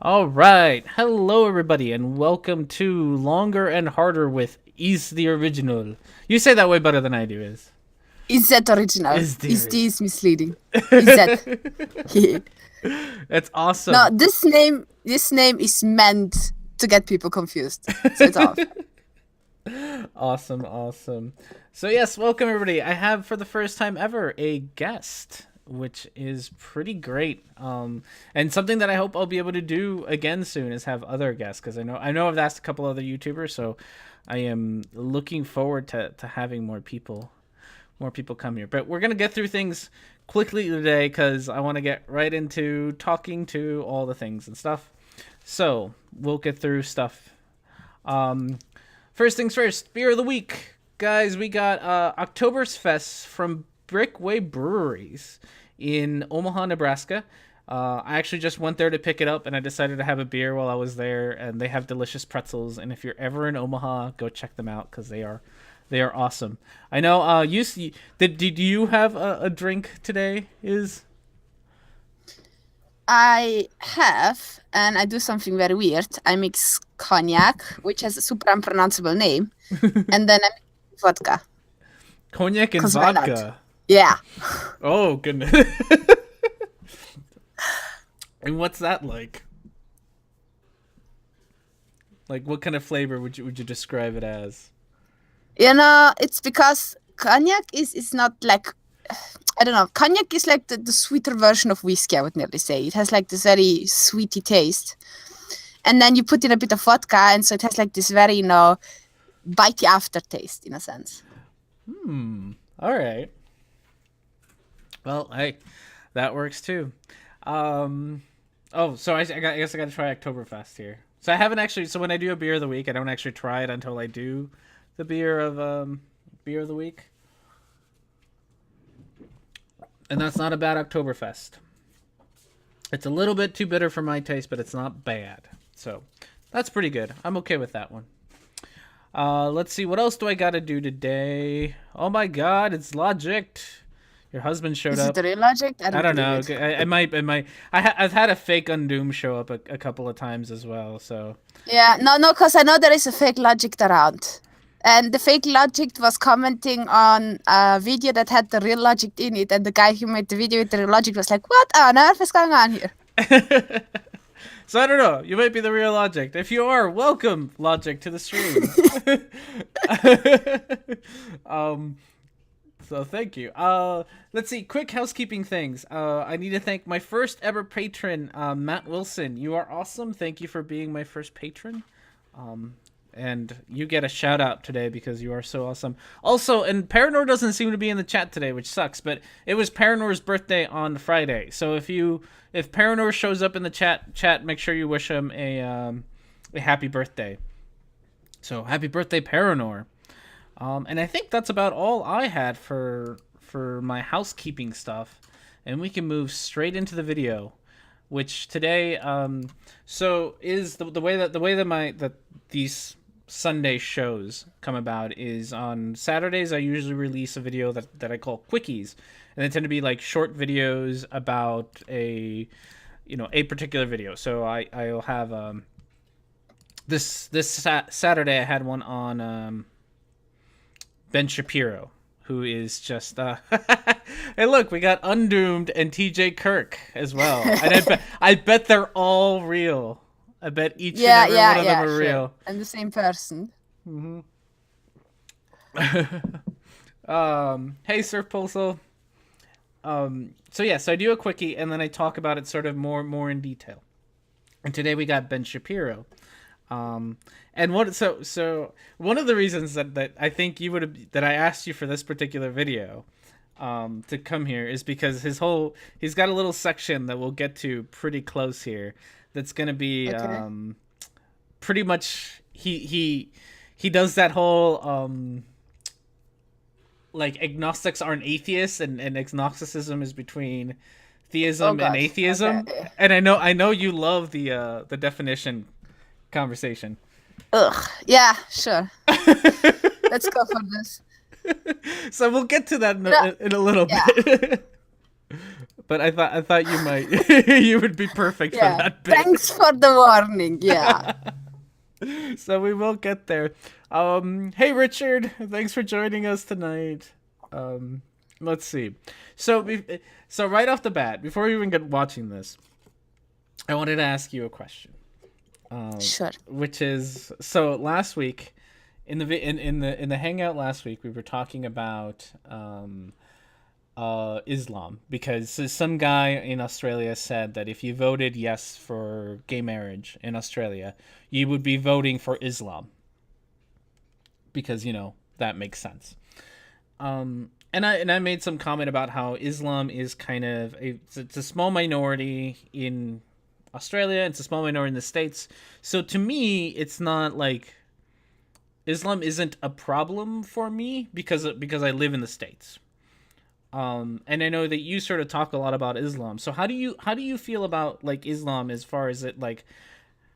All right. Hello, everybody, and welcome to Longer and Harder with IsethOriginal. You say that way better than I do, is. Is that original? Is the Is original. this misleading? Is that? That's No, awesome. this name is meant to get people confused. So it's off. Awesome, awesome. So, yes, welcome, everybody. I have, for the first time ever, a guest, which is pretty great. And something that I hope I'll be able to do again soon is have other guests, because I know I've asked a couple other YouTubers, so I am looking forward to having more people come here. But we're gonna get through things quickly today because I want to get right into talking to all the things and stuff. So we'll get through stuff. Um, First things first, beer of the week, guys. We got Oktoberfest from Brickway Breweries in Omaha, Nebraska. I actually just went there to pick it up, and I decided to have a beer while I was there. And they have delicious pretzels. And if you're ever in Omaha, go check them out because they are awesome. I know. Did you have a drink today? Is I have, and I do something very weird. I mix cognac, which has a super unpronounceable name, and then I mix vodka. cognac and Cause why not? vodka? Yeah. Oh goodness. And what's that like? Like, what kind of flavor would you describe it as? It's because cognac is not like, I don't know. Cognac is like the sweeter version of whiskey, I would nearly say. It has like this very sweety taste. And then you put in a bit of vodka, and so it has like this very, bitey aftertaste in a sense. All right. Well, that works too. Oh, so I guess I got to try Oktoberfest here. So I haven't actually. So when I do a beer of the week, I don't actually try it until I do the beer of the week, and that's not a bad Oktoberfest. It's a little bit too bitter for my taste, but it's not bad. So that's pretty good. I'm okay with that one. Let's see. What else do I got to do today? Oh my God, it's Logic. Your husband showed Is it up. the real logic? I I don't don't believe know. it. I might. I might. I've had a fake Undoom show up a couple of times as well. So Yeah, no, because I know there is a fake logic around. And the fake logic was commenting on a video that had the real logic in it, and the guy who made the video with the real logic was like, "What on earth is going on here?" so I don't know. You might be the real Logic. If you are, welcome Logic to the stream. um. So thank you. Let's see. Quick housekeeping things. I need to thank my first ever patron, Matt Wilson. You are awesome. Thank you for being my first patron. And you get a shout out today because you are so awesome. Also, and Paranor doesn't seem to be in the chat today, which sucks. But it was Paranor's birthday on Friday, so if Paranor shows up in the chat, make sure you wish him a happy birthday. So happy birthday, Paranor. And I think that's about all I had for my housekeeping stuff, and we can move straight into the video, which today so is the way that these Sunday shows come about is on Saturdays. I usually release a video that I call quickies, and they tend to be like short videos about a particular video. So I'll have this Saturday I had one on Ben Shapiro, who is just hey, look, we got Undoomed and TJ Kirk as well, and I bet they're all real. I bet each and every one of them are Sure. real. I'm the same person. Hey, Surf Pulsel. So yes, I do a quickie and then I talk about it sort of more in detail. And today we got Ben Shapiro. And one of the reasons that I think you would have that I asked you for this particular video to come here is because he's got a little section that we'll get to pretty close here that's going to be Okay. pretty much he does that whole like agnostics aren't atheists, and agnosticism is between Oh theism and God. atheism. Okay. And I know you love the definition conversation. Ugh. Yeah. Sure. Let's go for this. So we'll get to that No, in a little yeah. bit. but I thought you might you would be perfect for Yeah. that bit. Thanks for the warning. Yeah. So we will get there. Hey Richard, thanks for joining us tonight. Let's see. So right off the bat, before we even get watching this, I wanted to ask you a question. Sure. Which is, so last week in the hangout last week, we were talking about Islam, because some guy in Australia said that if you voted yes for gay marriage in Australia, you would be voting for Islam, because that makes sense. And I made some comment about how Islam is kind of it's a small minority in Australia, it's a small minority in the States. So to me, it's not like Islam isn't a problem for me because I live in the States. And I know that you sort of talk a lot about Islam. So how do you feel about like Islam, as far as it, like,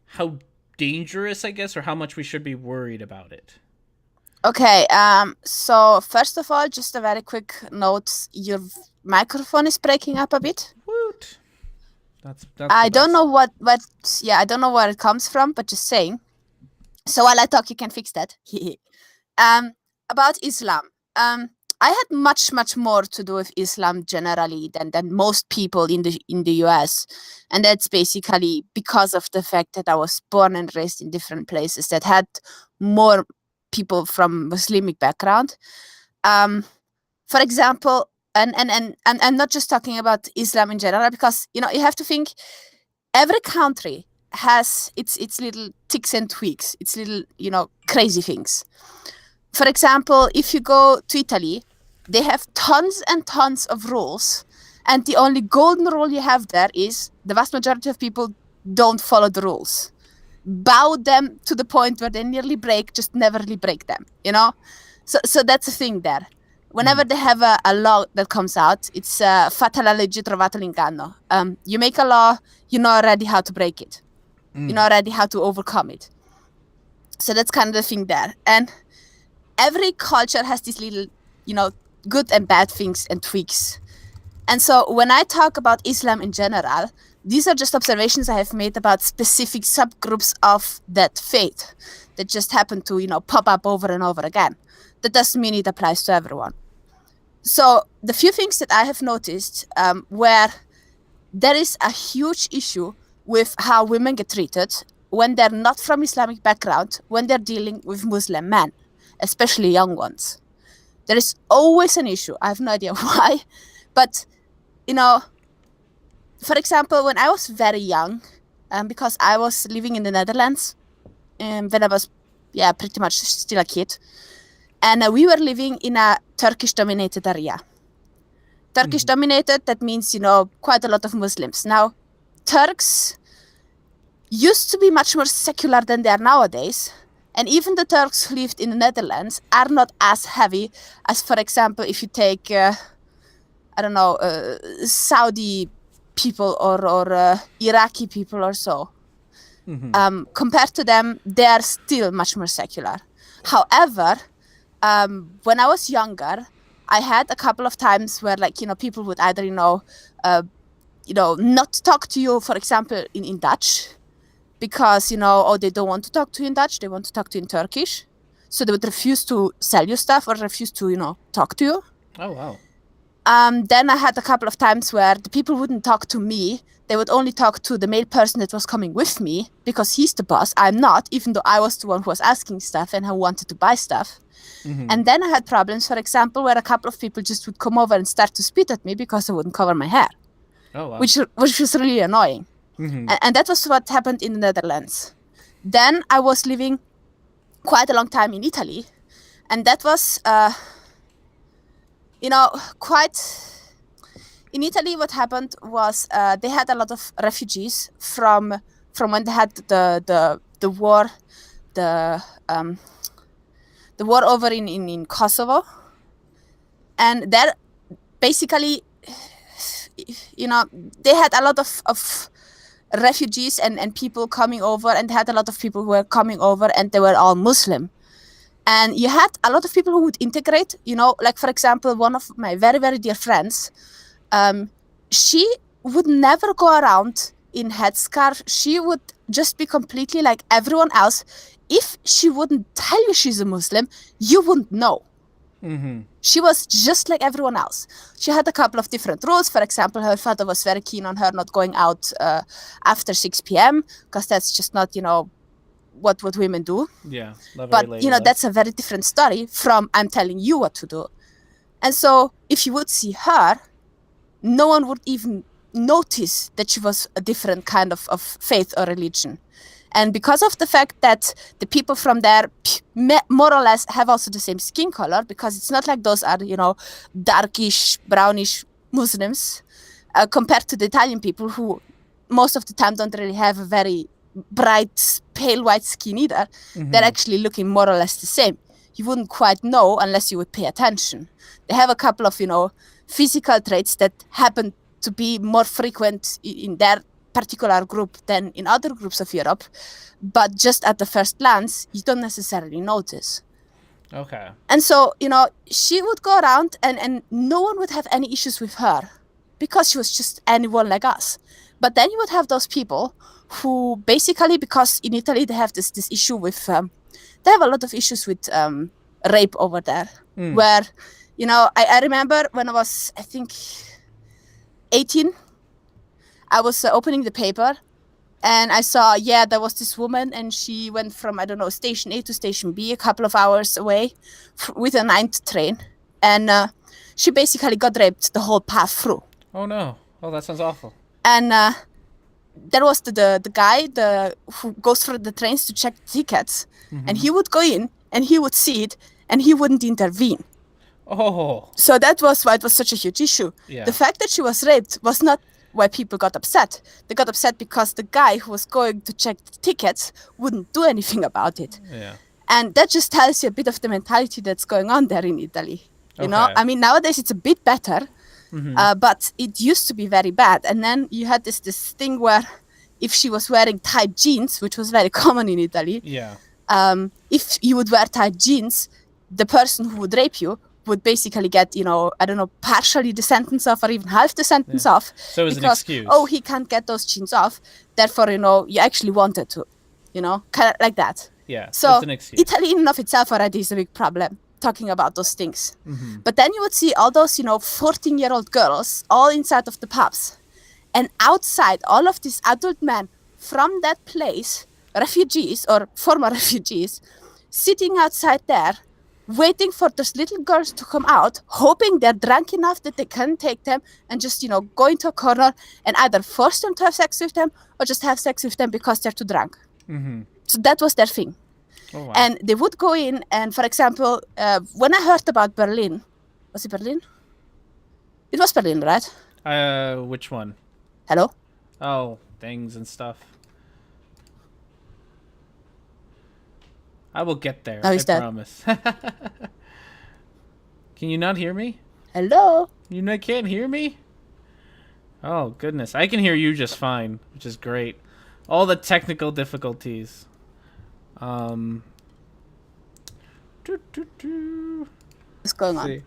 how dangerous, I guess, or how much we should be worried about it? Okay. So first of all, just a very quick note: your microphone is breaking up a bit. Woot. That's I don't know what. Yeah, I don't know where it comes from, but just saying. So while I talk, you can fix that. About Islam. I had much more to do with Islam generally than most people in the US, and that's basically because of the fact that I was born and raised in different places that had more people from Muslimic background. For example, and I'm not just talking about Islam in general, because you have to think every country has its little ticks and tweaks, its little crazy things. For example, if you go to Italy, they have tons and tons of rules, and the only golden rule you have there is the vast majority of people don't follow the rules. Bow them to the point where they nearly break, just never really break them, So that's the thing there. Whenever they have a law that comes out, it's fatta la legge trovato l'inganno. You make a law, you know already how to break it. You know already how to overcome it. So that's kind of the thing there. And every culture has these little, good and bad things and tweaks. And so when I talk about Islam in general, these are just observations I have made about specific subgroups of that faith that just happen to, pop up over and over again. That doesn't mean it applies to everyone. So the few things that I have noticed where there is a huge issue with how women get treated when they're not from Islamic background, when they're dealing with Muslim men, especially young ones. There is always an issue. I have no idea why. But, for example, when I was very young, because I was living in the Netherlands when I was, pretty much still a kid. And we were living in a Turkish-dominated area. Turkish-dominated, that means, quite a lot of Muslims. Now, Turks used to be much more secular than they are nowadays. And even the Turks who lived in the Netherlands are not as heavy as, for example, if you take, Saudi people or Iraqi people or so. Compared to them, they are still much more secular. However, when I was younger, I had a couple of times where, people would either, not talk to you, for example, in Dutch, because, they don't want to talk to you in Dutch, they want to talk to you in Turkish. So they would refuse to sell you stuff or refuse to, talk to you. Oh, wow. Then I had a couple of times where the people wouldn't talk to me. They would only talk to the male person that was coming with me, because he's the boss. I'm not, even though I was the one who was asking stuff and who wanted to buy stuff. And then I had problems, for example, where a couple of people just would come over and start to spit at me because I wouldn't cover my hair. Oh, wow. Which was really annoying. And that was what happened in the Netherlands. Then I was living quite a long time in Italy. And that was, quite... In Italy, what happened was they had a lot of refugees from when they had the war, the war over in Kosovo. And there, basically, they had a lot of refugees and people coming over, and they had a lot of people who were coming over, and they were all Muslim. And you had a lot of people who would integrate, for example, one of my very, very dear friends, she would never go around in headscarf. She would just be completely like everyone else. If she wouldn't tell you she's a Muslim, you wouldn't know. She was just like everyone else. She had a couple of different rules. For example, her father was very keen on her not going out after 6 p.m. because that's just not, what women do. Yeah. But, that's a very different story from I'm telling you what to do. And so if you would see her, no one would even notice that she was a different kind of faith or religion. And because of the fact that the people from there more or less have also the same skin color, because it's not like those are, darkish, brownish Muslims, compared to the Italian people who most of the time don't really have a very bright, pale white skin either. They're actually looking more or less the same. You wouldn't quite know unless you would pay attention. They have a couple of, physical traits that happen to be more frequent in their particular group than in other groups of Europe, but just at the first glance, you don't necessarily notice. Okay. And so, she would go around and no one would have any issues with her because she was just anyone like us. But then you would have those people who basically, because in Italy they have this issue with, they have a lot of issues with rape over there, where, I remember when I was, I think, 18, I was opening the paper and I saw, there was this woman and she went from, I don't know, station A to station B, a couple of hours away with a 9th train. And she basically got raped the whole path through. Oh, no. Oh, that sounds awful. And there was the guy who goes through the trains to check the tickets. And he would go in and he would see it and he wouldn't intervene. Oh. So that was why it was such a huge issue. Yeah. The fact that she was raped was not why people got upset. They got upset because the guy who was going to check the tickets wouldn't do anything about it. Yeah. And that just tells you a bit of the mentality that's going on there in Italy. You know, Okay. I mean, nowadays it's a bit better, but it used to be very bad. And then you had this thing where if she was wearing tight jeans, which was very common in Italy, if you would wear tight jeans, the person who would rape you would basically get, I don't know, partially the sentence off or even half the sentence off. So it was because, an excuse. Oh, he can't get those jeans off. Therefore, you actually wanted to, kind of like that. Yeah, so it's an excuse. Italy in and of itself already is a big problem, talking about those things. But then you would see all those, 14-year-old girls all inside of the pubs. And outside, all of these adult men from that place, refugees or former refugees, sitting outside there, waiting for those little girls to come out, hoping they're drunk enough that they can take them and just, go into a corner and either force them to have sex with them or just have sex with them because they're too drunk. So that was their thing. Oh, wow. And they would go in and, for example, when I heard about Berlin, was it Berlin? It was Berlin, right? Which one? Hello? Oh, things and stuff. I will get there. Now he's dead. Promise. Can you not hear me? Hello? You can't hear me? Oh, goodness. I can hear you just fine, which is great. All the technical difficulties. What's going on? See.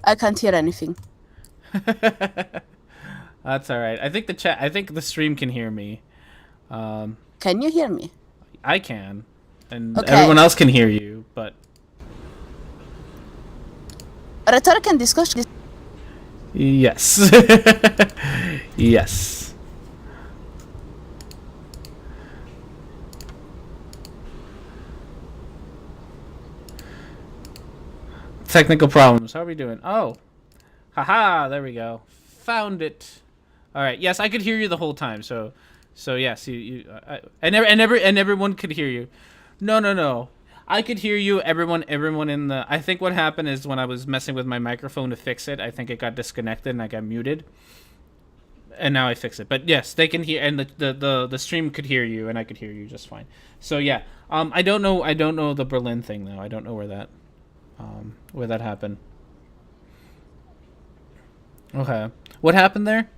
I can't hear anything. That's all right. I think the stream can hear me. Can you hear me? I can. And Okay. everyone else can hear you, but Rhetoric&Discourse. yes. Yes. Technical problems. How are we doing? Oh. Haha, there we go. Found it. All right. Yes, I could hear you the whole time. So yes, and everyone could hear you. No. I could hear you. Everyone in the. I think what happened is when I was messing with my microphone to fix it, I think it got disconnected and I got muted. And now I fix it. But yes, they can hear, and the stream could hear you, and I could hear you just fine. So yeah, I don't know the Berlin thing though. I don't know where that happened. Okay, what happened there?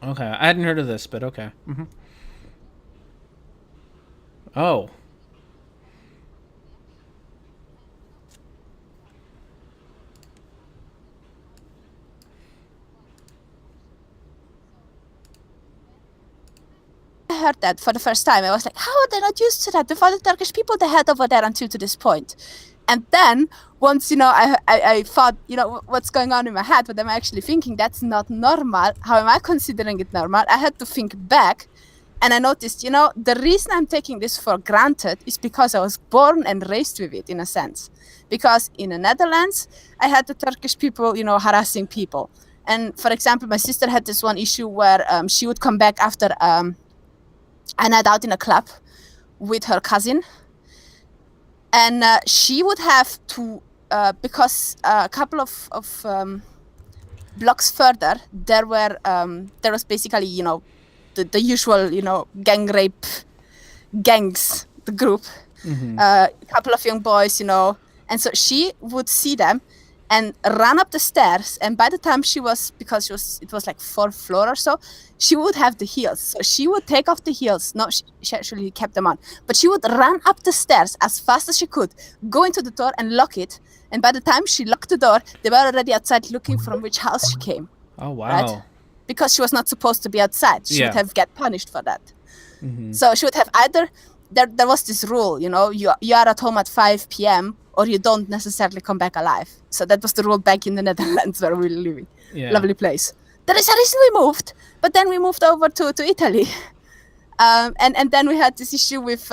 Okay, I hadn't heard of this, but okay. Oh. I heard that for the first time, I was like, how are they not used to that? With all the Turkish people they had over there until to this point. And then once, I thought, what's going on in my head, what am I actually thinking? That's not normal. How am I considering it normal? I had to think back. And I noticed, the reason I'm taking this for granted is because I was born and raised with it, in a sense. Because in the Netherlands, I had the Turkish people, harassing people. And for example, my sister had this one issue where she would come back after a night out in a club with her cousin. And she would have to, because a couple of blocks further, there was basically, the usual, gang rape gangs, the group, a couple of young boys, and so she would see them and run up the stairs. And by the time it was like 4th floor or so, she would have the heels. So she would take off the heels. No, she actually kept them on. But she would run up the stairs as fast as she could, go into the door and lock it. And by the time she locked the door, they were already outside looking from which house she came. Oh, wow. Right? Because she was not supposed to be outside. She would have get punished for that. So she would have either, there was this rule, you are at home at 5 p.m. or you don't necessarily come back alive. So that was the rule back in the Netherlands where we were living. Yeah. Lovely place. There is a reason we moved, but then we moved over to Italy. And then we had this issue with,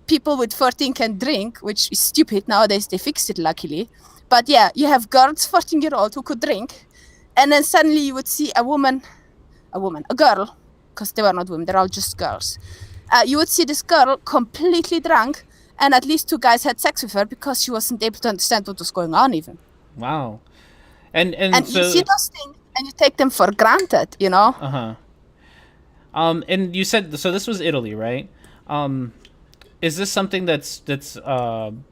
people with 14 can drink, which is stupid. Nowadays they fixed it, luckily. But yeah, you have girls, 14-year-old, who could drink. And then suddenly you would see a girl, because they were not women, they're all just girls. You would see this girl completely drunk, and at least 2 guys had sex with her because she wasn't able to understand what was going on even. Wow. And so, you see those things, and you take them for granted, Uh-huh. And you said, so this was Italy, right? Is this something that's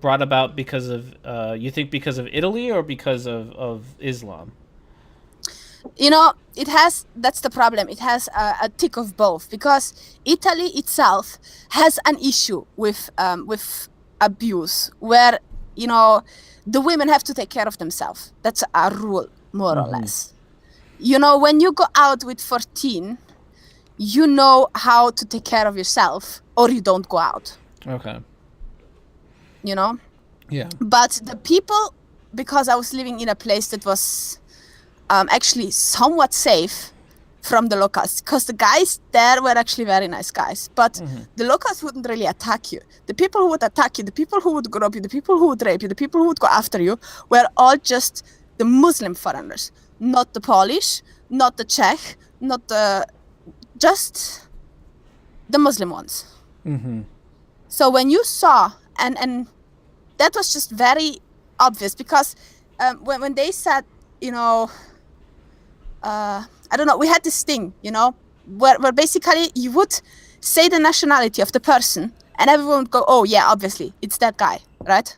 brought about because of, you think because of Italy or because of Islam? It has, that's the problem. It has a tick of both, because Italy itself has an issue with abuse where, the women have to take care of themselves. That's a rule, more or less. When you go out with 14, you know how to take care of yourself or you don't go out. Okay. Yeah. But the people, because I was living in a place that was actually somewhat safe from the locals, because the guys there were actually very nice guys, but the locals wouldn't really attack you. The people who would attack you, the people who would rob you, the people who would rape you, the people who would go after you were all just the Muslim foreigners, not the Polish, not the Czech, just the Muslim ones. So when you saw, and that was just very obvious, because when they said, I don't know, we had this thing, where basically you would say the nationality of the person and everyone would go, oh yeah, obviously, it's that guy, right?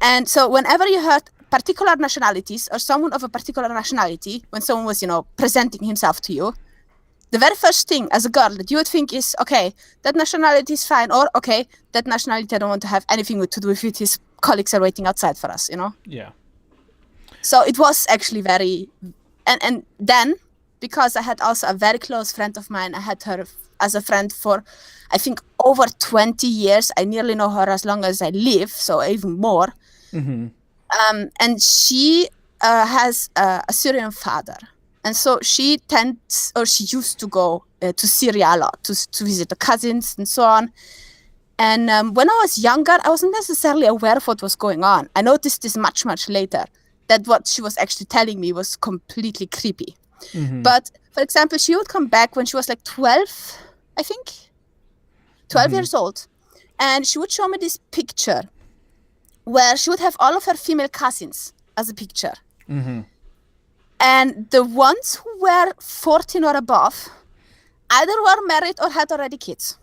And so whenever you heard particular nationalities or someone of a particular nationality, when someone was, presenting himself to you, the very first thing as a girl that you would think is, okay, that nationality is fine, or okay, that nationality I don't want to have anything to do with it, his colleagues are waiting outside for us, Yeah. So it was actually very... And then, because I had also a very close friend of mine, I had her as a friend for, I think, over 20 years. I nearly know her as long as I live, so even more. And she has a Syrian father. And so she used to go to Syria a lot, to visit the cousins and so on. And when I was younger, I wasn't necessarily aware of what was going on. I noticed this much, much later, that what she was actually telling me was completely creepy. But, for example, she would come back when she was like 12, I think, 12 years old. And she would show me this picture where she would have all of her female cousins as a picture. And the ones who were 14 or above either were married or had already kids.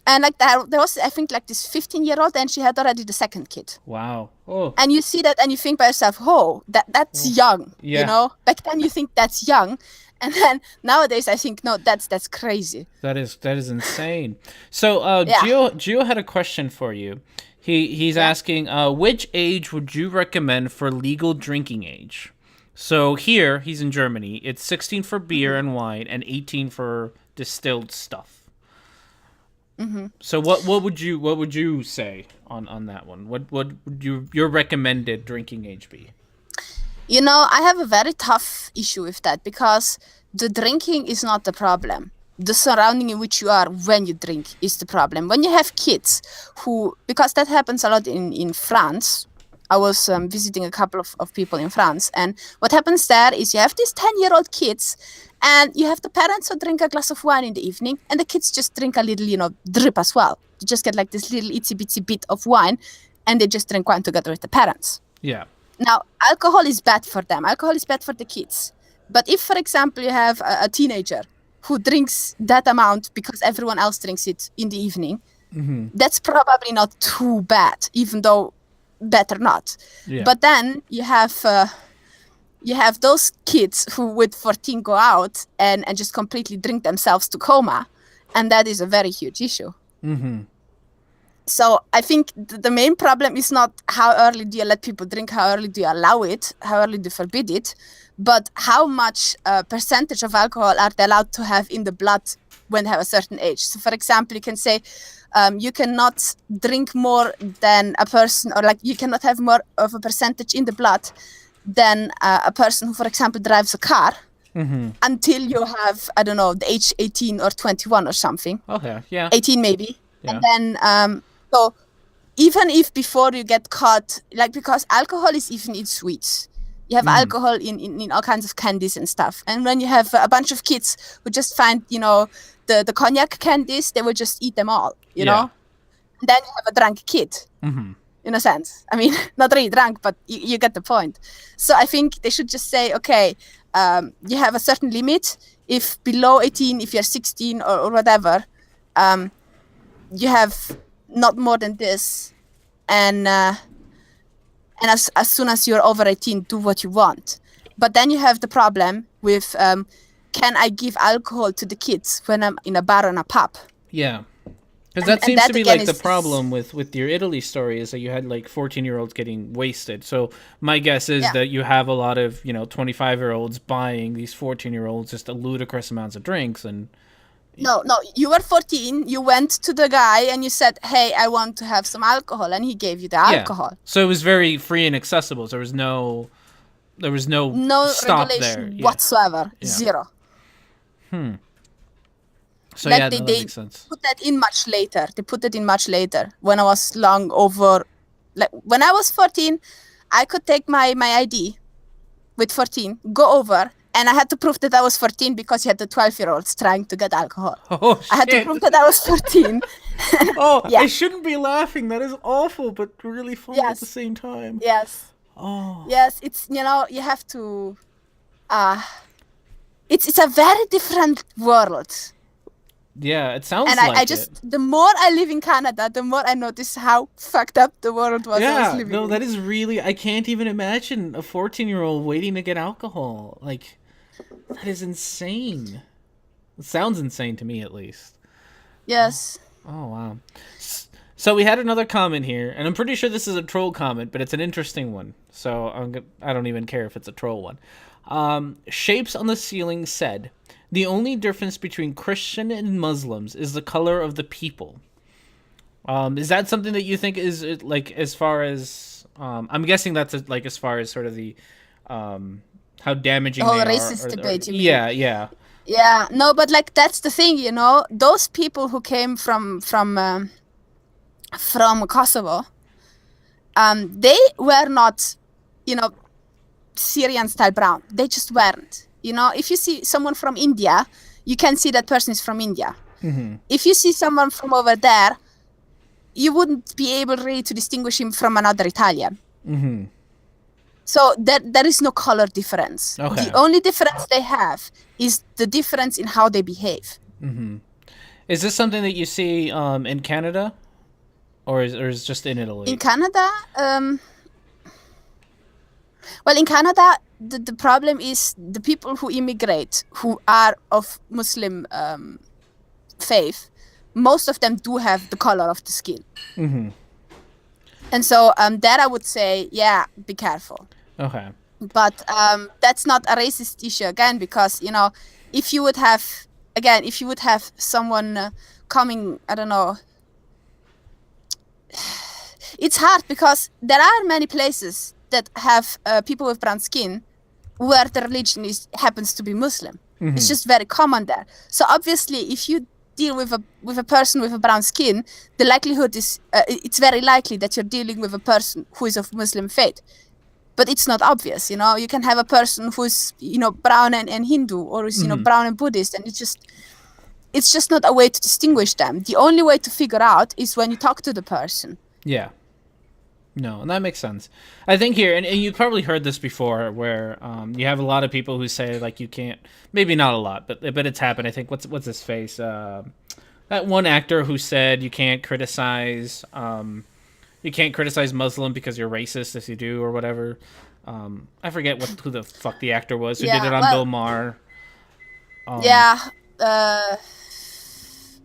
And like there was, I think, like this 15-year-old, and she had already the second kid. Wow. Oh. And you see that, and you think by yourself, "Oh, that's young." Yeah. You know, back then you think that's young, and then nowadays I think, no, that's crazy. That is insane. So, Yeah. Gio had a question for you. He's asking, which age would you recommend for legal drinking age? So here he's in Germany. It's 16 for beer and wine, and 18 for distilled stuff. So what would you say on that one? What would your recommended drinking age be? You know, I have a very tough issue with that, because the drinking is not the problem. The surrounding in which you are when you drink is the problem. When you have kids because that happens a lot in France. I was visiting a couple of people in France, and what happens there is you have these 10-year-old kids, and you have the parents who drink a glass of wine in the evening, and the kids just drink a little, drip as well. You just get like this little itsy bitsy bit of wine, and they just drink wine together with the parents. Yeah. Now, alcohol is bad for them. Alcohol is bad for the kids. But if, for example, you have a teenager who drinks that amount because everyone else drinks it in the evening, that's probably not too bad, even though better not. Yeah. But then you have those kids who with 14 go out and just completely drink themselves to coma, and that is a very huge issue. So I think the main problem is not how early do you let people drink, how early do you allow it, how early do you forbid it, but how much percentage of alcohol are they allowed to have in the blood when they have a certain age. So for example, you can say you cannot drink more than a person, or like you cannot have more of a percentage in the blood than a person who, for example, drives a car until you have, I don't know, the age 18 or 21 or something. Okay, yeah. 18 maybe. Yeah. And then, so even if before you get caught, like, because alcohol is even in sweets. You have alcohol in all kinds of candies and stuff. And when you have a bunch of kids who just find, the cognac candies, they will just eat them all, you know? And then you have a drunk kid, in a sense. I mean, not really drunk, but you get the point. So I think they should just say, okay, you have a certain limit. If below 18, if you're 16 or whatever, you have not more than this. And as soon as you're over 18, do what you want. But then you have the problem with, can I give alcohol to the kids when I'm in a bar or in a pub? Yeah. Because that seems that to be again like the is- problem with your Italy story, is that you had like 14-year-olds getting wasted. So my guess is that you have a lot of, 25-year-olds buying these 14-year-olds just a ludicrous amounts of drinks. And No, you were 14, you went to the guy and you said, hey, I want to have some alcohol, and he gave you the alcohol. So it was very free and accessible. So there was no No stop regulation there. Yeah. whatsoever. Yeah. Zero. So Like yeah, they that makes sense. put that in much later. They put it in much later, when I was long over. Like when I was 14, I could take my ID with 14, go over, and I had to prove that I was 14 because you had the 12-year-olds trying to get alcohol. Oh, I had to shit. prove that I was 14. Oh, Yeah. I shouldn't be laughing. That is awful, but really funny at Yes. the same time. Yes. Oh. Yes, it's, you have to, it's a very different world. Yeah, it sounds And like I just, the more I live in Canada, the more I notice how fucked up the world was I Yeah, was living no, in. that is really, I can't even imagine a 14-year-old waiting to get alcohol. Like, that is insane. It sounds insane to me, at least. Yes. Oh, wow. So we had another comment here, and I'm pretty sure this is a troll comment, but it's an interesting one. So I don't even care if it's a troll one. Shapes on the Ceiling said, the only difference between Christian and Muslims is the color of the people. Is that something that you think is like, as far as I'm guessing that's like as far as sort of the how damaging The whole they racist are, debate, you mean? Yeah. Yeah, no, but like that's the thing, those people who came from Kosovo, they were not, Syrian style brown. They just weren't. If you see someone from India, you can see that person is from India. If you see someone from over there, you wouldn't be able really to distinguish him from another Italian. So there is no color difference. Okay. The only difference they have is the difference in how they behave. Is this something that you see in Canada, or is just in Italy? In Canada, well, in Canada, the problem is the people who immigrate who are of Muslim faith. Most of them do have the color of the skin. Mm-hmm. And so that I would say, yeah, be careful. Okay. But that's not a racist issue again, because, you know, if you would have someone coming, I don't know, it's hard because there are many places that have people with brown skin where the religion happens to be Muslim. Mm-hmm. It's just very common there. So obviously, if you deal with a person with a brown skin, the likelihood is it's very likely that you're dealing with a person who is of Muslim faith. But it's not obvious, you know. You can have a person who's, you know, brown and Hindu, or is, you know, brown and Buddhist, and it's just not a way to distinguish them. The only way to figure out is when you talk to the person. Yeah. No, and that makes sense. I think here, and you've probably heard this before, where you have a lot of people who say, like, you can't, maybe not a lot, but it's happened. I think, what's his face? That one actor who said you can't criticize Muslim because you're racist if you do, or whatever. I forget who the fuck the actor was who did it on Bill Maher.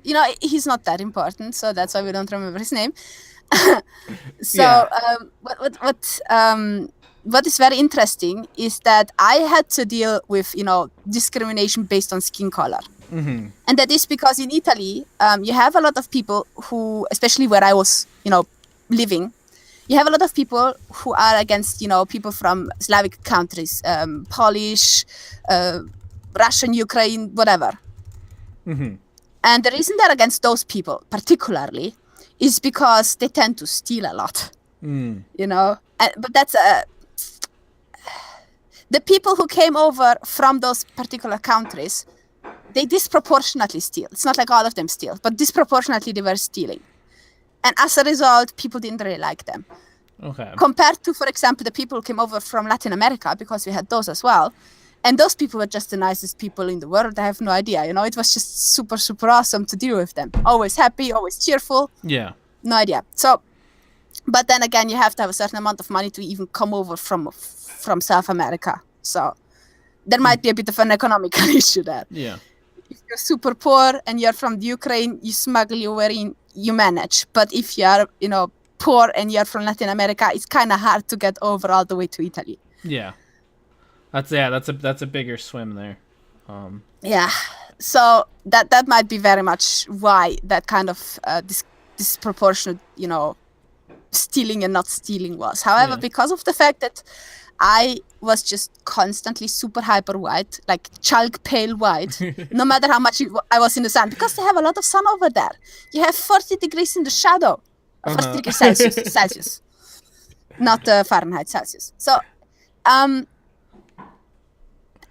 You know, he's not that important, so that's why we don't remember his name. So what is very interesting is that I had to deal with, you know, discrimination based on skin color. Mm-hmm. And that is because in Italy, you have a lot of people who, especially where I was, you know, living, you have a lot of people who are against, you know, people from Slavic countries, Polish, Russian, Ukraine, whatever. Mm-hmm. And the reason they're against those people particularly is because they tend to steal a lot, you know. But that's the people who came over from those particular countries, they disproportionately steal. It's not like all of them steal, but disproportionately they were stealing. And as a result, people didn't really like them. Okay. Compared to, for example, the people who came over from Latin America, because we had those as well. And those people were just the nicest people in the world. I have no idea. You know, it was just super, super awesome to deal with them. Always happy, always cheerful. Yeah. No idea. So, but then again, you have to have a certain amount of money to even come over from South America. So there might be a bit of an economical issue there. Yeah. If you're super poor and you're from the Ukraine, you smuggle your way in, you manage. But if you are, you know, poor and you're from Latin America, it's kind of hard to get over all the way to Italy. Yeah. That's a bigger swim there. Yeah. So that might be very much why that kind of disproportionate, you know, stealing and not stealing was. However, because of the fact that I was just constantly super hyper white, like chalk pale white, no matter how much I was in the sun, because they have a lot of sun over there. You have 40 degrees in the shadow, 40 degrees Celsius, not Fahrenheit, Celsius. So,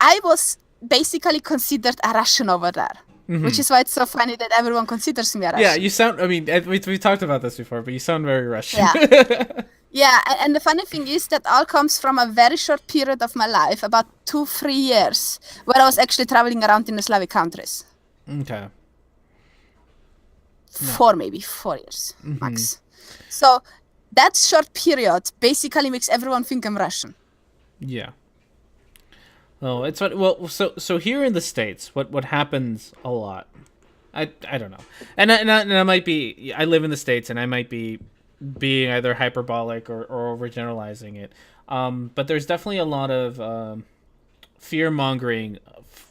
I was basically considered a Russian over there, which is why it's so funny that everyone considers me a Russian. Yeah, you sound, I mean, we talked about this before, but you sound very Russian. Yeah. Yeah, and the funny thing is that all comes from a very short period of my life, about 2-3 years, where I was actually traveling around in the Slavic countries. Okay. 4 years, max. So that short period basically makes everyone think I'm Russian. Yeah. Oh, it's what. Well, so here in the States, what happens a lot, I don't know, and I might be, I live in the States, and I might be being either hyperbolic or overgeneralizing it, but there's definitely a lot of fear mongering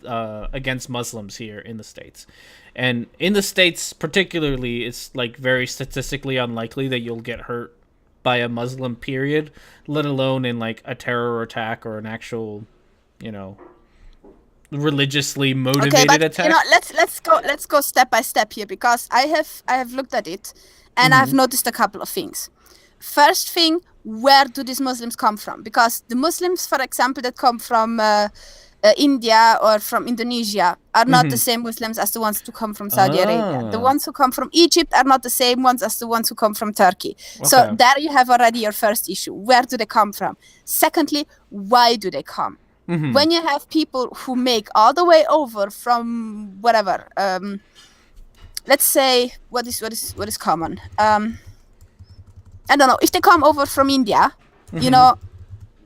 against Muslims here in the States, and in the States particularly, it's like very statistically unlikely that you'll get hurt by a Muslim, period, let alone in like a terror attack or an actual, you know, religiously motivated attack. You know, let's go step by step here, because I have looked at it and I've noticed a couple of things. First thing, where do these Muslims come from? Because the Muslims, for example, that come from India or from Indonesia are not the same Muslims as the ones who come from Saudi Arabia. The ones who come from Egypt are not the same ones as the ones who come from Turkey. Okay. So there you have already your first issue. Where do they come from? Secondly, why do they come? When you have people who make all the way over from whatever, let's say what is common. I don't know, if they come over from India, you know,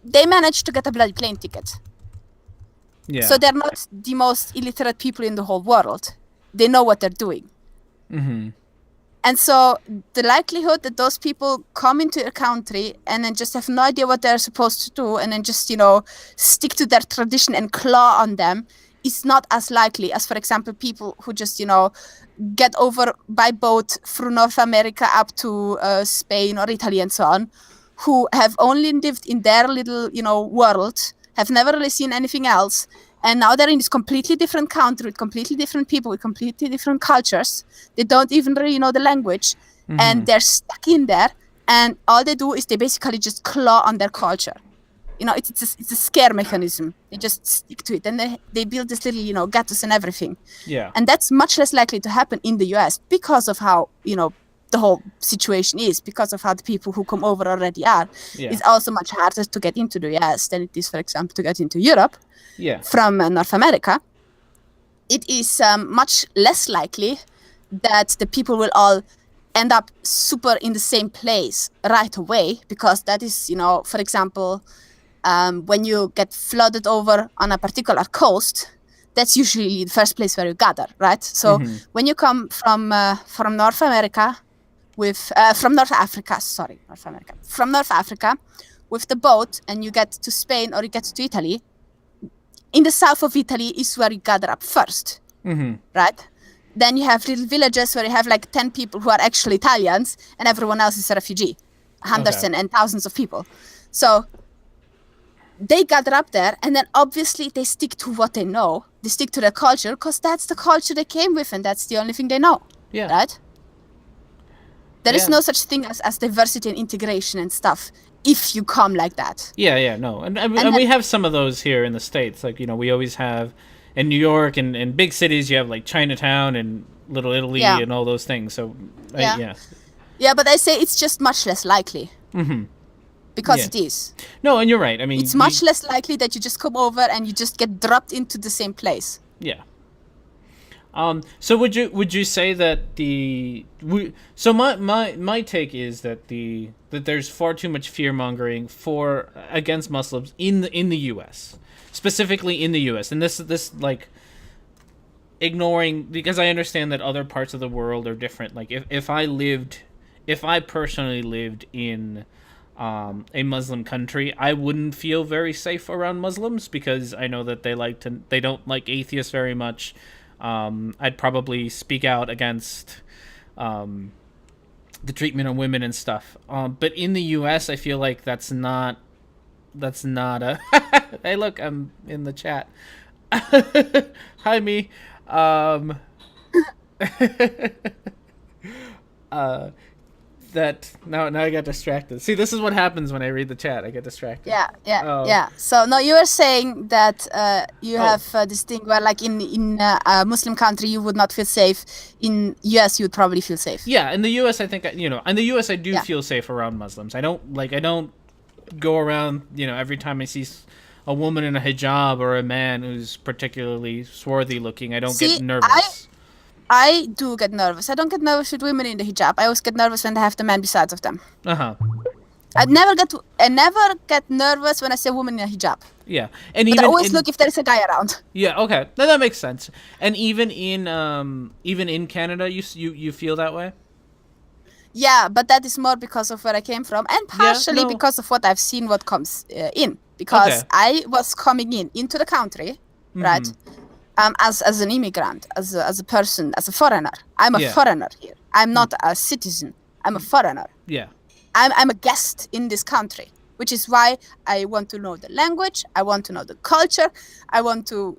they manage to get a bloody plane ticket. Yeah. So they're not the most illiterate people in the whole world. They know what they're doing. And so the likelihood that those people come into your country and then just have no idea what they're supposed to do and then just, you know, stick to their tradition and claw on them is not as likely as, for example, people who just, you know, get over by boat through North America up to Spain or Italy and so on, who have only lived in their little, you know, world, have never really seen anything else. And now they're in this completely different country with completely different people, with completely different cultures. They don't even really know the language. And they're stuck in there. And all they do is they basically just claw on their culture. You know, it's a scare mechanism. They just stick to it. And they build this little, you know, ghettos and everything. Yeah. And that's much less likely to happen in the US because of how, you know, the whole situation is, because of how the people who come over already are. Yeah. It's also much harder to get into the US than it is, for example, to get into Europe. Yeah. From North America. It is much less likely that the people will all end up super in the same place right away, because that is, you know, for example, when you get flooded over on a particular coast, that's usually the first place where you gather, right? So when you come from North America from North Africa with the boat, and you get to Spain or you get to Italy, in the south of Italy is where you gather up first, right? Then you have little villages where you have like 10 people who are actually Italians and everyone else is a refugee, hundreds and thousands of people. So they gather up there, and then obviously they stick to what they know. They stick to their culture because that's the culture they came with and that's the only thing they know, right? There is no such thing as diversity and integration and stuff if you come like that. Yeah, no. And we have some of those here in the States. Like, you know, we always have in New York and in big cities, you have like Chinatown and Little Italy and all those things. So, Yeah, but I say it's just much less likely. Because it is. No, and you're right. I mean, it's much less likely that you just come over and you just get dropped into the same place. Yeah. So would you say that so my take is that that there's far too much fear mongering against Muslims in the U.S., specifically in the U.S. and this like ignoring, because I understand that other parts of the world are different. Like if I personally lived in a Muslim country, I wouldn't feel very safe around Muslims because I know that they don't like atheists very much. I'd probably speak out against the treatment of women and stuff. But in the U.S., I feel like that's not a... Hey, look, I'm in the chat. Hi, me. That now I got distracted. See, this is what happens when I read the chat. I get distracted. Yeah. So no, you were saying that you have this thing where, like, in a Muslim country you would not feel safe. In US you would probably feel safe. Yeah, in the US I think in the US I do feel safe around Muslims. I don't go around every time I see a woman in a hijab or a man who's particularly swarthy looking. I don't get nervous. I do get nervous. I don't get nervous with women in the hijab. I always get nervous when they have the man beside of them. I never get nervous when I see a woman in a hijab. Yeah, but I always look if there is a guy around. Yeah, okay, that makes sense. And even in Canada, you feel that way. Yeah, but that is more because of where I came from, and partially because of what I've seen, what comes in. Because I was coming into the country, right? As an immigrant, as a person, as a foreigner. I'm a foreigner here. I'm not a citizen. I'm a foreigner. Yeah. I'm a guest in this country, which is why I want to know the language. I want to know the culture. I want to,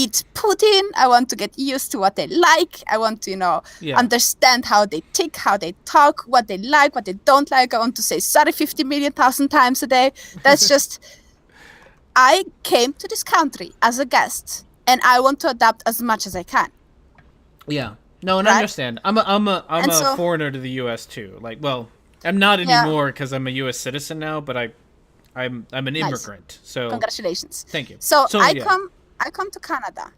eat Putin. I want to get used to what they like. I want to, understand how they tick, how they talk, what they like, what they don't like. I want to say sorry 50 million thousand times a day. That's just... I came to this country as a guest, and I want to adapt as much as I can. Yeah. No, and I understand. I'm a foreigner to the U.S. too. Like, well, I'm not anymore because I'm a U.S. citizen now, but I'm an immigrant. So congratulations. Thank you. So I come to Canada,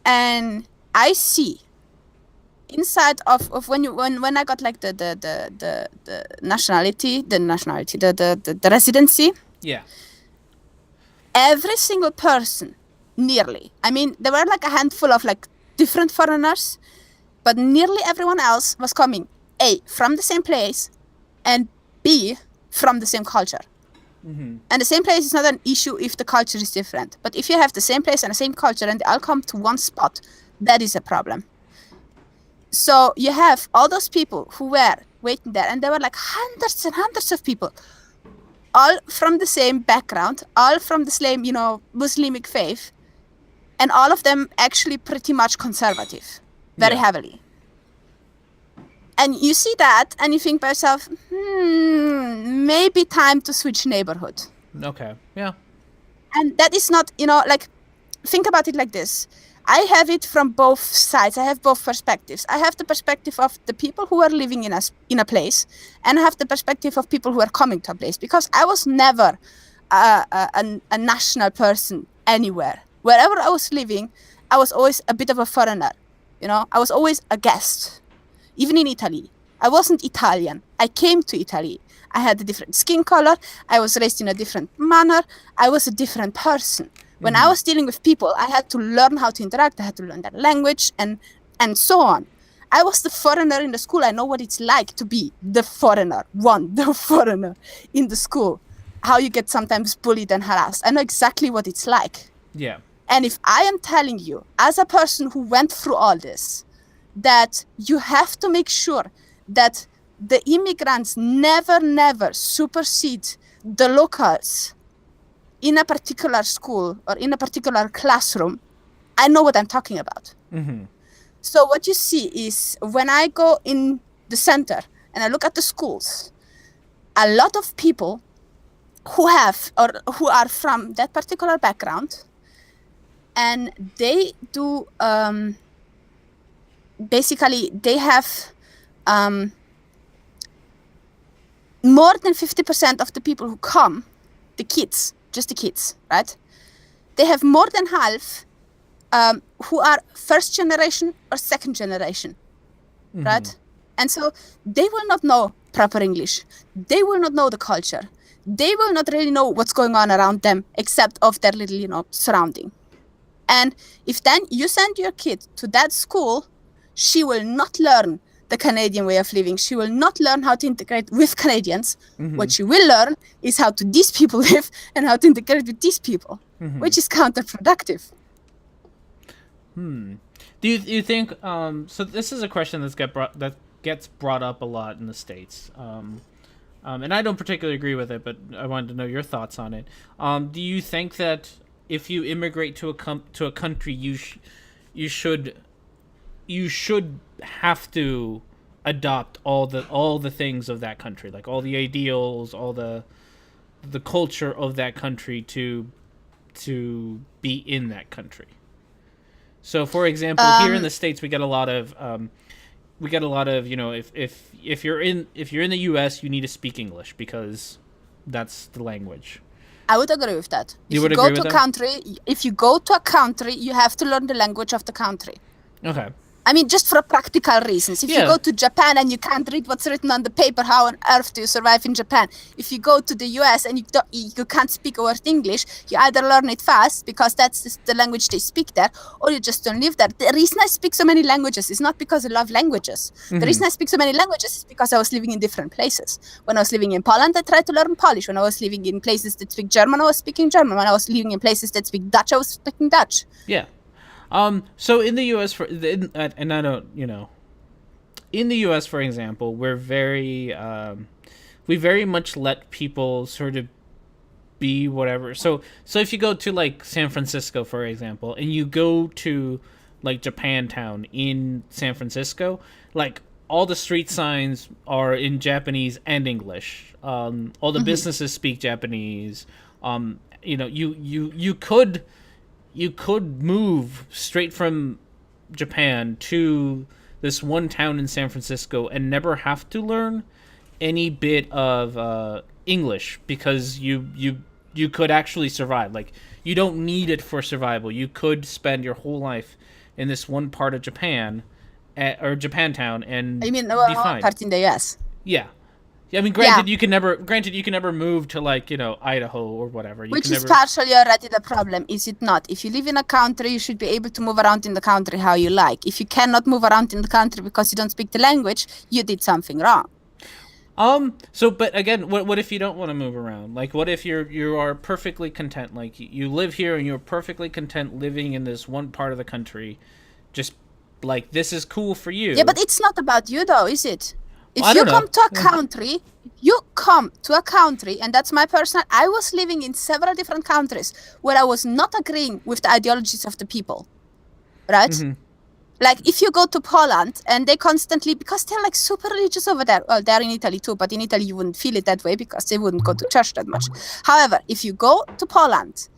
and I see inside of when I got like the nationality, the residency. Yeah. Every single person, nearly. I mean, there were like a handful of like different foreigners, but nearly everyone else was coming A, from the same place, and B, from the same culture. Mm-hmm. And the same place is not an issue if the culture is different. But if you have the same place and the same culture and they all come to one spot, that is a problem. So you have all those people who were waiting there, and there were like hundreds and hundreds of people, all from the same background, all from the same, Muslimic faith, and all of them actually pretty much conservative, very heavily. And you see that, and you think by yourself, maybe time to switch neighborhood. Okay, yeah. And that is not, think about it like this. I have it from both sides. I have both perspectives. I have the perspective of the people who are living in a place, and I have the perspective of people who are coming to a place, because I was never a national person anywhere. Wherever I was living, I was always a bit of a foreigner. I was always a guest. Even in Italy, I wasn't Italian. I came to Italy. I had a different skin color. I was raised in a different manner. I was a different person. When I was dealing with people, I had to learn how to interact. I had to learn their language and so on. I was the foreigner in the school. I know what it's like to be the foreigner in the school. How you get sometimes bullied and harassed. I know exactly what it's like. Yeah. And if I am telling you, as a person who went through all this, that you have to make sure that the immigrants never supersede the locals in a particular school or in a particular classroom, I know what I'm talking about. Mm-hmm. So what you see is, when I go in the center and I look at the schools, a lot of people who are from that particular background, and they do basically they have more than 50% of the people who come, the kids, right? They have more than half who are first generation or second generation, right? And so they will not know proper English. They will not know the culture. They will not really know what's going on around them, except of their little, surrounding. And if then you send your kid to that school, she will not learn the Canadian way of living. She will not learn how to integrate with Canadians. What she will learn is how these people live and how to integrate with these people, which is counterproductive. Do you think? So this is a question that gets brought up a lot in the States, and I don't particularly agree with it, but I wanted to know your thoughts on it. Do you think that if you immigrate to a country, you should have to adopt all the things of that country, like all the ideals, all the culture of that country to be in that country? So, for example, here in the States, we get a lot of if you're in the U.S., you need to speak English because that's the language. I would agree with that. If you go to a country, you have to learn the language of the country. Okay. I mean, just for practical reasons. If you go to Japan and you can't read what's written on the paper, how on earth do you survive in Japan? If you go to the US and you can't speak a word English, you either learn it fast because that's the language they speak there, or you just don't live there. The reason I speak so many languages is not because I love languages. The reason I speak so many languages is because I was living in different places. When I was living in Poland, I tried to learn Polish. When I was living in places that speak German, I was speaking German. When I was living in places that speak Dutch, I was speaking Dutch. Yeah. So in the U.S. in the U.S., for example, we very much let people sort of be whatever. So if you go to like San Francisco, for example, and you go to like Japantown in San Francisco, like all the street signs are in Japanese and English. All the businesses speak Japanese. You could move straight from Japan to this one town in San Francisco and never have to learn any bit of English because you could actually survive. Like, you don't need it for survival. You could spend your whole life in this one part of Japan or Japantown and I mean, be what fine. part in the US? Yeah. Yeah, I mean, Yeah, granted, you can never move to like Idaho or whatever. You which can is never. partially already the problem, is it not? If you live in a country, you should be able to move around in the country how you like. If you cannot move around in the country because you don't speak the language, you did something wrong. So, but again, what if you don't want to move around? Like, what if you are perfectly content? Like, you live here and you're perfectly content living in this one part of the country, just like this is cool for you. Yeah, but it's not about you though, is it? If I you don't know. come to a country, and that's my personal. I was living in several different countries where I was not agreeing with the ideologies of the people, right? Mm-hmm. Like if you go to Poland and they constantly, because they're like super religious over there. Well, they're in Italy too, but in Italy you wouldn't feel it that way because they wouldn't go to church that much. However, if you go to Poland,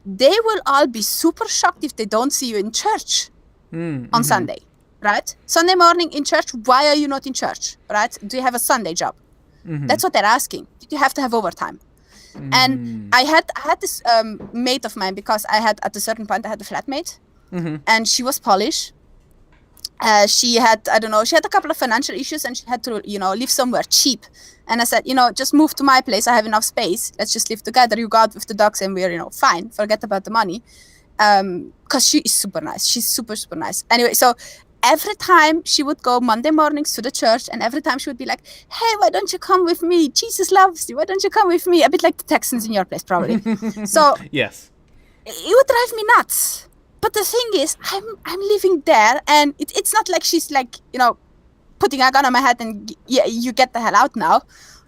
they will all be super shocked if they don't see you in church on Sunday, right? Sunday morning in church, why are you not in church, right? Do you have a Sunday job? That's what they're asking. Did you have to have overtime? And I had this mate of mine, because I had at a certain point I had a flatmate, and she was Polish. She had a couple of financial issues, and she had to live somewhere cheap. And I said, just move to my place. I have enough space. Let's just live together. You go out with the dogs, and we're fine. Forget about the money, because she is super nice. She's super super nice. Anyway, so every time she would go Monday mornings to the church, and every time she would be like, hey, why don't you come with me? Jesus loves you. Why don't you come with me? A bit like the Texans in your place, probably. So yes, it would drive me nuts. But the thing is, I'm living there, and it's not like she's like, putting a gun on my head and you get the hell out now.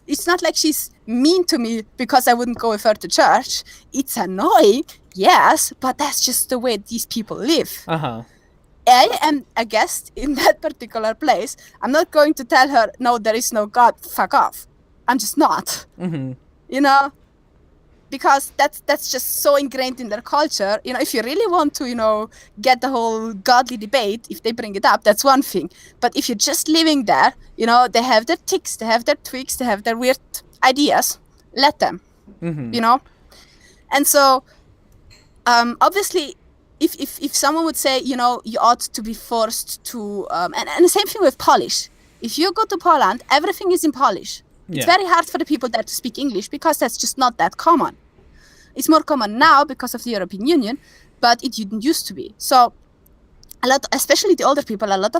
It's not like she's mean to me because I wouldn't go with her to church. It's annoying, yes, but that's just the way these people live. I am a guest in that particular place. I'm not going to tell her, no, there is no God, fuck off. I'm just not. Because that's just so ingrained in their culture. If you really want to, get the whole godly debate, if they bring it up, that's one thing. But if you're just living there, they have their tics, they have their tweaks, they have their weird ideas. Let them, And so, obviously, if someone would say, you ought to be forced to, and the same thing with Polish. If you go to Poland, everything is in Polish. It's very hard for the people there to speak English because that's just not that common. It's more common now because of the European Union, but it didn't used to be. So especially a lot of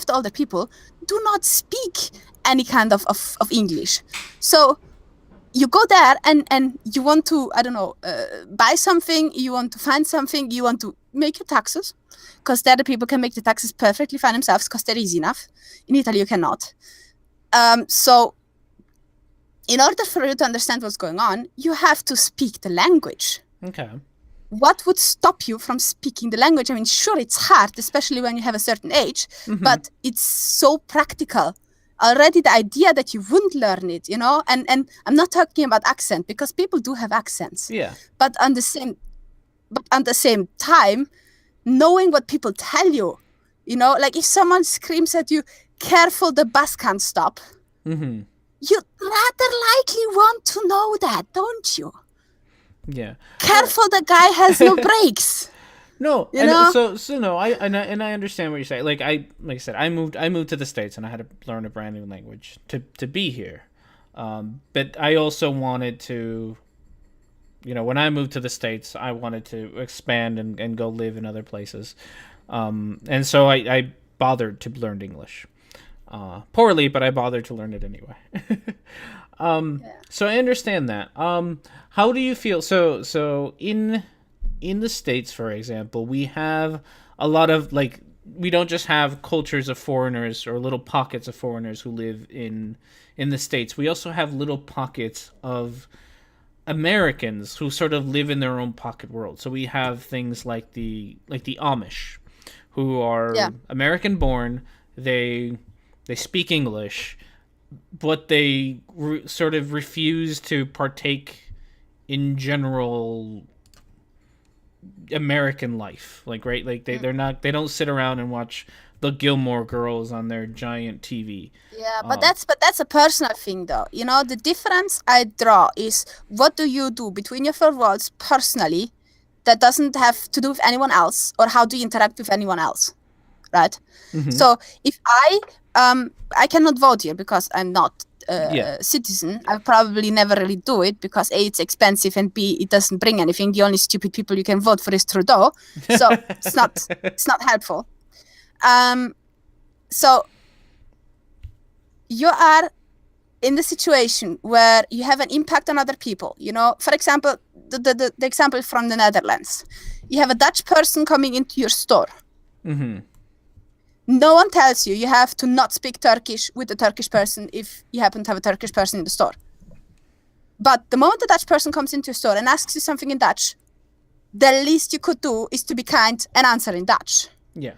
the older people do not speak any kind of English. So you go there and you want to, buy something, you want to find something, you want to make your taxes, because there the people can make the taxes perfectly fine themselves because they're easy enough. In Italy, you cannot. So in order for you to understand what's going on, you have to speak the language. Okay. What would stop you from speaking the language? I mean, sure, it's hard, especially when you have a certain age, but it's so practical. Already the idea that you wouldn't learn it, and I'm not talking about accent, because people do have accents. Yeah. But at the same time, knowing what people tell you, like if someone screams at you, careful, the bus can't stop. You'd rather likely want to know that, don't you? Yeah. Careful, the guy has no brakes. No, so no, I understand what you're saying. Like I said, I moved to the States and I had to learn a brand new language to be here. But I also wanted to, when I moved to the States, I wanted to expand and go live in other places. And so I bothered to learn English. Poorly, but I bothered to learn it anyway. So I understand that. How do you feel? So in the States, for example, we have a lot of, like, we don't just have cultures of foreigners or little pockets of foreigners who live in the States. We also have little pockets of Americans who sort of live in their own pocket world. So we have things like the Amish, who are American born. They speak English, but they sort of refuse to partake in general American life. Like, right? Like they don't sit around and watch the Gilmore Girls on their giant TV. Yeah, but that's a personal thing, though. The difference I draw is, what do you do between your four walls personally that doesn't have to do with anyone else, or how do you interact with anyone else, right? So if I cannot vote here because I'm not Yeah. a citizen, I'll probably never really do it because A, it's expensive, and B, it doesn't bring anything. The only stupid people you can vote for is Trudeau, so it's not helpful. So you are in the situation where you have an impact on other people. You know, for example, the example from the Netherlands. You have a Dutch person coming into your store. No one tells you you have to not speak Turkish with a Turkish person if you happen to have a Turkish person in the store. But the moment the Dutch person comes into your store and asks you something in Dutch, the least you could do is to be kind and answer in Dutch. Yeah.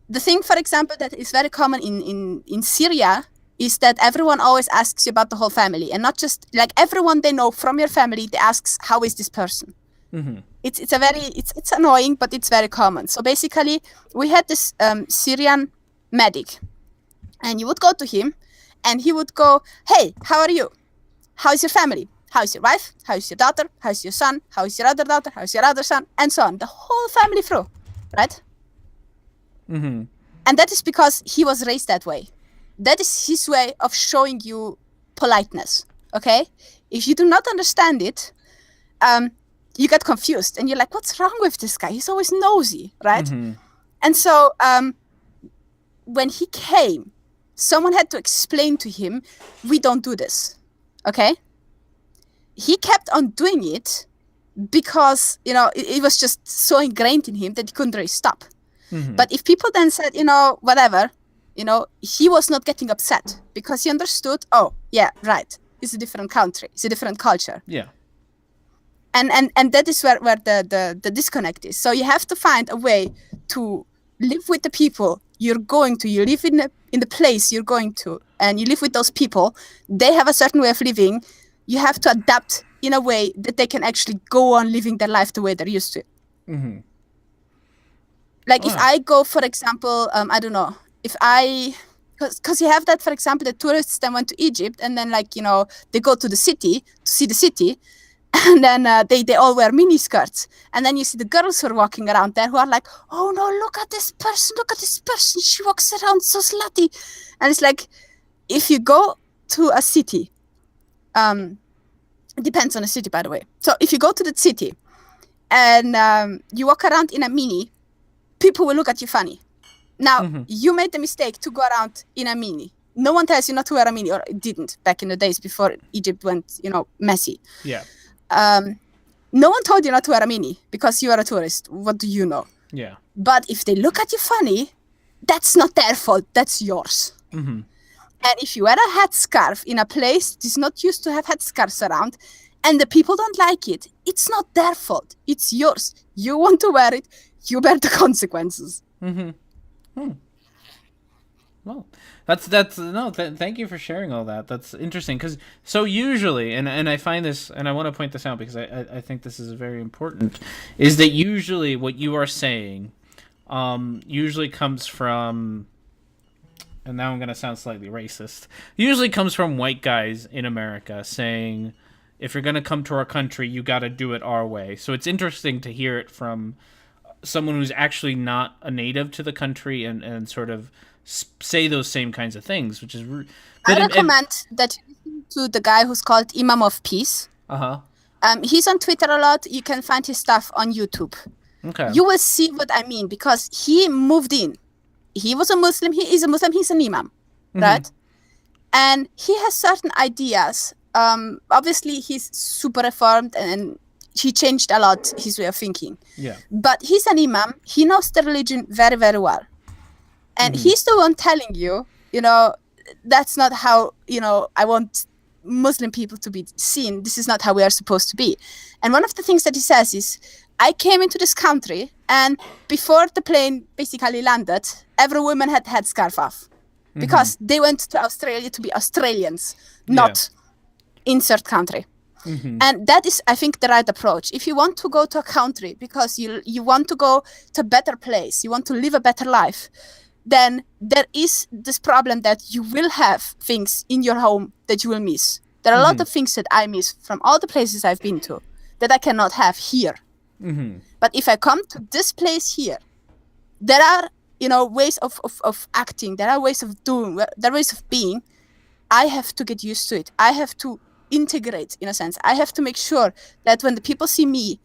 The thing, for example, that is very common in Syria is that everyone always asks you about the whole family, and not just like everyone they know from your family, they asks, how is this person? It's annoying, but it's very common. So basically, we had this Syrian medic, and you would go to him, and he would go, hey, how are you? How is your family? How is your wife? How is your daughter? How is your son? How is your other daughter? How is your other son? And so on. The whole family through, right? And that is because he was raised that way. That is his way of showing you politeness, okay? If you do not understand it, you get confused and you're like, what's wrong with this guy? He's always nosy, right? And so when he came, someone had to explain to him, we don't do this, okay? He kept on doing it because, you know, it was just so ingrained in him that he couldn't really stop. But if people then said, you know, whatever, you know, he was not getting upset because he understood, oh, yeah, right, it's a different country, it's a different culture. Yeah. And that is where the disconnect is. So you have to find a way to live with the people you're going to. You live in the place you're going to, and you live with those people. They have a certain way of living. You have to adapt in a way that they can actually go on living their life the way they're used to. Like if I go, for example, I don't know, if I... Because you have that, for example, the tourists then went to Egypt, and then, like, you know, they go to the city to see the city, and then they all wear mini skirts, and then you see the girls who are walking around there who are like, oh no, look at this person, she walks around so slutty. And it's like, if you go to a city, it depends on the city, by the way. So if you go to the city and you walk around in a mini, people will look at you funny. Now, you made the mistake to go around in a mini. No one tells you not to wear a mini, or it didn't back in the days before Egypt went, you know, messy. Yeah. No one told you not to wear a mini because you are a tourist. What do you know? Yeah. But if they look at you funny, that's not their fault. That's yours. And if you wear a headscarf in a place that is not used to have headscarves around, and the people don't like it, it's not their fault. It's yours. You want to wear it. You bear the consequences. Well, thank you for sharing all that. That's interesting, because so usually, and I find this, and I want to point this out because I think this is very important, is that usually what you are saying usually comes from, and now I'm going to sound slightly racist, usually comes from white guys in America saying, if you're going to come to our country, you got to do it our way. So it's interesting to hear it from someone who's actually not a native to the country and sort of say those same kinds of things, which is... I recommend that you listen to the guy who's called Imam of Peace. He's on Twitter a lot. You can find his stuff on YouTube. Okay. You will see what I mean, because he moved in. He was a Muslim. He is a Muslim. He's an imam, right? And he has certain ideas. Obviously, he's super reformed and he changed a lot his way of thinking. Yeah. But he's an imam. He knows the religion very, very well. And he's the one telling you, you know, that's not how, you know, I want Muslim people to be seen. This is not how we are supposed to be. And one of the things that he says is, I came into this country, and before the plane basically landed, every woman had headscarf off. Because they went to Australia to be Australians, not insert country. And that is, I think, the right approach. If you want to go to a country because you want to go to a better place, you want to live a better life, then there is this problem that you will have things in your home that you will miss. There are a lot of things that I miss from all the places I've been to that I cannot have here. But if I come to this place here, there are, ways of acting. There are ways of doing. There are ways of being. I have to get used to it. I have to integrate, in a sense. I have to make sure that when the people see me,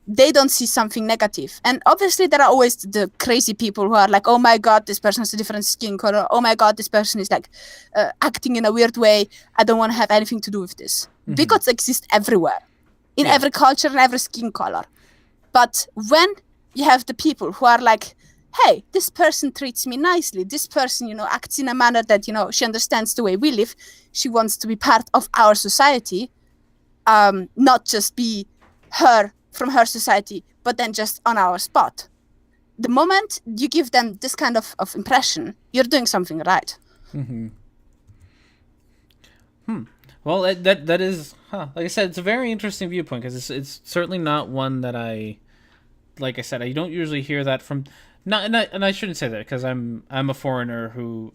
they don't see something negative. And obviously there are always the crazy people who are like, oh my God, this person has a different skin color. Oh my God, this person is like acting in a weird way. I don't want to have anything to do with this. Bigots exist everywhere, in every culture and every skin color. But when you have the people who are like, hey, this person treats me nicely. This person, acts in a manner that, she understands the way we live. She wants to be part of our society, not just be her from her society, but then just on our spot. The moment you give them this kind of impression, you're doing something right. Well, that is, like I said, it's a very interesting viewpoint, because it's certainly not one that like I said, I don't usually hear that from, and I shouldn't say that, because I'm a foreigner who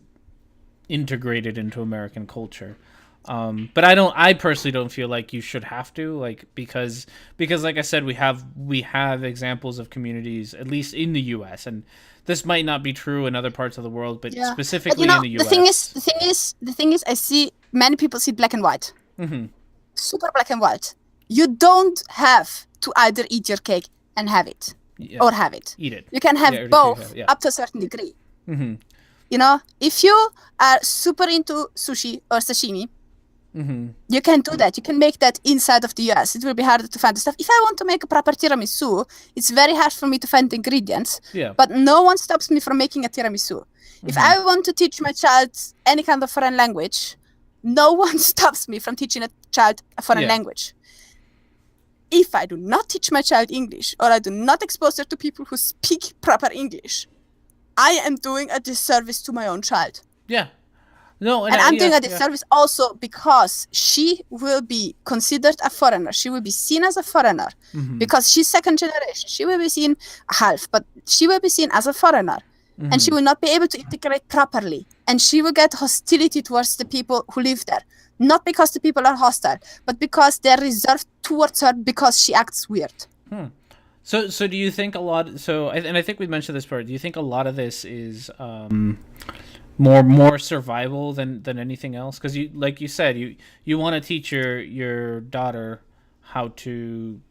integrated into American culture. But I personally don't feel like you should have to, like, because like I said, we have examples of communities, at least in the US, and this might not be true in other parts of the world, but specifically in the US. The thing is, I see many people see black and white. Super black and white. You don't have to either eat your cake and have it, or have it. Eat it. You can have both up to a certain degree. If you are super into sushi or sashimi, you can do that. You can make that inside of the US. It will be harder to find the stuff. If I want to make a proper tiramisu, it's very hard for me to find the ingredients. But no one stops me from making a tiramisu. If I want to teach my child any kind of foreign language, no one stops me from teaching a child a foreign language. If I do not teach my child English, or I do not expose her to people who speak proper English, I am doing a disservice to my own child. No, and I'm doing a disservice also because she will be considered a foreigner. She will be seen as a foreigner because she's second generation. She will be seen half, but she will be seen as a foreigner. And she will not be able to integrate properly. And she will get hostility towards the people who live there. Not because the people are hostile, but because they're reserved towards her because she acts weird. So do you think a lot... and I think we mentioned this part. Do you think a lot of this is... more survival than anything else, because like you said, you want to teach your daughter how to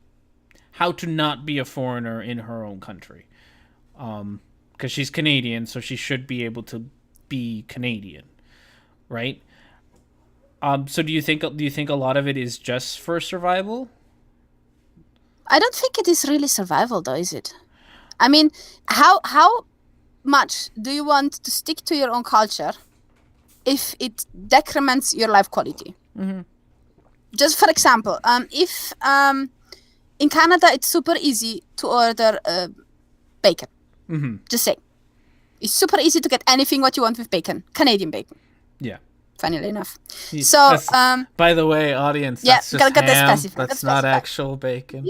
not be a foreigner in her own country, because she's Canadian, so she should be able to be Canadian, right? So do you think a lot of it is just for survival? I don't think it is really survival, though, is it? I mean, how much do you want to stick to your own culture if it decrements your life quality? Just for example, if in Canada it's super easy to order bacon. Just say it's super easy to get anything what you want with bacon, Canadian bacon. Funnily enough. So by the way, audience, that's just ham. That's not actual bacon.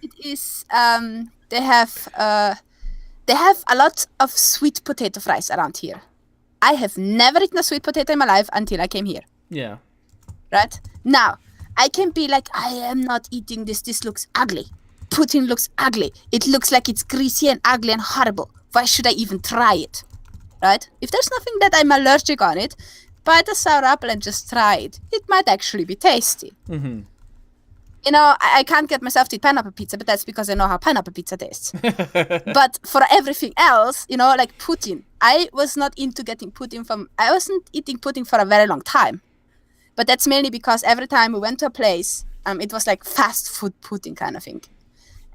It is they have a lot of sweet potato fries around here. I have never eaten a sweet potato in my life until I came here. Right? Now, I can be like, I am not eating this. This looks ugly. Poutine looks ugly. It looks like it's greasy and ugly and horrible. Why should I even try it? Right? If there's nothing that I'm allergic on it, buy the sour apple and just try it. It might actually be tasty. I can't get myself to eat pineapple pizza, but that's because I know how pineapple pizza tastes. But for everything else, like poutine, I was not into getting poutine I wasn't eating poutine for a very long time. But that's mainly because every time we went to a place, it was like fast food poutine kind of thing.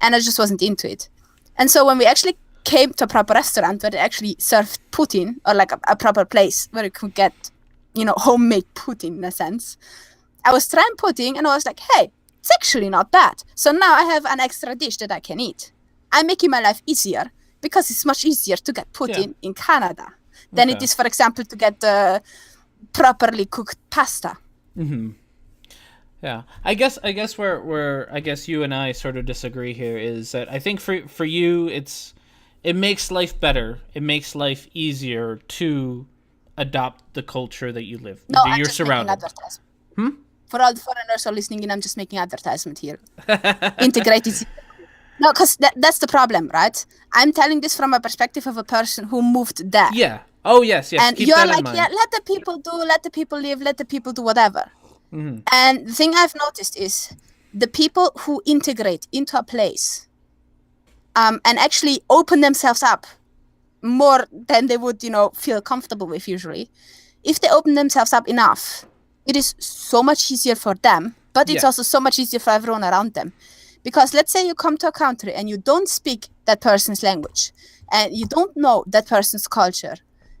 And I just wasn't into it. And so when we actually came to a proper restaurant where they actually served poutine, or like a proper place where you could get, homemade poutine in a sense, I was trying poutine and I was like, hey, it's actually not bad. So now I have an extra dish that I can eat. I'm making my life easier because it's much easier to get poutine in Canada than it is, for example, to get the properly cooked pasta. Yeah, I guess where you and I sort of disagree here is that I think for you it makes life better. It makes life easier to adopt the culture that you live. No, you're surrounded. For all the foreigners who are listening in, I'm just making advertisement here. Integrated. No, because that's the problem, right? I'm telling this from a perspective of a person who moved there. Yeah. Oh, yes. And Keep you're that in like, mind. yeah, let the people do, let the people live, let the people do whatever. Mm-hmm. And the thing I've noticed is the people who integrate into a place and actually open themselves up more than they would, feel comfortable with usually. If they open themselves up enough, it is so much easier for them, but it's also so much easier for everyone around them. Because let's say you come to a country and you don't speak that person's language and you don't know that person's culture,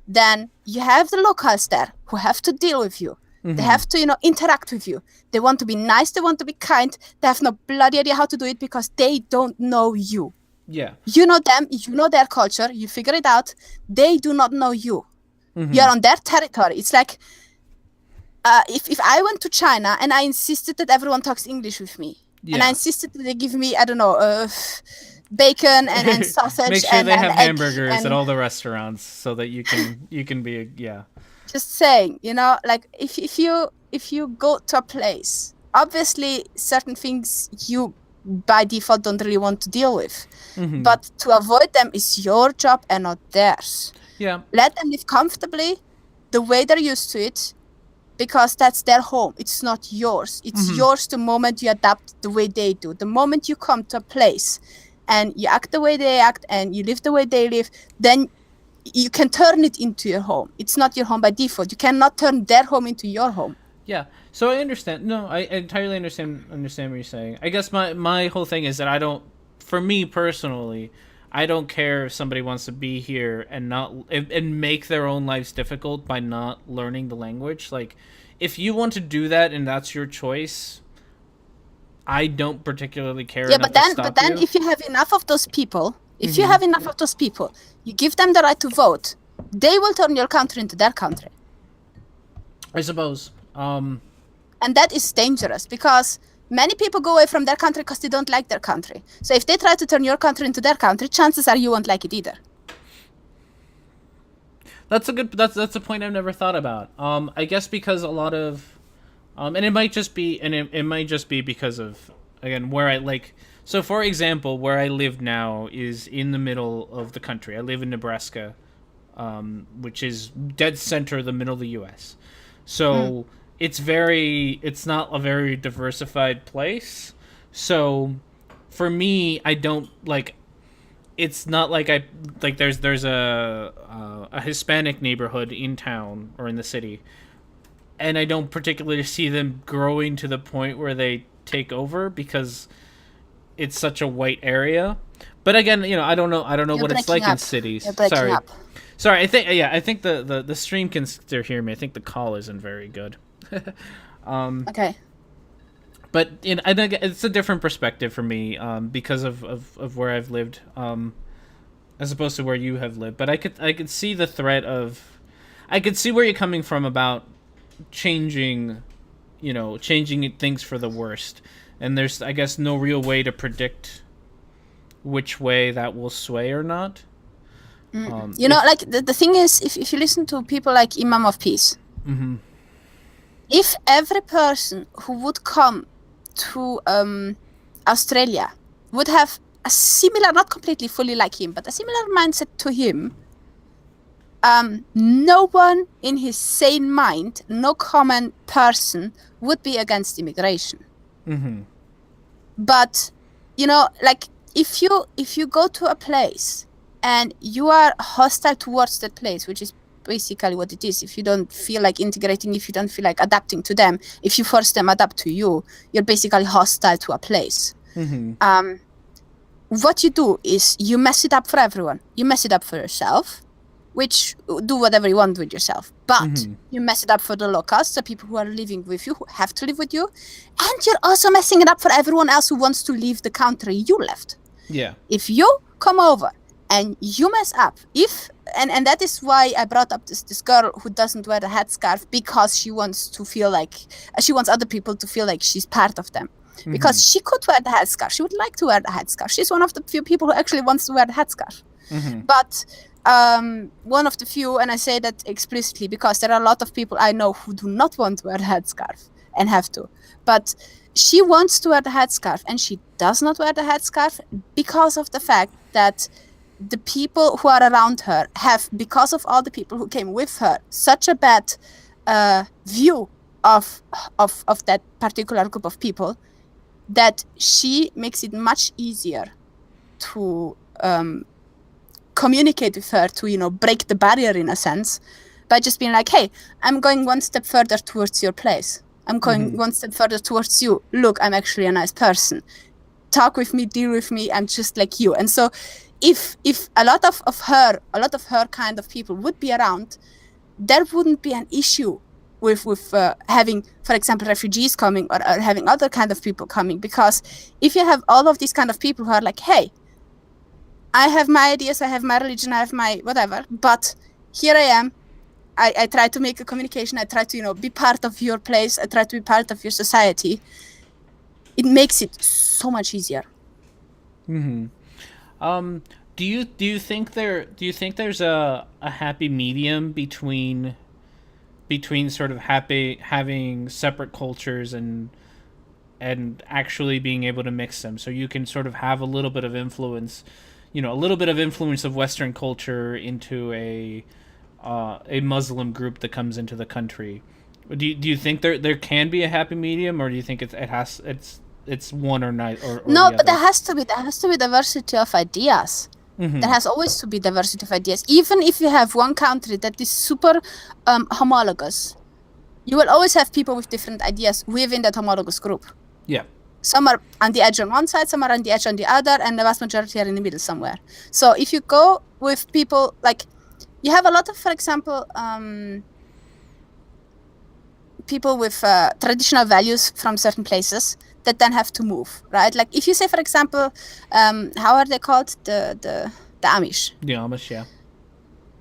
then you have the locals there who have to deal with you. Mm-hmm. They have to, interact with you. They want to be nice. They want to be kind. They have no bloody idea how to do it because they don't know you. Yeah. You know them. You know their culture. You figure it out. They do not know you. Mm-hmm. You're on their territory. It's like if I went to China and I insisted that everyone talks English with me, and I insisted that they give me, I don't know, bacon and sausage. Make sure they have hamburgers at all the restaurants so that you can be Just saying, like if you go to a place, obviously certain things you by default don't really want to deal with, mm-hmm. but to avoid them is your job and not theirs. Yeah. Let them live comfortably the way they're used to it, because that's their home. It's not yours. It's mm-hmm. yours the moment you adapt the way they do. The moment you come to a place and you act the way they act and you live the way they live, then you can turn it into your home. It's not your home by default. You cannot turn their home into your home. Yeah. So I understand. No, I entirely understand what you're saying. I guess my whole thing is that for me personally, I don't care if somebody wants to be here and make their own lives difficult by not learning the language. Like, if you want to do that and that's your choice, I don't particularly care. Yeah, but then if you have enough of those people, you give them the right to vote, they will turn your country into their country. I suppose. And that is dangerous because many people go away from their country because they don't like their country. So if they try to turn your country into their country, chances are you won't like it either. That's a point I've never thought about. I guess because a lot of, and it might just be because of, again, where I like. So for example, where I live now is in the middle of the country. I live in Nebraska, which is dead center of the middle of the U.S. So. It's not a very diversified place. So for me, I don't like, it's not like there's a Hispanic neighborhood in town or in the city, and I don't particularly see them growing to the point where they take over because it's such a white area. But again, I don't know what it's like in cities. Sorry. I think the stream can still hear me. I think the call isn't very good. Okay. But I think it's a different perspective for me because of where I've lived as opposed to where you have lived. But I could see the threat of, I could see where you're coming from about changing things for the worst. And there's, I guess, no real way to predict which way that will sway or not. The thing is, if you listen to people like Imam of Peace, mm-hmm. if every person who would come to Australia would have a similar, not completely fully like him, but a similar mindset to him, no one in his sane mind, no common person would be against immigration. Mm-hmm. But, if you go to a place and you are hostile towards that place, which is basically what it is. If you don't feel like integrating, if you don't feel like adapting to them, if you force them adapt to you, you're basically hostile to a place. Mm-hmm. What you do is you mess it up for everyone. You mess it up for yourself, which do whatever you want with yourself. But mm-hmm. you mess it up for the locals, the people who are living with you, who have to live with you. And you're also messing it up for everyone else who wants to leave the country you left. Yeah. If you come over and you mess up, and that is why I brought up this girl who doesn't wear the headscarf, because she wants other people to feel like she's part of them. Mm-hmm. Because she could wear the headscarf. She would like to wear the headscarf. She's one of the few people who actually wants to wear the headscarf. Mm-hmm. But one of the few, and I say that explicitly because there are a lot of people I know who do not want to wear the headscarf. and have to. But she wants to wear the headscarf, and she does not wear the headscarf because of the fact that the people who are around her have, because of all the people who came with her, such a bad view of that particular group of people, that she makes it much easier to communicate with her, to break the barrier in a sense, by just being like, hey, I'm going one step further towards your place. I'm going one step further towards you. Look, I'm actually a nice person. Talk with me, deal with me. I'm just like you. And so if a lot of her kind of people would be around, there wouldn't be an issue with having, for example, refugees coming or having other kind of people coming. Because if you have all of these kind of people who are like, hey, I have my ideas, I have my religion, I have my whatever, but here I am. I try to make a communication. I try to, be part of your place. I try to be part of your society. It makes it so much easier. Do you think there's a happy medium between sort of having separate cultures and actually being able to mix them, so you can sort of have a little bit of influence, a little bit of influence of Western culture into a Muslim group that comes into the country? Do you think there can be a happy medium, or do you think it's one or neither? Or no, the but other? there has to be diversity of ideas. There has always to be diversity of ideas. Even if you have one country that is super homologous, you will always have people with different ideas within that homologous group. Yeah. Some are on the edge on one side, some are on the edge on the other, and the vast majority are in the middle somewhere. So if you go with people like, you have a lot of, for example, people with traditional values from certain places that then have to move, right? Like if you say, for example, how are they called? The Amish. The Amish, yeah.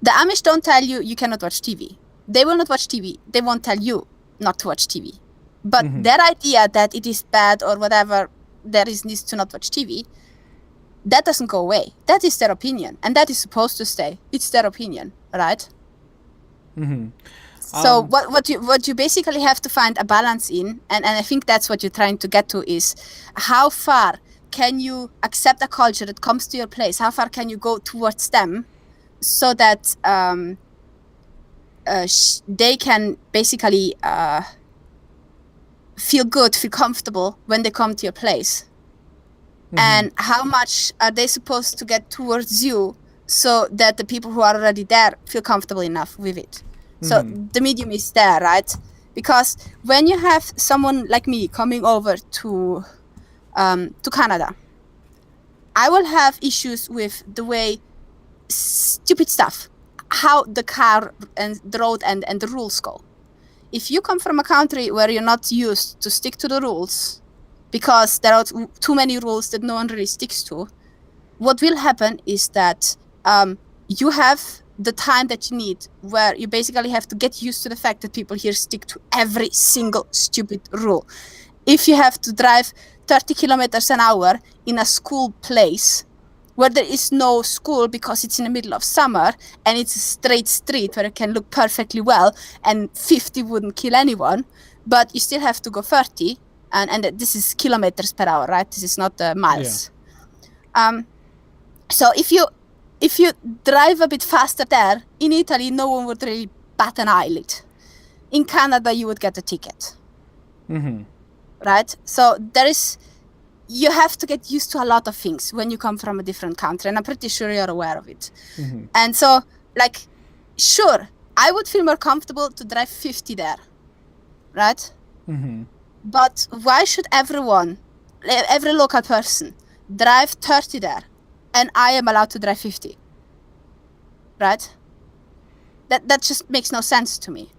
The Amish don't tell you cannot watch TV. They will not watch TV. They won't tell you not to watch TV. But their idea that it is bad or whatever, there is needs to not watch TV, that doesn't go away. That is their opinion, and that is supposed to stay. It's their opinion, right? So what you basically have to find a balance in, and I think that's what you're trying to get to, is how far can you accept a culture that comes to your place? How far can you go towards them so that they can basically feel good, feel comfortable when they come to your place? And how much are they supposed to get towards you so that the people who are already there feel comfortable enough with it? So the medium is there, right? Because when you have someone like me coming over to Canada, I will have issues with the way stupid stuff, how the car and the road and the rules go. If you come from a country where you're not used to stick to the rules, because there are too many rules that no one really sticks to, what will happen is that you have the time that you need, where you basically have to get used to the fact that people here stick to every single stupid rule. If you have to drive 30 kilometers an hour in a school place where there is no school because it's in the middle of summer and it's a straight street where it can look perfectly well and 50 wouldn't kill anyone, but you still have to go 30, and this is kilometers per hour, right? This is not miles. Yeah. So if you drive a bit faster there, in Italy, no one would really bat an eyelid. In Canada, you would get a ticket. Right? So you have to get used to a lot of things when you come from a different country, and I'm pretty sure you're aware of it. And so, like, sure, I would feel more comfortable to drive 50 there, right? But why should every local person drive 30 there, and I am allowed to drive 50, right? That just makes no sense to me.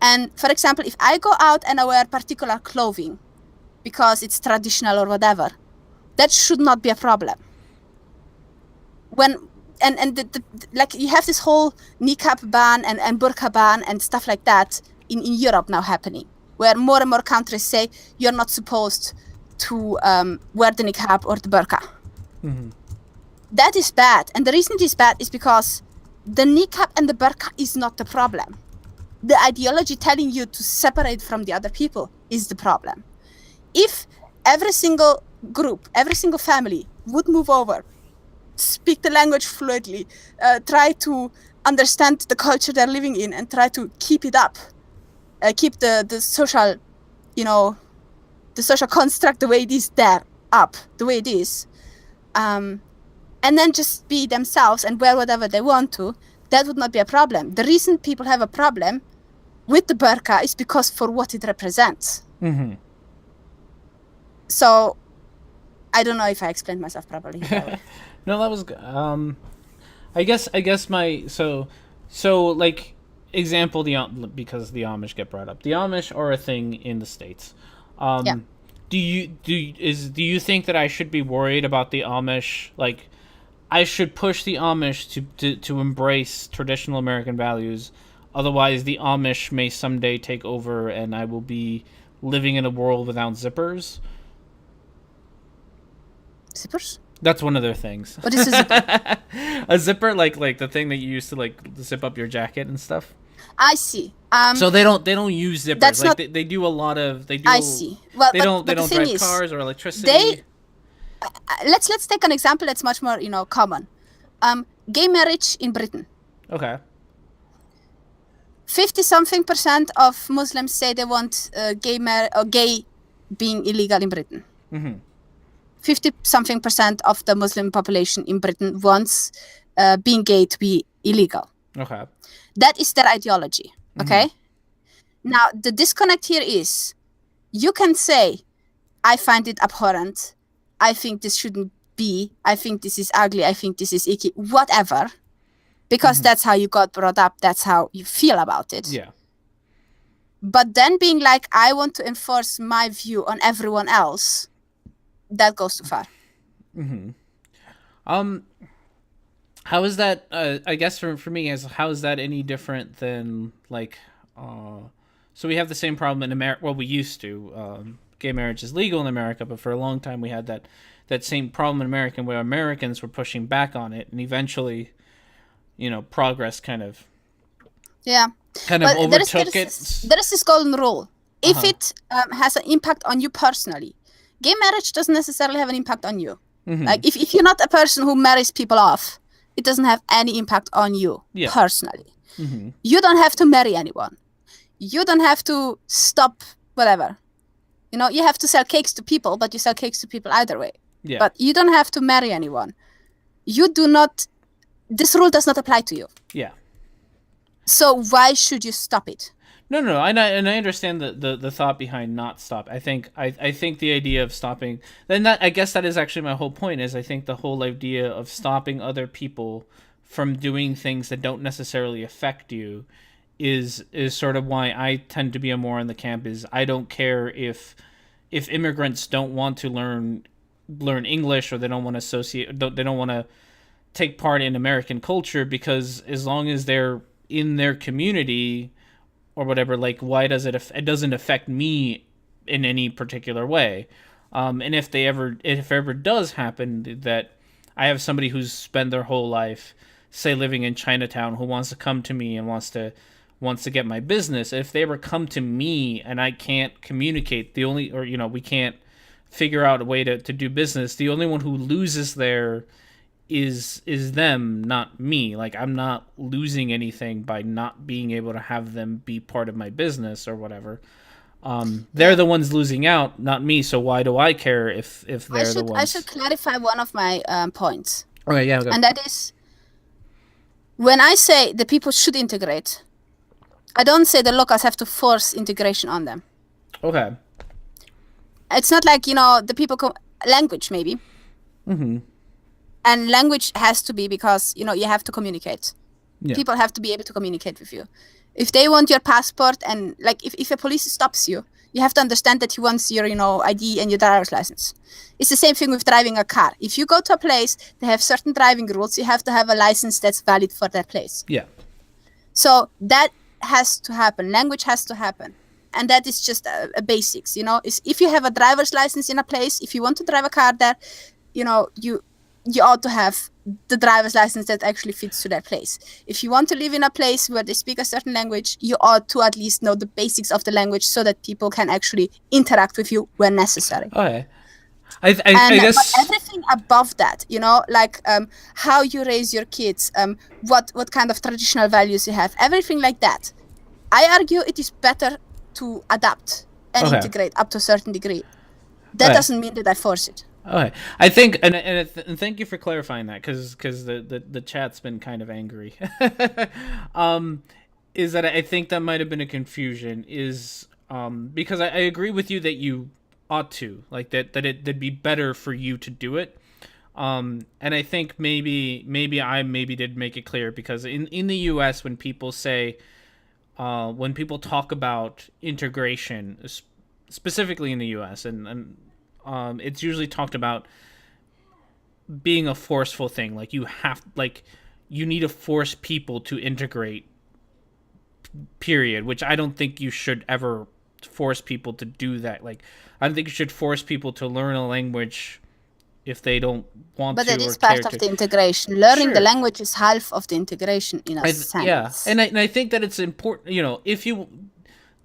And for example, if I go out and I wear particular clothing because it's traditional or whatever, that should not be a problem. Like you have this whole niqab ban and burqa ban and stuff like that in Europe now happening, where more and more countries say you're not supposed to wear the niqab or the burqa. That is bad. And the reason it is bad is because the niqab and the burqa is not the problem. the ideology telling you to separate from the other people is the problem. If every single group, every single family would move over, speak the language fluently, try to understand the culture they're living in, and try to keep it up, keep the social, the social construct the way it is there up, the way it is, and then just be themselves and wear whatever they want to, that would not be a problem. The reason people have a problem with the burqa is because for what it represents. Mm-hmm. So, I don't know if I explained myself properly. No, that was good. I guess my so like example because the Amish get brought up. The Amish are a thing in the States. Yeah. Do you think that I should be worried about the Amish? Like, I should push the Amish to embrace traditional American values. Otherwise, the Amish may someday take over, and I will be living in a world without zippers. Zippers? That's one of their things. What is a zipper? A zipper, like the thing that you use to like zip up your jacket and stuff. I see. So they don't use zippers. That's like not, they do a lot of they do. I see. Well, they don't drive cars or electricity. They let's take an example that's much more common. Gay marriage in Britain. Okay. 50-something% of Muslims say they want gay being illegal in Britain. Mm-hmm. 50-something% of the Muslim population in Britain wants being gay to be illegal. Okay. That is their ideology. Okay. Mm-hmm. Now the disconnect here is, you can say, I find it abhorrent, I think this shouldn't be, I think this is ugly, I think this is icky, whatever, because that's how you got brought up, that's how you feel about it. Yeah. But then being like, I want to enforce my view on everyone else, that goes too far. Mm-hmm. How is that? I guess for me, how is that any different than like? So we have the same problem in America. Well, we used to. Gay marriage is legal in America, but for a long time we had that same problem in America, where Americans were pushing back on it, and eventually, progress kind of overtook it. There is this golden rule. If it has an impact on you personally, gay marriage doesn't necessarily have an impact on you. Mm-hmm. Like if you're not a person who marries people off, it doesn't have any impact on you personally. Mm-hmm. You don't have to marry anyone. You don't have to stop whatever. You have to sell cakes to people, but you sell cakes to people either way. Yeah. But you don't have to marry anyone. You do not. This rule does not apply to you. Yeah. So why should you stop it? No, and I understand the thought behind not stop. I think the idea of stopping, then that, I guess that is actually my whole point, is I think the whole idea of stopping other people from doing things that don't necessarily affect you is sort of why I tend to be more in the camp is I don't care if immigrants don't want to learn English, or they don't want to they don't want to take part in American culture, because as long as they're in their community or whatever, like, why does it doesn't affect me in any particular way. And if ever does happen that I have somebody who's spent their whole life, say, living in Chinatown, who wants to come to me and wants to get my business, if they ever come to me and I can't communicate, we can't figure out a way to do business, the only one who loses there is them, not me. Like, I'm not losing anything by not being able to have them be part of my business or whatever. They're the ones losing out, not me. So why do I care if they're the ones? I should clarify one of my points. Okay, yeah. Okay. And that is, when I say the people should integrate, I don't say the locals have to force integration on them. Okay. It's not like, the people language maybe. Mm-hmm. And language has to be because, you have to communicate. Yeah. People have to be able to communicate with you. If they want your passport, and like if a police stops you, you have to understand that he wants your, ID and your driver's license. It's the same thing with driving a car. If you go to a place, they have certain driving rules. You have to have a license that's valid for that place. Yeah. So that has to happen. Language has to happen. And that is just a basics, If you have a driver's license in a place, if you want to drive a car there, you ought to have the driver's license that actually fits to their place. If you want to live in a place where they speak a certain language, you ought to at least know the basics of the language so that people can actually interact with you when necessary. Okay. I guess. But everything above that, like how you raise your kids, what kind of traditional values you have, everything like that. I argue it is better to adapt and integrate up to a certain degree. That doesn't mean that I force it. Okay, I think, and thank you for clarifying that, because the chat's been kind of angry. Is that I think that might have been a confusion, because I agree with you that you ought to, like, that'd be better for you to do it. And I think maybe I did make it clear, because in the US, when people say, when people talk about integration, specifically in the US, and it's usually talked about being a forceful thing. Like, you need to force people to integrate, period, which I don't think you should ever force people to do that. Like, I don't think you should force people to learn a language if they don't want to. But it is part of the integration. Learning the language is half of the integration in a sense. Yeah, and I think that it's important, if you,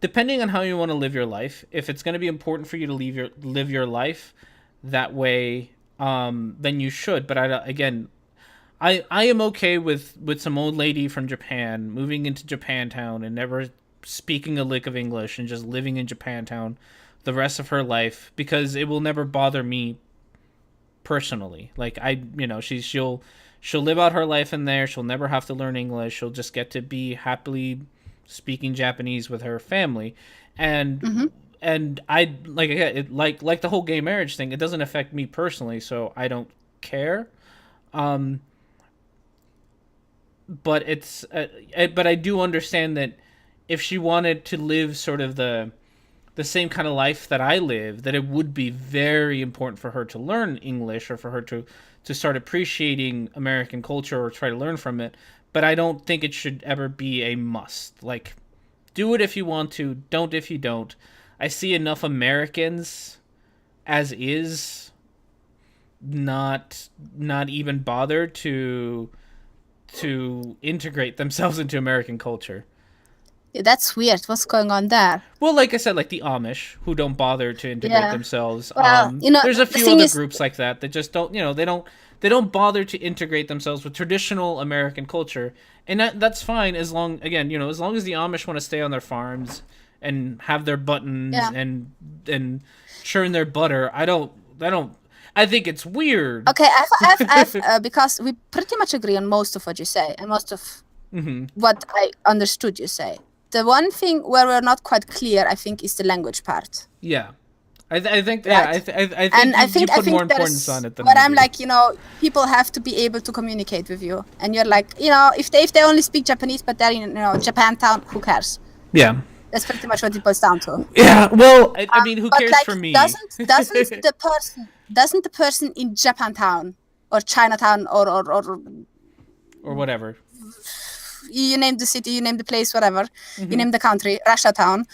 depending on how you want to live your life, if it's going to be important for you to live your life that way, then you should. But I am okay with some old lady from Japan moving into Japantown and never speaking a lick of English and just living in Japantown the rest of her life, because it will never bother me personally. Like, she'll live out her life in there. She'll never have to learn English. She'll just get to be happily speaking Japanese with her family. And I like the whole gay marriage thing. It doesn't affect me personally, so I don't care. But but I do understand that if she wanted to live sort of the same kind of life that I live, that it would be very important for her to learn English, or for her to start appreciating American culture or try to learn from it. But I don't think it should ever be a must. Like, do it if you want to, don't if you don't. I see enough Americans as is not even bother to integrate themselves into American culture. Yeah, that's weird. What's going on there? Well, like I said, like the Amish, who don't bother to integrate themselves. Well, there's a few other groups like that just don't, they don't bother to integrate themselves with traditional American culture. And that's fine, as long as the Amish want to stay on their farms and have their buttons and churn their butter. I think it's weird. Okay, I've because we pretty much agree on most of what you say, and most of what I understood you say. The one thing where we're not quite clear, I think, is the language part. Yeah. I think you put more importance on it than but I'm like, people have to be able to communicate with you, and you're like, if they only speak Japanese, but they're in Japantown, who cares? Yeah, that's pretty much what it boils down to. Yeah, well, I mean, who cares for me? Doesn't the person in Japantown or Chinatown or whatever, you name the city, you name the place, whatever, you name the country, Russia town,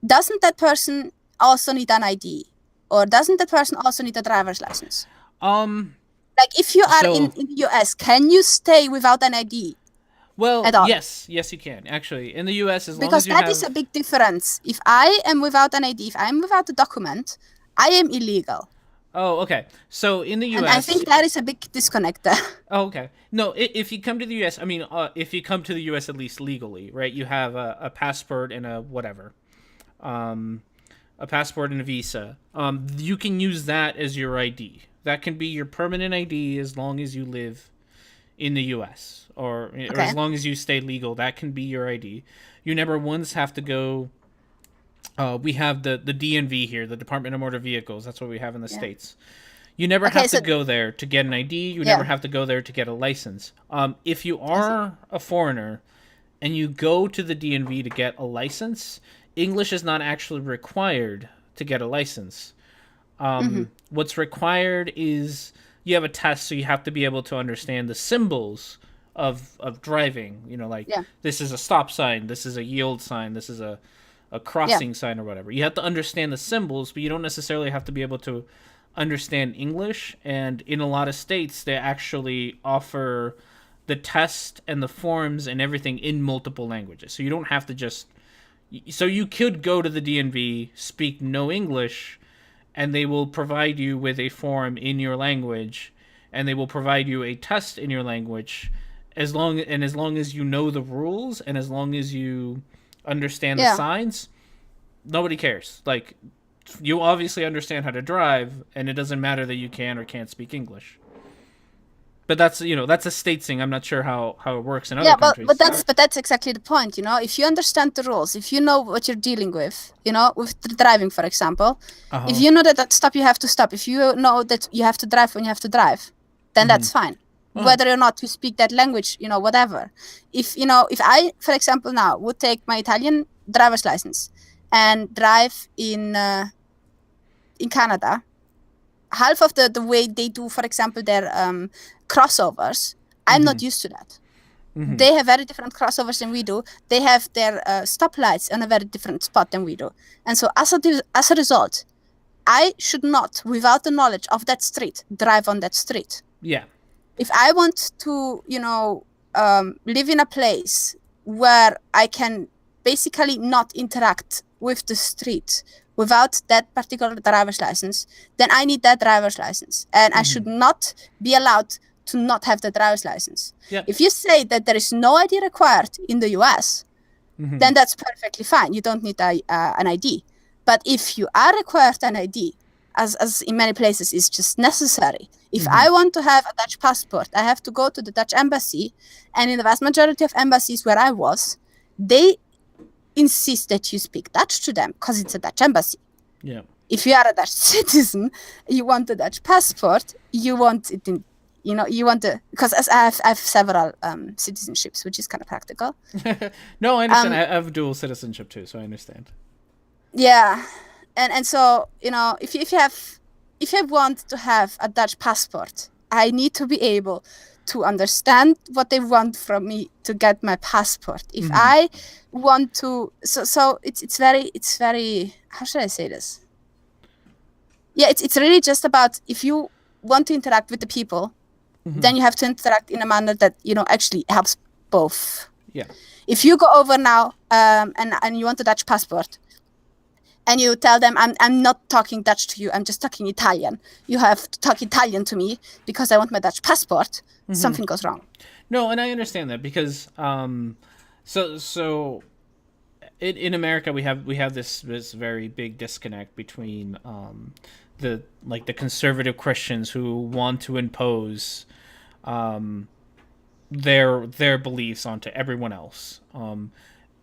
doesn't that person also need an ID? Or doesn't that person also need a driver's license? Like, if you are in the US, can you stay without an ID? Well, yes, you can. Actually, in the US, because that is a big difference. If I am without an ID, if I am without a document, I am illegal. Oh, okay. So in the US, and I think there is a big disconnect there. Oh, okay. No, if you come to the US, I mean, if you come to the US at least legally, right? You have a passport and a whatever, a passport and a visa. You can use that as your ID. That can be your permanent ID as long as you live in the US, or as long as you stay legal. That can be your ID. You never once have to go. We have the DMV here, the Department of Motor Vehicles. That's what we have in the States. You never have to go there to get an ID. You never have to go there to get a license. If you are a foreigner and you go to the DMV to get a license, English is not actually required to get a license. What's required is you have a test, so you have to be able to understand the symbols of driving. This is a stop sign, this is a yield sign, this is a crossing sign or whatever. You have to understand the symbols, but you don't necessarily have to be able to understand English, and in a lot of states they actually offer the test and the forms and everything in multiple languages. So you don't have to just... So you could go to the DMV, speak no English, and they will provide you with a form in your language, and they will provide you a test in your language, as long as you know the rules and as long as you understand the signs. Nobody cares. Like, you obviously understand how to drive, and it doesn't matter that you can or can't speak English. But that's a state thing. I'm not sure how it works in other countries. But that's exactly the point. If you understand the rules, if you know what you're dealing with, with driving, for example, if you know that stop, you have to stop. If you know that you have to drive when you have to drive, then that's fine. Whether or not you speak that language, whatever. If I, for example, now would take my Italian driver's license and drive in Canada, half of the way they do, for example, their crossovers, I'm not used to that. They have very different crossovers than we do. They have their stoplights on a very different spot than we do. And so as a result, I should not, without the knowledge of that street, drive on that street. Yeah. If I want to, live in a place where I can basically not interact with the street without that particular driver's license, then I need that driver's license. And I should not be allowed to not have the driver's license. Yep. If you say that there is no ID required in the US, then that's perfectly fine. You don't need an ID. But if you are required an ID, as in many places is just necessary. If I want to have a Dutch passport, I have to go to the Dutch embassy. And in the vast majority of embassies where I was, they insist that you speak Dutch to them because it's a Dutch embassy. Yeah. If you are a Dutch citizen, you want a Dutch passport, you want it in... you want to, because I have several citizenships, which is kind of practical. No, I understand. I have dual citizenship too, so I understand. Yeah, and so if I want to have a Dutch passport, I need to be able to understand what they want from me to get my passport. If I want to, so it's very, how should I say this? Yeah, it's really just about, if you want to interact with the people, then you have to interact in a manner that actually helps both. Yeah. If you go over now and you want a Dutch passport, and you tell them I'm not talking Dutch to you, I'm just talking Italian. You have to talk Italian to me because I want my Dutch passport. Something goes wrong. No, and I understand that because so in America we have this very big disconnect between the conservative Christians who want to impose their beliefs onto everyone else.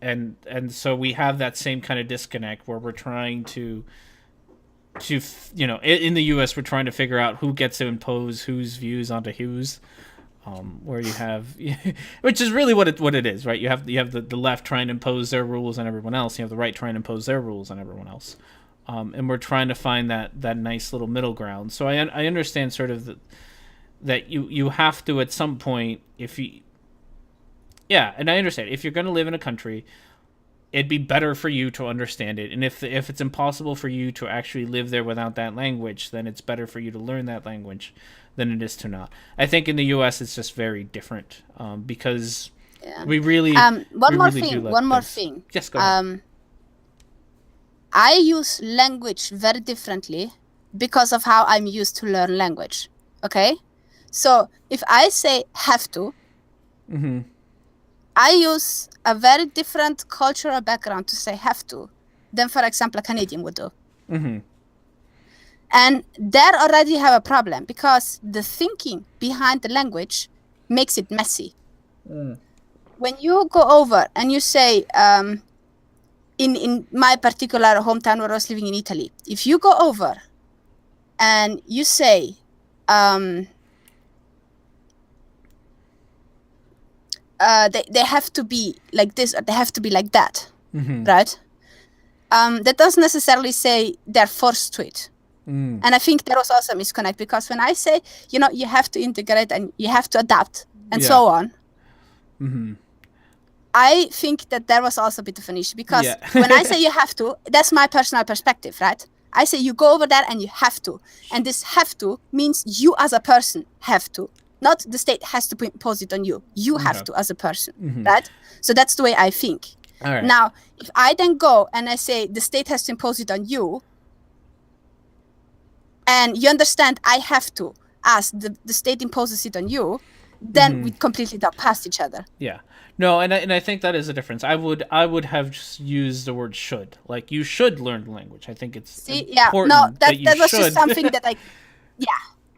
And so we have that same kind of disconnect where we're trying to in the U.S. we're trying to figure out who gets to impose whose views onto whose, where you have, which is really what it is, right? You have the left trying to impose their rules on everyone else. You have the right trying to impose their rules on everyone else, and we're trying to find that nice little middle ground. So I understand sort of that you have to at some point, and I understand if you're going to live in a country, it'd be better for you to understand it. And if it's impossible for you to actually live there without that language, then it's better for you to learn that language than it is to not. I think in the U.S. it's just very different because we really one more thing. Yes, go ahead. I use language very differently because of how I'm used to learn language. Okay, so if I say have to. I use a very different cultural background to say have to than, for example, a Canadian would do. And there already have a problem because the thinking behind the language makes it messy. When you go over and you say, in my particular hometown where I was living in Italy, if you go over and you say, they have to be like this or they have to be like that, right? That doesn't necessarily say they're forced to it. And I think there was also a misconnect because when I say, you have to integrate and you have to adapt and so on, I think that there was also a bit of an issue because when I say you have to, that's my personal perspective, right? I say you go over there and you have to. And this have to means you as a person have to. Not the state has to impose it on you. You have to as a person, right? So that's the way I think. All right. Now, if I then go and I say the state has to impose it on you, and you understand I have to, as the state imposes it on you, then we completely talk past each other. Yeah. No, and I think that is a difference. I would have just used the word should. Like, you should learn the language. I think it's important that was just something that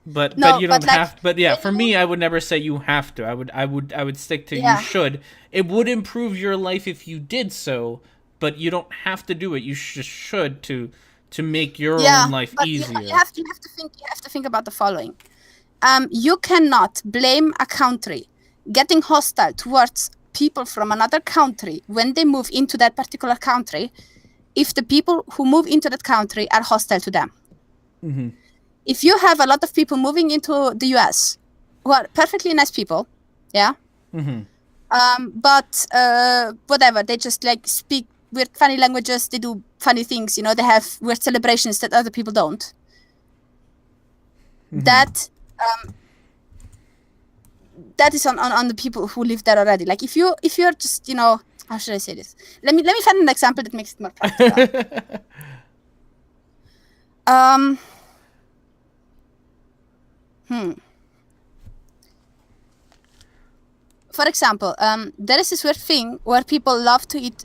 But you don't have. But yeah, for me, I would never say you have to. I would stick to you should. It would improve your life if you did so, but you don't have to do it. You just should to make your own life easier. You have to think about the following. You cannot blame a country getting hostile towards people from another country when they move into that particular country if the people who move into that country are hostile to them. If you have a lot of people moving into the US who are perfectly nice people, but whatever, they just like speak weird funny languages, they do funny things, they have weird celebrations that other people don't. That is on the people who live there already. Like if you're just, how should I say this? Let me find an example that makes it more practical. For example, there is this weird thing where people love to eat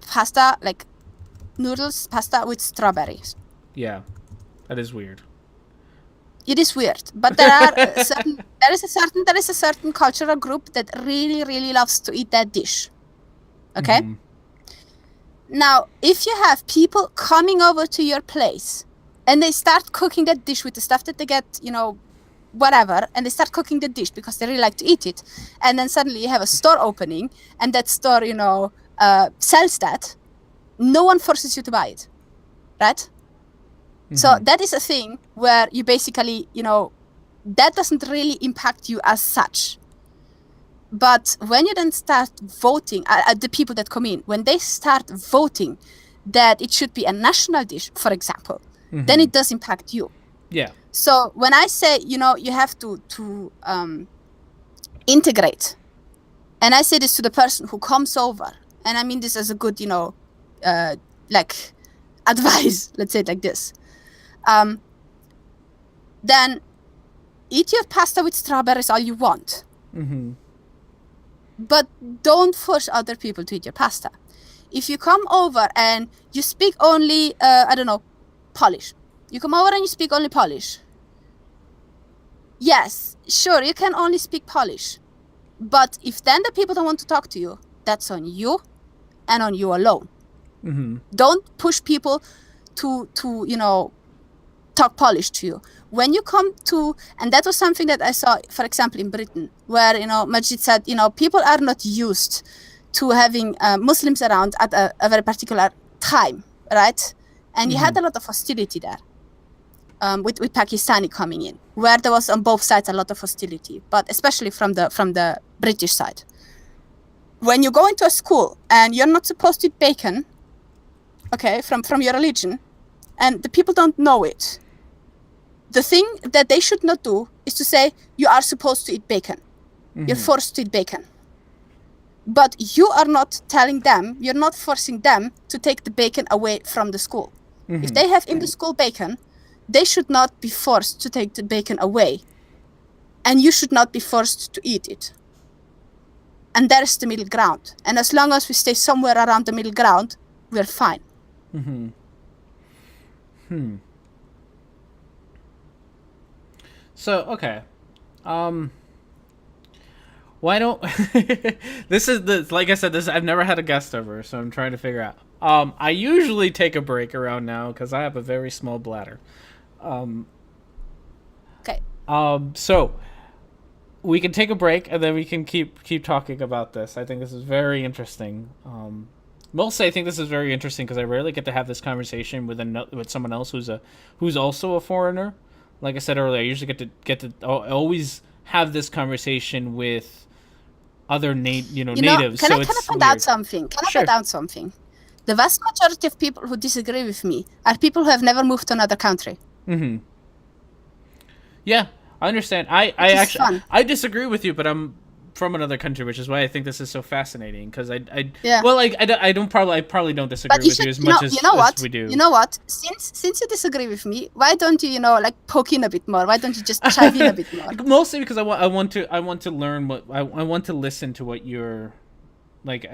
pasta, like noodles, pasta with strawberries. Yeah, that is weird. It is weird, but there is a certain cultural group that really, really loves to eat that dish. Okay? Now, if you have people coming over to your place and they start cooking that dish with the stuff that they get, whatever, and they start cooking the dish because they really like to eat it, and then suddenly you have a store opening and that store, sells that, no one forces you to buy it, right? So that is a thing where you basically, that doesn't really impact you as such. But when you then start voting, the people that come in, when they start voting that it should be a national dish, for example, then it does impact you. Yeah. So when I say, you have to integrate, and I say this to the person who comes over, and I mean this as a good, advice, let's say it like this. Then eat your pasta with strawberries all you want. But don't force other people to eat your pasta. If you come over and you speak only, Polish. You come over and you speak only Polish. Yes, sure, you can only speak Polish. But if then the people don't want to talk to you, that's on you and on you alone. Don't push people to talk Polish to you. When you come to, and that was something that I saw, for example, in Britain, where, Majid said, people are not used to having Muslims around at a very particular time, right? And you had a lot of hostility there with Pakistani coming in, where there was on both sides a lot of hostility, but especially from the British side. When you go into a school and you're not supposed to eat bacon, okay, from your religion, and the people don't know it, the thing that they should not do is to say, you are supposed to eat bacon. You're forced to eat bacon. But you are not telling them, you're not forcing them to take the bacon away from the school. If they have in the school bacon, they should not be forced to take the bacon away. And you should not be forced to eat it. And there's the middle ground. And as long as we stay somewhere around the middle ground, we're fine. So, okay. Why don't this is the, like I said, I've never had a guest over, so I'm trying to figure out. I usually take a break around now because I have a very small bladder. Okay. So we can take a break and then we can keep talking about this. I think this is very interesting. Mostly, I think this is very interesting because I rarely get to have this conversation with someone else who's also a foreigner. Like I said earlier, I usually get to always have this conversation with other natives. Can I point out something? Can I point out something? The vast majority of people who disagree with me are people who have never moved to another country. Mm-hmm. Yeah, I understand. I disagree with you, but I'm from another country, which is why I think this is so fascinating. Because I probably don't disagree with you as much as we do. You know what? Since you disagree with me, why don't you like poke in a bit more? Why don't you just chive in a bit more? Mostly because I want to learn what I want to listen to what you're like.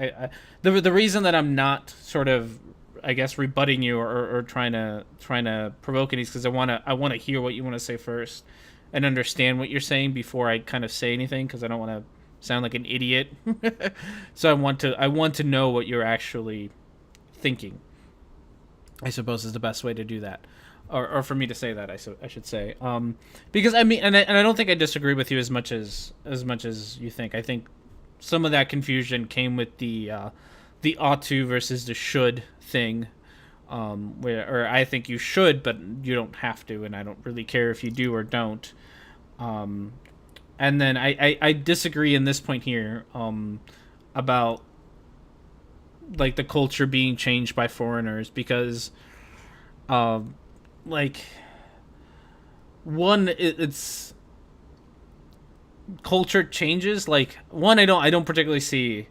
The reason that I'm not sort of, I guess, rebutting you or trying to provoke it is because I want to hear what you want to say first and understand what you're saying before I kind of say anything, because I don't want to sound like an idiot. So I want to know what you're actually thinking, I suppose, is the best way to do that, or for me to say that, I should say, because I mean, and I don't think I disagree with you as much as you think. I think some of that confusion came with the ought to versus the should thing, where I think you should, but you don't have to, and I don't really care if you do or don't. And then I disagree in this point here, about like the culture being changed by foreigners, because like one, it's culture changes. Like one, I don't particularly see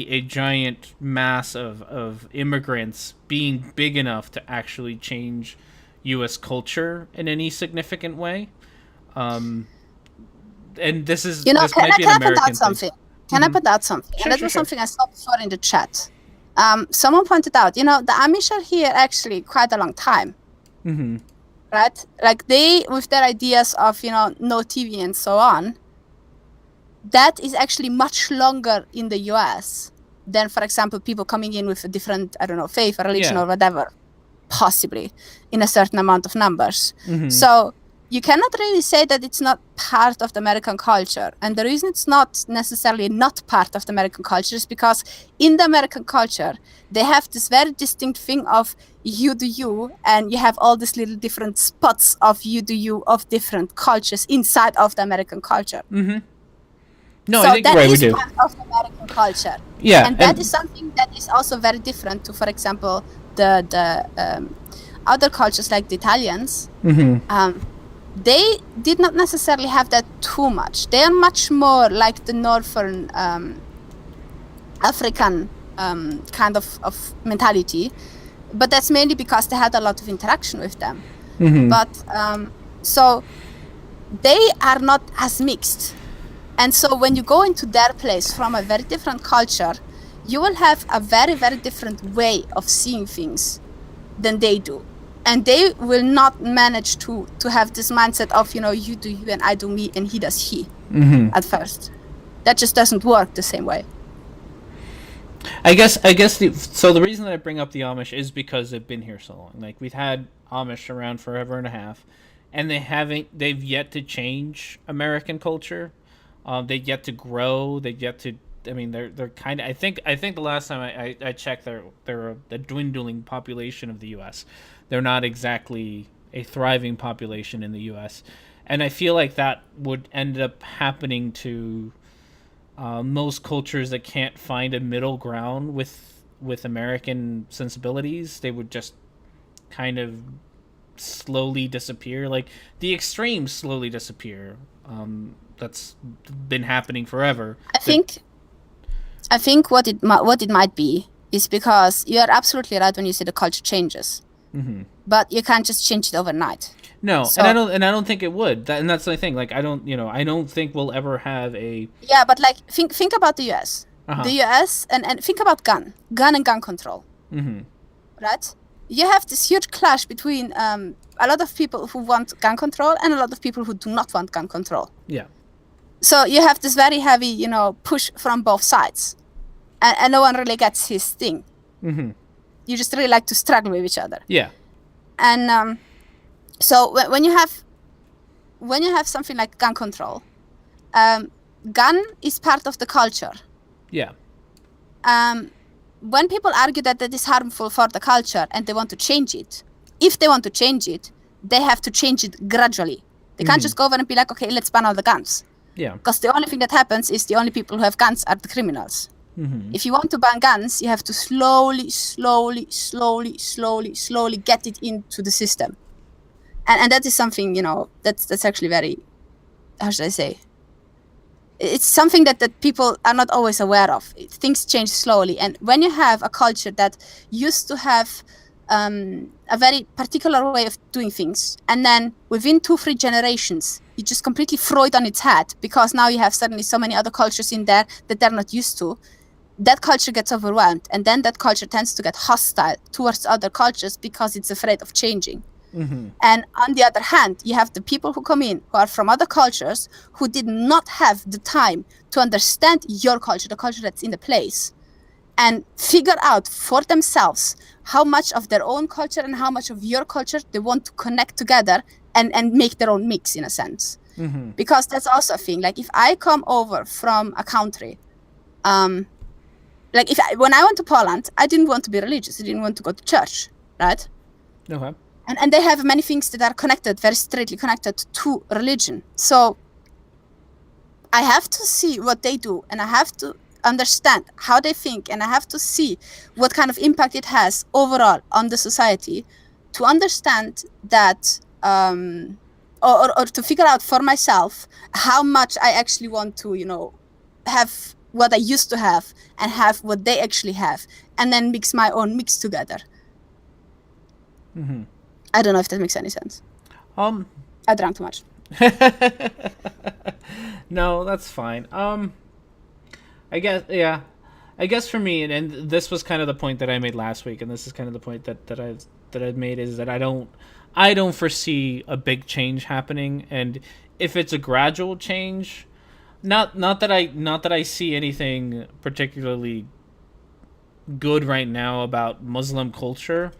a giant mass of immigrants being big enough to actually change U.S. culture in any significant way. And this is can this might be an American thing. Can I put out something? Sure, and that was something I saw before in the chat. Someone pointed out, the Amish are here actually quite a long time. Mm-hmm. Right? Like they, with their ideas of, no TV and so on, that is actually much longer in the US than, for example, people coming in with a different, I don't know, faith or religion or whatever, possibly, in a certain amount of numbers. Mm-hmm. So you cannot really say that it's not part of the American culture. And the reason it's not necessarily not part of the American culture is because in the American culture, they have this very distinct thing of you do you, and you have all these little different spots of you do you of different cultures inside of the American culture. Mm-hmm. No, so I think that right, is we do. part of the American culture. Yeah, and that is something that is also very different to, for example, the other cultures like the Italians. Mm-hmm. They did not necessarily have that too much. They are much more like the northern African kind of mentality, but that's mainly because they had a lot of interaction with them. Mm-hmm. But so they are not as mixed. And so when you go into their place from a very different culture, you will have a very, very different way of seeing things than they do. And they will not manage to have this mindset of, you do you and I do me and he does he at first. That just doesn't work the same way. I guess so the reason that I bring up the Amish is because they've been here so long. Like, we've had Amish around forever and a half, and they've yet to change American culture. They've yet to grow. They've yet to, I mean, they're kind of, I think the last time I checked, they're a dwindling population of the U.S. They're not exactly a thriving population in the U.S. And I feel like that would end up happening to most cultures that can't find a middle ground with American sensibilities. They would just kind of slowly disappear. Like, the extremes slowly disappear. That's been happening forever. I think what it might be is because you are absolutely right when you say the culture changes. Mm-hmm. But you can't just change it overnight. No, so, and I don't think it would. And that's the thing. Like, I don't think we'll ever have a. Yeah, but like think about the U.S. Uh-huh. The U.S. and think about gun and gun control. Mm-hmm. Right? You have this huge clash between a lot of people who want gun control and a lot of people who do not want gun control. Yeah. So you have this very heavy, push from both sides, and no one really gets his thing. Mm-hmm. You just really like to struggle with each other. Yeah. And so when you have something like gun control, gun is part of the culture. Yeah. When people argue that is harmful for the culture and they want to change it, if they want to change it, they have to change it gradually. They can't just go over and be like, okay, let's ban all the guns. Yeah. Because the only thing that happens is the only people who have guns are the criminals. If you want to ban guns, you have to slowly get it into the system. And that is something, that's actually very, how should I say? It's something that people are not always aware of. Things change slowly. And when you have a culture that used to have a very particular way of doing things, and then within 2-3 generations, you just completely throw it on its head, because now you have suddenly so many other cultures in there that they're not used to, that culture gets overwhelmed. And then that culture tends to get hostile towards other cultures because it's afraid of changing. And on the other hand, you have the people who come in who are from other cultures who did not have the time to understand your culture, the culture that's in the place, and figure out for themselves how much of their own culture and how much of your culture they want to connect together and make their own mix, in a sense. Because that's also a thing. Like, if I come over from a country, when I went to Poland, I didn't want to be religious. I didn't want to go to church, right? Okay. And they have many things that are connected, very straightly connected to religion. So I have to see what they do, and I have to understand how they think, and I have to see what kind of impact it has overall on the society, to understand that, or to figure out for myself how much I actually want to, have what I used to have and have what they actually have, and then mix my own mix together. I don't know if that makes any sense. I drank too much. No, that's fine. I guess for me, and this was kind of the point that I made last week, and this is kind of the point that I've made, is that I don't foresee a big change happening, and if it's a gradual change, not that I see anything particularly good right now about Muslim culture.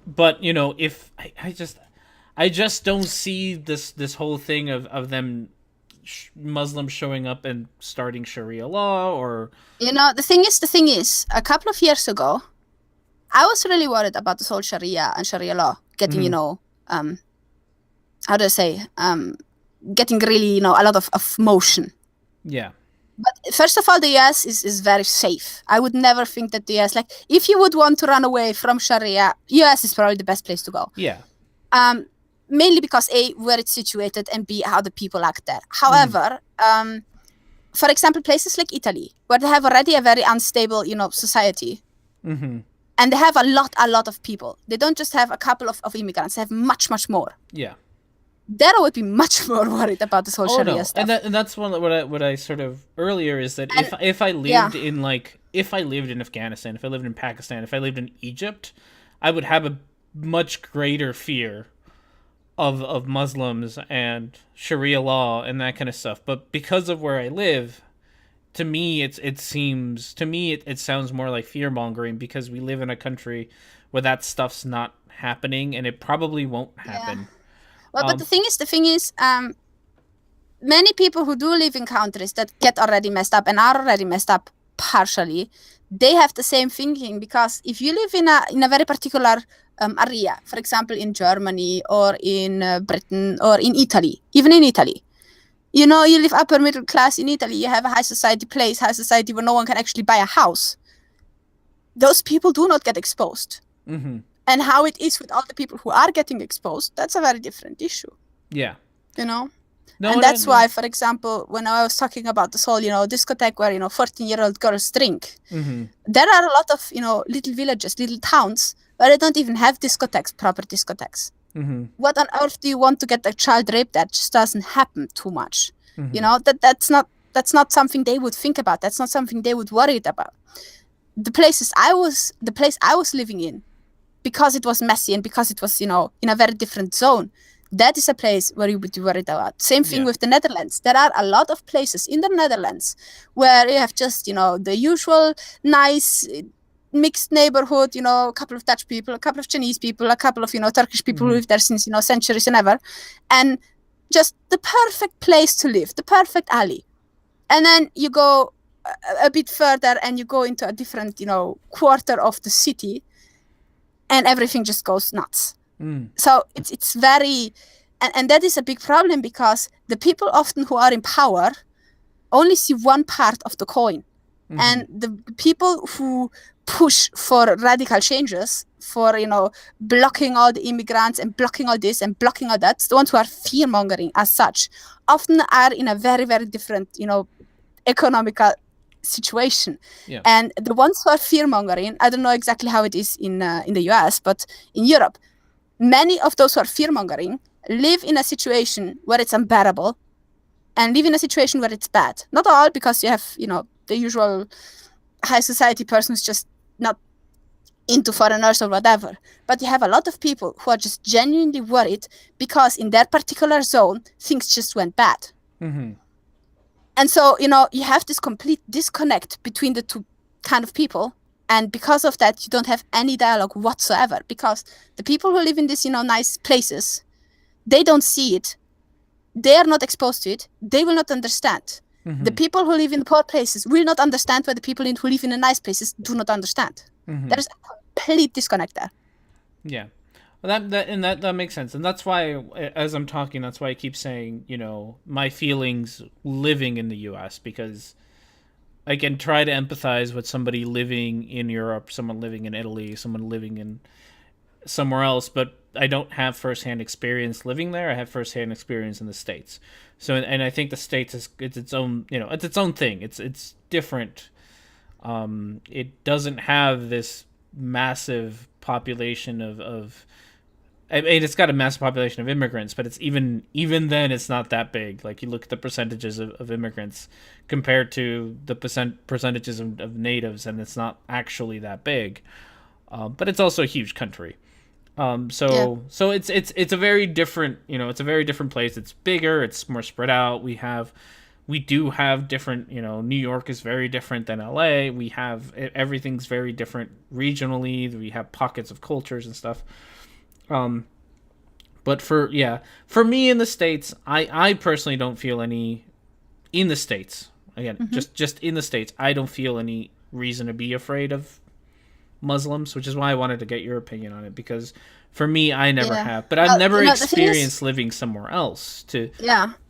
But if I just don't see this whole thing of them Muslims showing up and starting Sharia law, or the thing is, a couple of years ago, I was really worried about this whole Sharia and Sharia law getting how do I say, getting really a lot of motion. Yeah. But first of all, the US is very safe. I would never think that the US, like, if you would want to run away from Sharia, US is probably the best place to go. Yeah. Mainly because A, where it's situated, and B, how the people act there. However, for example, places like Italy, where they have already a very unstable, society, and they have a lot of people. They don't just have a couple of immigrants; they have much more. Yeah. There I would be much more worried about this whole Sharia stuff. And that's what I sort of earlier is that if I lived in Afghanistan, if I lived in Pakistan, if I lived in Egypt, I would have a much greater fear of Muslims and Sharia law and that kind of stuff. But because of where I live, to me it sounds more like fear mongering, because we live in a country where that stuff's not happening, and it probably won't happen. Yeah. Well, but the thing is, many people who do live in countries that get already messed up and are already messed up partially, they have the same thinking, because if you live in a very particular area, for example, in Germany or in Britain or in Italy, even in Italy, you live upper middle class in Italy, you have a high society where no one can actually buy a house. Those people do not get exposed. And how it is with all the people who are getting exposed, that's a very different issue. Yeah. No, and that's why, for example, when I was talking about this whole, discotheque where, 14-year-old girls drink, there are a lot of, little villages, little towns where they don't even have discotheques, proper discotheques. What on earth do you want to get a child raped? That just doesn't happen too much. That's not something they would think about. That's not something they would worry about. The place I was living in, because it was messy and because it was, in a very different zone, that is a place where you would be worried about. Same thing with the Netherlands. There are a lot of places in the Netherlands where you have just, the usual nice mixed neighborhood, a couple of Dutch people, a couple of Chinese people, a couple of, Turkish people who live there since, centuries and ever. And just the perfect place to live, the perfect alley. And then you go a bit further and you go into a different, quarter of the city, and everything just goes nuts. So it's very, and that is a big problem, because the people often who are in power only see one part of the coin. And the people who push for radical changes, for, blocking all the immigrants and blocking all this and blocking all that, the ones who are fear-mongering as such, often are in a very, very different, economical situation. Yeah. And the ones who are fear-mongering, I don't know exactly how it is in the US, but in Europe, many of those who are fear-mongering live in a situation where it's unbearable and live in a situation where it's bad. Not all, because you have, the usual high society person who's just not into foreigners or whatever. But you have a lot of people who are just genuinely worried because in their particular zone, things just went bad. And so, you have this complete disconnect between the two kind of people. And because of that, you don't have any dialogue whatsoever, because the people who live in these, nice places, they don't see it. They are not exposed to it. They will not understand. The people who live in the poor places will not understand what the people who live in the nice places do not understand. There's a complete disconnect there. Yeah. Well, that makes sense. And that's why, as I'm talking, that's why I keep saying, my feelings living in the US, because I can try to empathize with somebody living in Europe, someone living in Italy, someone living in somewhere else, but I don't have firsthand experience living there. I have firsthand experience in the States. So, and I think the States it's its own, it's its own thing. It's different. It doesn't have this massive population of I mean, it's got a massive population of immigrants, but it's even then it's not that big. Like, you look at the percentages of immigrants compared to the percentages of natives, and it's not actually that big. But it's also a huge country. So it's a very different, it's a very different place. It's bigger, it's more spread out. We do have different, New York is very different than LA. Everything's very different regionally. We have pockets of cultures and stuff. But for me in the States, I personally don't feel any, in the States, again, just in the States, I don't feel any reason to be afraid of Muslims, which is why I wanted to get your opinion on it, because for me, I never have, but I've never experienced living somewhere else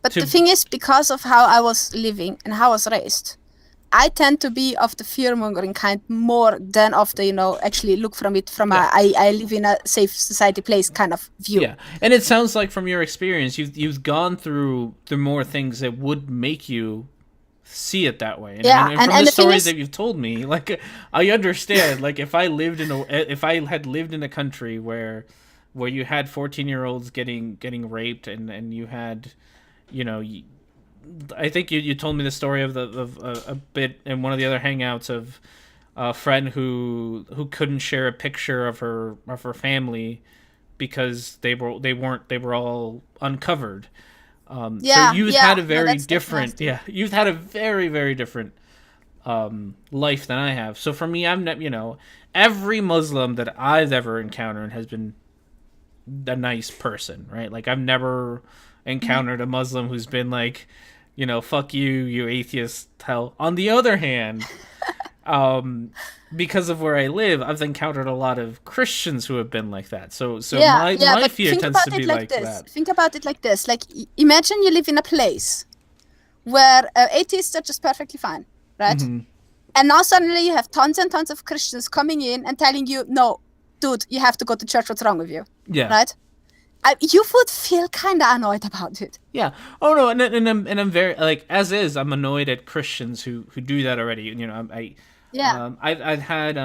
but the thing is, because of how I was living and how I was raised, I tend to be of the fear-mongering kind more than of the, actually look from it from I live in a safe society place kind of view. Yeah, and it sounds like from your experience, you've gone through the more things that would make you see it that way. And from the stories that you've told me, like, I understand. Like, if I had lived in a country where you had 14-year-olds getting raped, and you had, I think you told me the story of a bit in one of the other hangouts of a friend who couldn't share a picture of her family because they were all uncovered. So you've had a very different, you've had a very, very different life than I have. So for me, I'm not, every Muslim that I've ever encountered has been a nice person, right? Like, I've never encountered a Muslim who's been like, fuck you atheist hell. On the other hand, because of where I live, I've encountered a lot of Christians who have been like that. So my fear tends to be like that. Think about it like this. Like, imagine you live in a place where atheists are just perfectly fine, right? And now suddenly you have tons and tons of Christians coming in and telling you, no, dude, you have to go to church. What's wrong with you? Yeah. Right? You would feel kind of annoyed about it. Yeah. Oh no, and I'm very, like, as is, I'm annoyed at Christians who do that already. I've had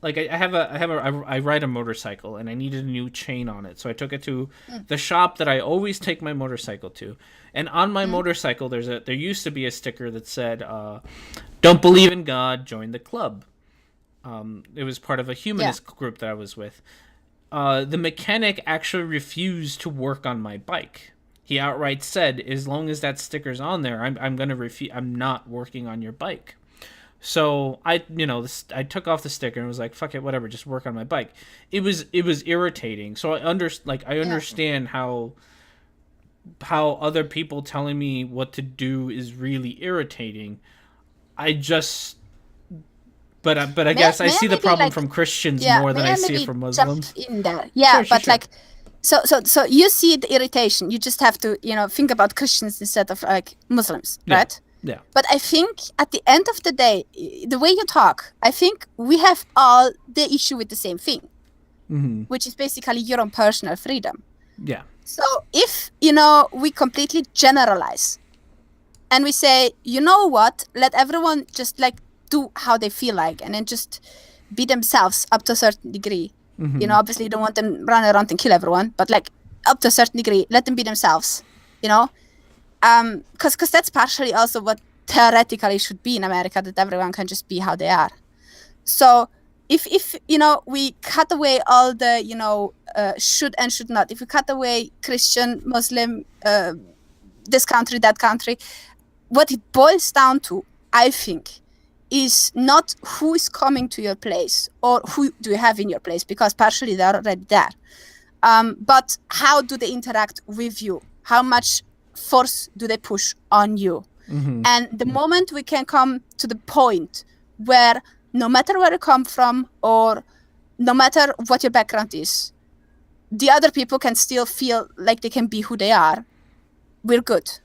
like I ride a motorcycle, and I needed a new chain on it, so I took it to the shop that I always take my motorcycle to. And on my motorcycle, there used to be a sticker that said, "Don't believe in God, join the club." It was part of a humanist group that I was with. The mechanic actually refused to work on my bike. He outright said, as long as that sticker's on there, I'm not working on your bike. So I took off the sticker and was like, fuck it, whatever, just work on my bike. It was irritating. So I understand how other people telling me what to do is really irritating. But I guess I see the problem from Christians more than I see it from Muslims. In there. Yeah, sure. Like, so you see the irritation. You just have to, think about Christians instead of like Muslims, right? Yeah. But I think at the end of the day, the way you talk, I think we have all the issue with the same thing, which is basically your own personal freedom. Yeah. So if, we completely generalize and we say, you know what, let everyone just like do how they feel like and then just be themselves up to a certain degree. Obviously you don't want them run around and kill everyone, but like up to a certain degree, let them be themselves, because that's partially also what theoretically should be in America, that everyone can just be how they are. So if we cut away all the should and should not, if we cut away Christian, Muslim, this country, that country, what it boils down to, I think, is not who is coming to your place or who do you have in your place, because partially they're already there, but how do they interact with you, how much force do they push on you. And the moment we can come to the point where no matter where you come from or no matter what your background is, the other people can still feel like they can be who they are, we're good.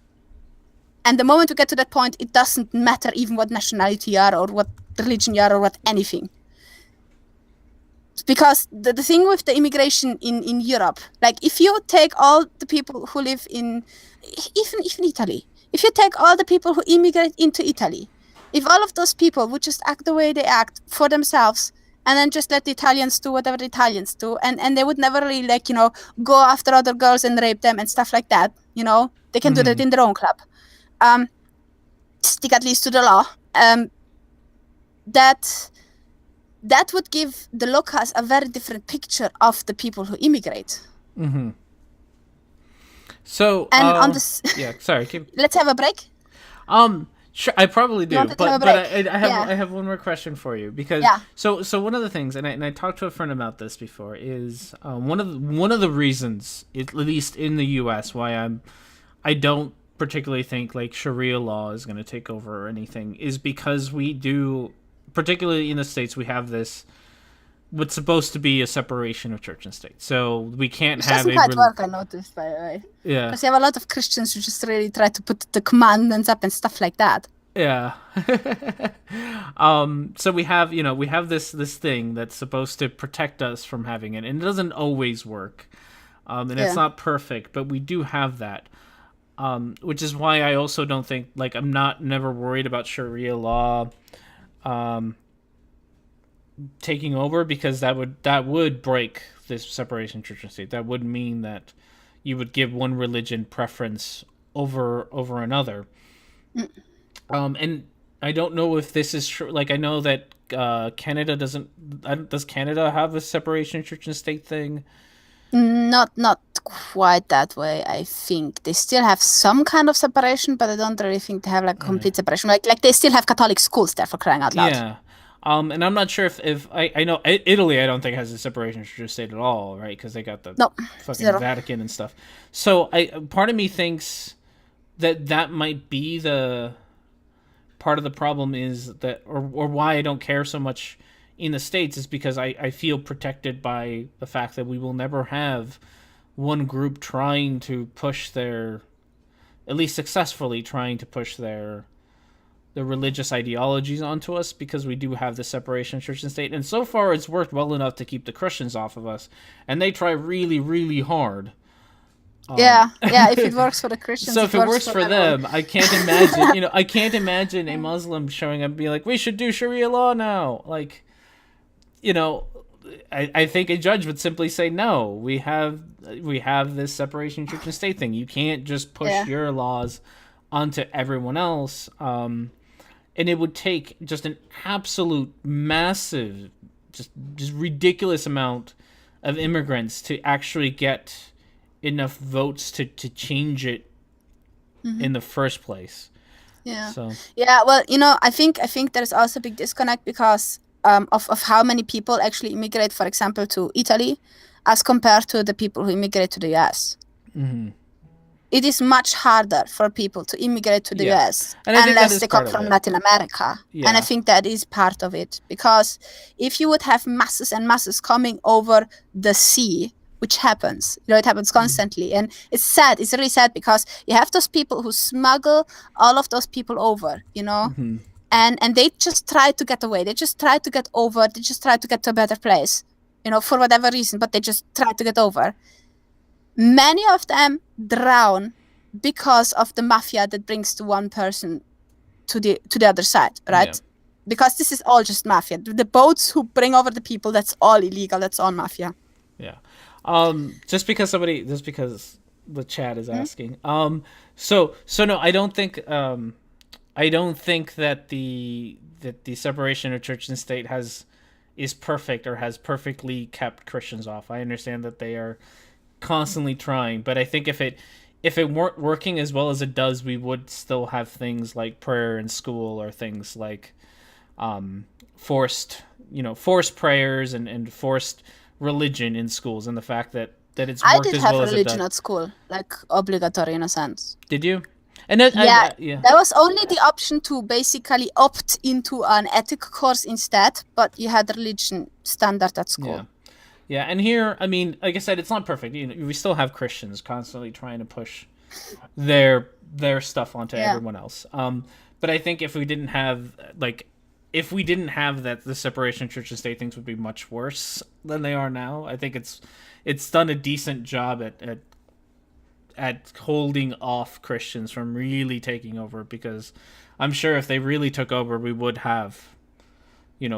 And the moment we get to that point, it doesn't matter even what nationality you are or what religion you are or what anything. Because the thing with the immigration in Europe, like if you take all the people who live in, even Italy, if you take all the people who immigrate into Italy, if all of those people would just act the way they act for themselves and then just let the Italians do whatever the Italians do, and they would never really go after other girls and rape them and stuff like that, they can do that in their own club. Stick at least to the law. That would give the locals a very different picture of the people who immigrate. So, and on this, yeah, sorry. Let's have a break. Sure, I probably do, but I have one more question for you, because so one of the things, and I talked to a friend about this before, is one of the reasons, at least in the U.S., why I don't particularly think like Sharia law is going to take over or anything, is because we do, particularly in the States, we have this what's supposed to be a separation of church and state. So we can't have doesn't quite work, I noticed, by the way. Yeah. Because you have a lot of Christians who just really try to put the commandments up and stuff like that. Yeah. So we have this thing that's supposed to protect us from having it, and it doesn't always work. And it's not perfect, but we do have that. Which is why I also don't think, like, I'm never worried about Sharia law taking over, because that would break this separation of church and state. That would mean that you would give one religion preference over another. And I don't know if this is true. Like, I know that Canada does Canada have a separation of church and state thing? Not quite that way, I think. They still have some kind of separation, but I don't really think they have like complete separation. Like they still have Catholic schools there, for crying out loud. Yeah. And I'm not sure if I know Italy, I don't think has a separation of church and state at all, right? Because they got the fucking zero. Vatican and stuff. So part of me thinks that might be the part of the problem, is that, or why I don't care so much in the States, is because I feel protected by the fact that we will never have one group trying to push at least successfully trying to push their religious ideologies onto us, because we do have the separation of church and state. And so far it's worked well enough to keep the Christians off of us, and they try really, really hard. If it works for the Christians. So if it works for them, I can't imagine, I can't imagine a Muslim showing up and being like, we should do Sharia law now. Like, I think a judge would simply say, no, we have this separation of church and state thing. You can't just push your laws onto everyone else. And it would take just an absolute massive, just ridiculous amount of immigrants to actually get enough votes to change it in the first place. Yeah. So. Yeah. Well, I think there's also a big disconnect because of how many people actually immigrate, for example, to Italy, as compared to the people who immigrate to the US. Mm-hmm. It is much harder for people to immigrate to the US unless they come from Latin America. Yeah. And I think that is part of it, because if you would have masses and masses coming over the sea which happens. It happens constantly, and it's sad. It's really sad because you have those people who smuggle all of those people over, and they just try to get away. They just try to get over. They just try to get to a better place, for whatever reason. But they just try to get over. Many of them drown because of the mafia that brings the one person to the other side, right? Yeah. Because this is all just mafia. The boats who bring over the people, that's all illegal. That's all mafia. Yeah. Just because the chat is asking. So no, I don't think that the separation of church and state is perfect or has perfectly kept Christians off. I understand that they are constantly trying, but I think if it weren't working as well as it does, we would still have things like prayer in school, or things like forced prayers and forced religion in schools, and the fact that it's worked as well as it does. I did have religion at school, like obligatory in a sense. Did you? And that, there was only the option to basically opt into an ethic course instead, but you had religion standard at school. Yeah, and here, I mean, like I said, it's not perfect. We still have Christians constantly trying to push their stuff onto everyone else. But I think if we didn't have that, the separation of church and state, things would be much worse than they are now. I think it's done a decent job at holding off Christians from really taking over, because I'm sure if they really took over, we would have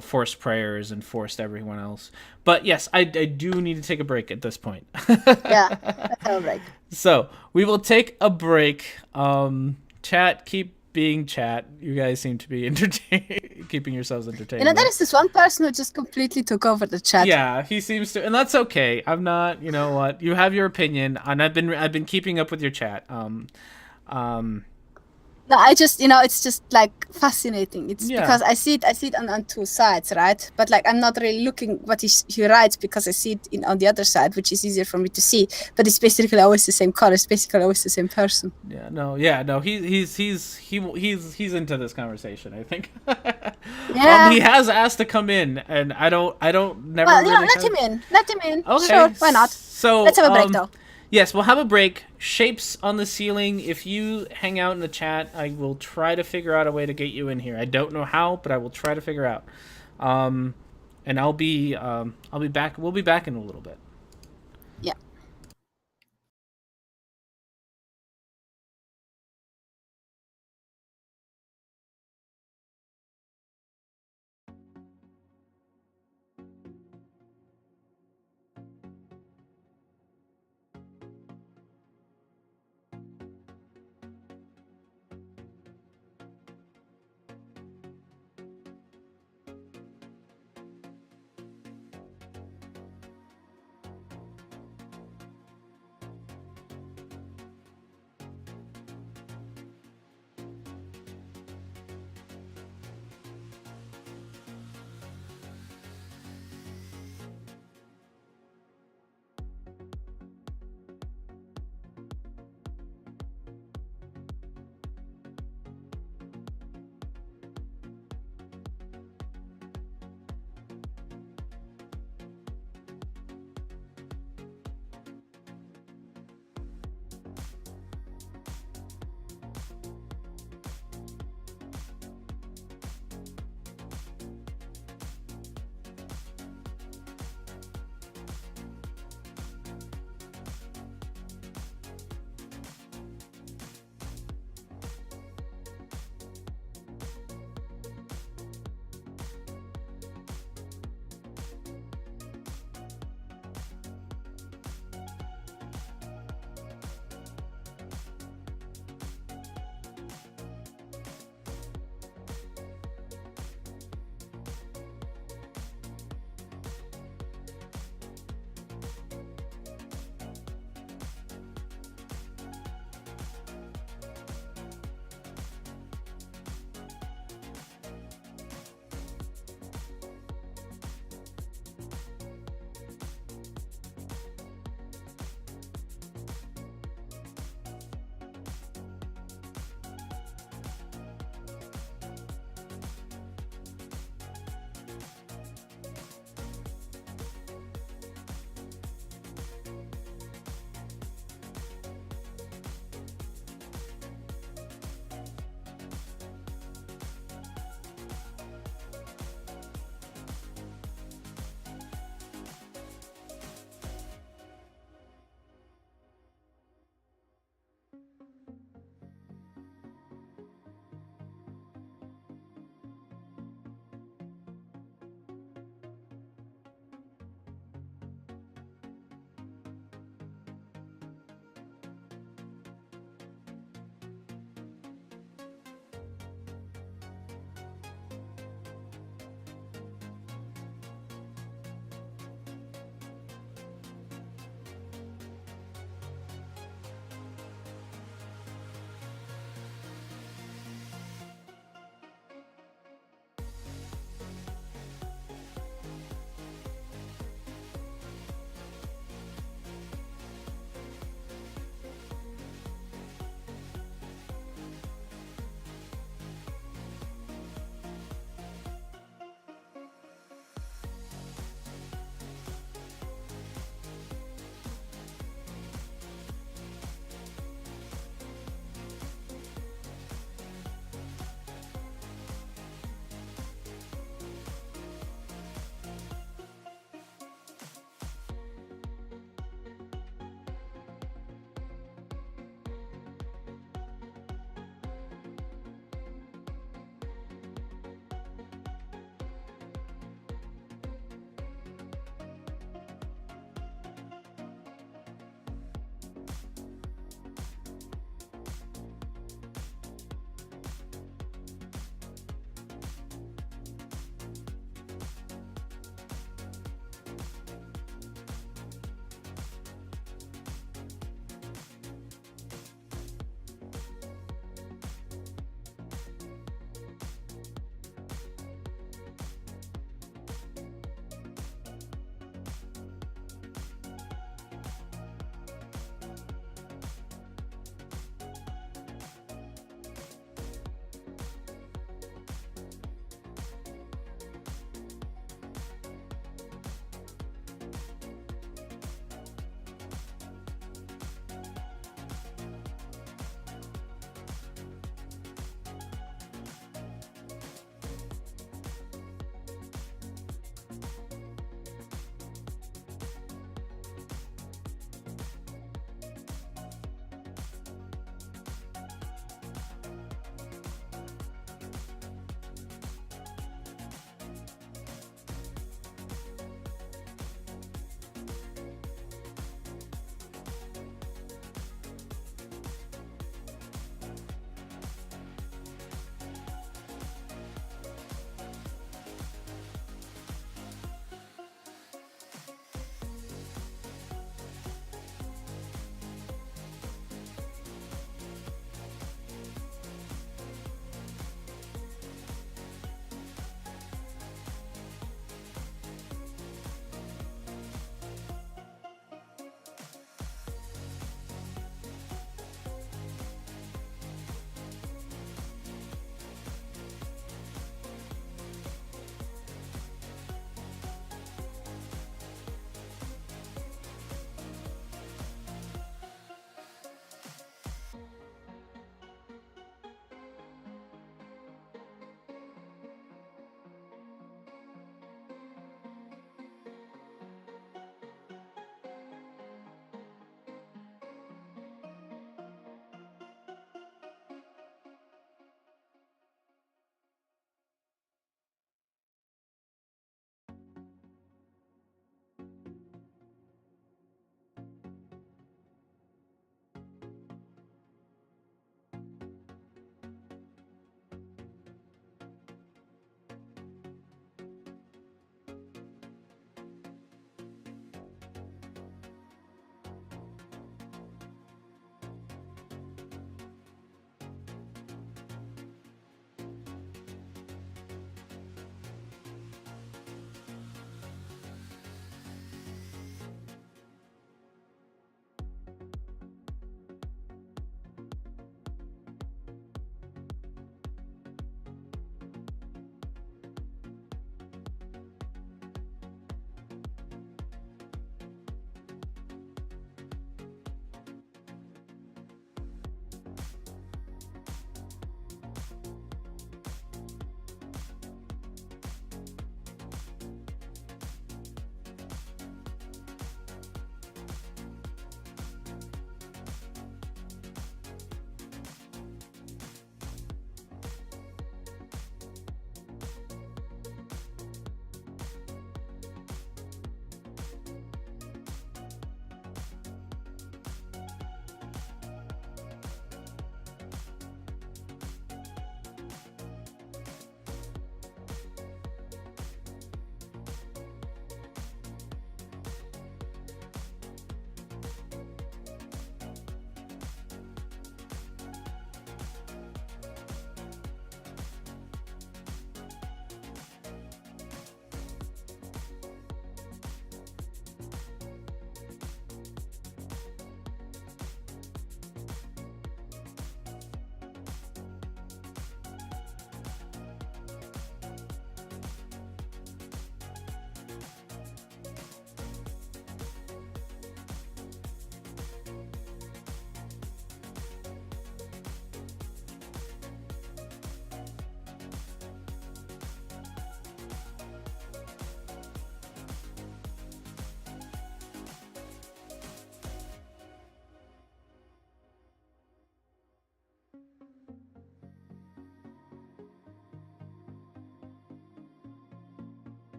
forced prayers and forced everyone else. But yes, I do need to take a break at this point. Yeah, let's have a break. So we will take a break. Chat, keep being chat. You guys seem to be keeping yourselves entertained. There is this one person who just completely took over the chat. Yeah, he seems to, and that's okay. I'm not. You know what? You have your opinion, and I've been keeping up with your chat. No, I just, it's just like fascinating. It's because I see it on two sides, right? But like, I'm not really looking what he writes, because I see it on the other side, which is easier for me to see. But it's basically always the same color. It's basically always the same person. No. He's into this conversation, I think. Yeah. He has asked to come in, and I don't never. Well, let him in. Let him in. Okay. Sure, why not? So let's have a break though. Yes, we'll have a break. Shapes on the ceiling. If you hang out in the chat, I will try to figure out a way to get you in here. I don't know how, but I will try to figure out. And I'll be back. We'll be back in a little bit. Yeah.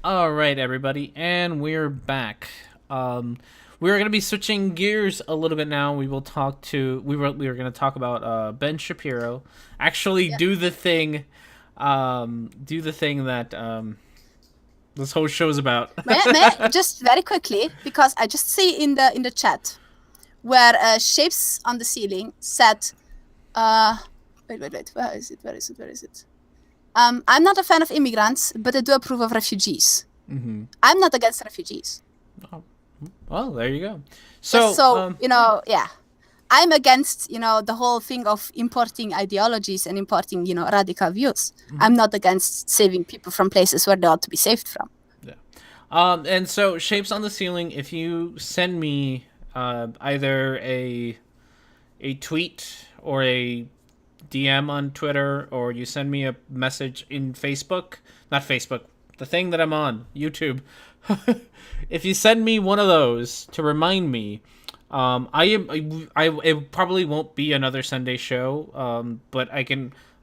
All right, everybody, and we're back. We're going to be switching gears a little bit now. We will talk to we were going to talk about Ben Shapiro. Actually, do the thing that this whole show's about. may just very quickly, because I just see in the chat where Shapes on the Ceiling said, wait, where is it? I'm not a fan of immigrants, but I do approve of refugees. Mm-hmm. I'm not against refugees. Oh, well, there you go. So I'm against, the whole thing of importing ideologies and importing, radical views. Mm-hmm. I'm not against saving people from places where they ought to be saved from. Yeah. And so, Shapes on the Ceiling, if you send me either a tweet or a DM on Twitter, or you send me a message in Facebook, not Facebook, the thing that I'm on, YouTube. If you send me one of those to remind me, it probably won't be another Sunday show, but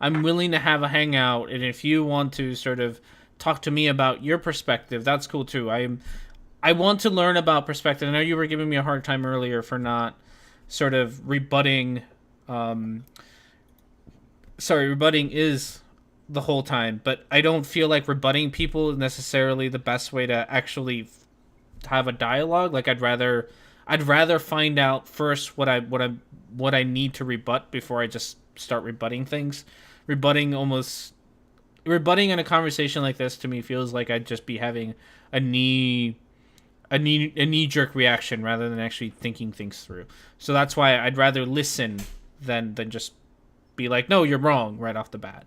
I'm willing to have a hangout, and if you want to sort of talk to me about your perspective, that's cool too. I want to learn about perspective. I know you were giving me a hard time earlier for not sort of rebutting. Rebutting is the whole time, but I don't feel like rebutting people is necessarily the best way to actually have a dialogue. Like I'd rather find out first what I need to rebut before I just start rebutting things. Rebutting in a conversation like this to me feels like I'd just be having a knee jerk reaction rather than actually thinking things through. So that's why I'd rather listen than just be like, no, you're wrong right off the bat.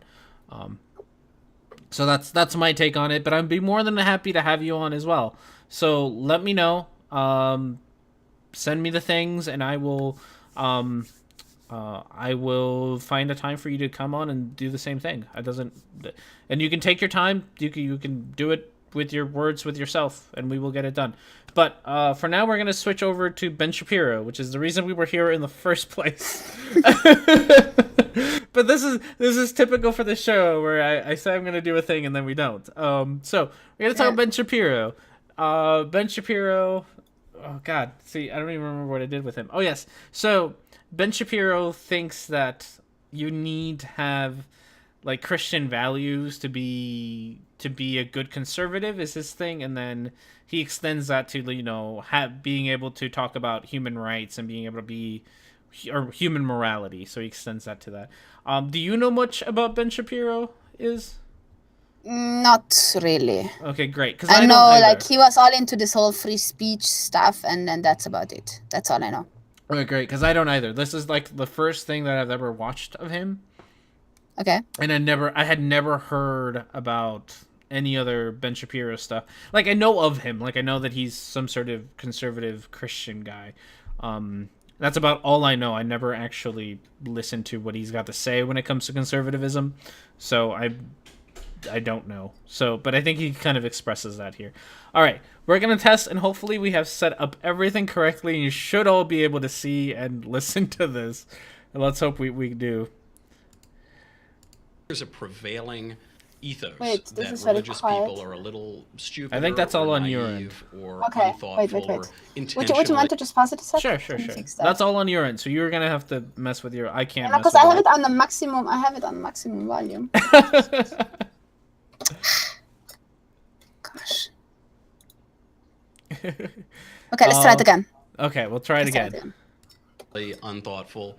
So that's my take on it, but I'd be more than happy to have you on as well. So let me know. Send me the things, and I will find a time for you to come on and do the same thing. And you can take your time. You can do it with your words with yourself, and we will get it done. But for now, we're going to switch over to Ben Shapiro, which is the reason we were here in the first place. But this is typical for the show, where I say I'm going to do a thing and then we don't. So we're going to talk about Ben Shapiro. Ben Shapiro. Oh God, see, I don't even remember what I did with him. Oh yes, so Ben Shapiro thinks that you need to have like Christian values to be a good conservative is his thing, and then he extends that to being able to talk about human rights and being able to or human morality. So he extends that to that. Do you know much about Ben Shapiro? Not really. Okay, great. Because I know, like, he was all into this whole free speech stuff, and that's about it. That's all I know. Okay, great. Because I don't either. This is like the first thing that I've ever watched of him. Okay. And I had never heard about any other Ben Shapiro stuff. Like, I know of him. Like, I know that he's some sort of conservative Christian guy. That's about all I know. I never actually listened to what he's got to say when it comes to conservatism. So I don't know. So, but I think he kind of expresses that here. All right, we're going to test, and hopefully we have set up everything correctly, and you should all be able to see and listen to this. And let's hope we do. There's a prevailing ethos that religious people are a little stupid. I think that's all on your end. Or okay, unthoughtful. wait. Or intentionally... Would you want to just pause it a second? Sure. That's all on your end. So you're gonna have to mess with your. I can't. Yeah, because I have it on the maximum. I have it on maximum volume. Gosh. Okay, let's try it again. Okay, we'll try it again. Unthoughtful.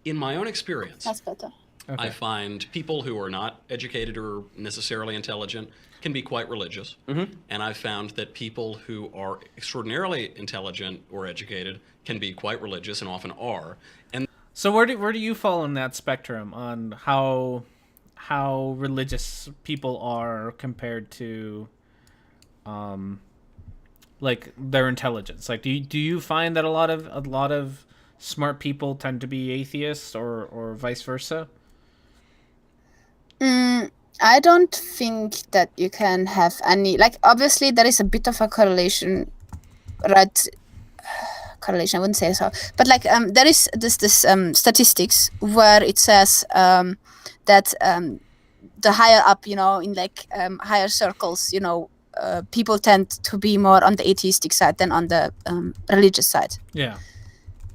In my own experience, that's better. Okay. I find people who are not educated or necessarily intelligent can be quite religious. Mm-hmm. And I've found that people who are extraordinarily intelligent or educated can be quite religious and often are. And so where do you fall on that spectrum on how religious people are compared to like their intelligence? Like do you find that a lot of smart people tend to be atheists or vice versa? I don't think that you can have any, like, obviously there is a bit of a correlation, right? Correlation, I wouldn't say so, but like there is this statistics where it says that the higher up, in like higher circles, people tend to be more on the atheistic side than on the religious side. Yeah.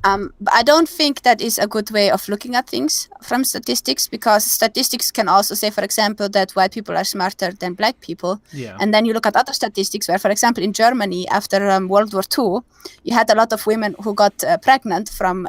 But I don't think that is a good way of looking at things from statistics, because statistics can also say, for example, that white people are smarter than black people. Yeah. And then you look at other statistics where, for example, in Germany, after World War II, you had a lot of women who got pregnant from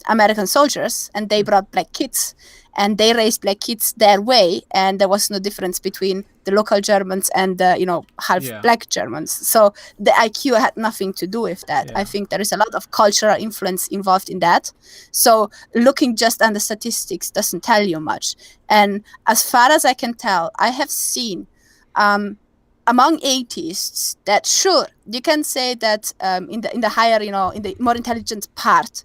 American soldiers, and they brought black kids, and they raised black kids their way, and there was no difference between the local Germans and the half black Germans. So the IQ had nothing to do with that. I think there is a lot of cultural influence involved in that. So looking just at the statistics doesn't tell you much. And as far as I can tell, I have seen among atheists that, sure, you can say that in the higher, in the more intelligent part,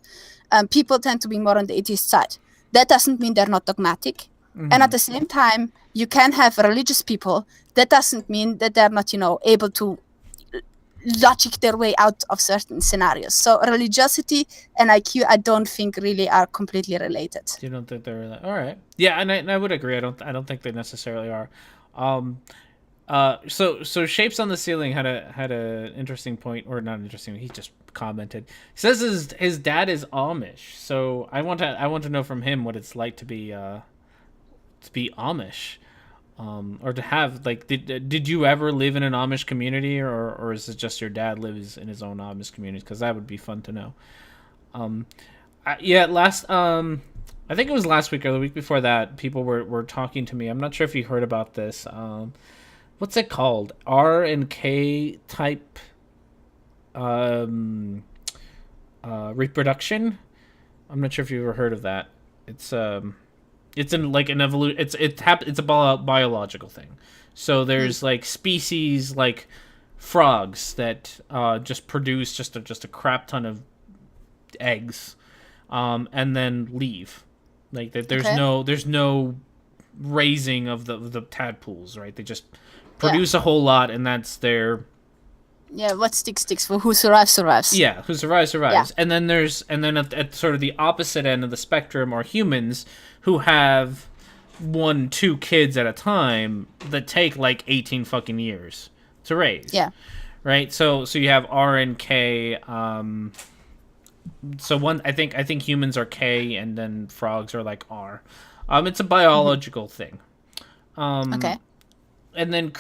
people tend to be more on the atheist side. That doesn't mean they're not dogmatic. Mm-hmm. And at the same time, you can have religious people. That doesn't mean that they're not, able to logic their way out of certain scenarios. So religiosity and IQ, I don't think really are completely related. You don't think they're related? All right. Yeah, and I would agree. I don't think they necessarily are. So Shapes on the Ceiling had a interesting point, or not interesting. He just commented. He says his dad is Amish. So I want to know from him what it's like to be Amish, or to have, like, did you ever live in an Amish community, or is it just your dad lives in his own Amish community? Because that would be fun to know. I think it was last week or the week before that, people were talking to me. I'm not sure if you heard about this. What's it called? R and K type reproduction. I'm not sure if you've ever heard of that. It's in like an evolution. It's a biological thing. So there's like species like frogs that just produce just a crap ton of eggs, and then leave. Like that. There's no raising of the tadpoles, right? They just produce a whole lot, and that's their what sticks for who survives. Yeah, who survives. Yeah. And then at sort of the opposite end of the spectrum are humans who have 1-2 kids at a time that take like 18 fucking years to raise. Yeah. Right? So you have R and K. So I think humans are K, and then frogs are like R. It's a biological thing. Okay. And then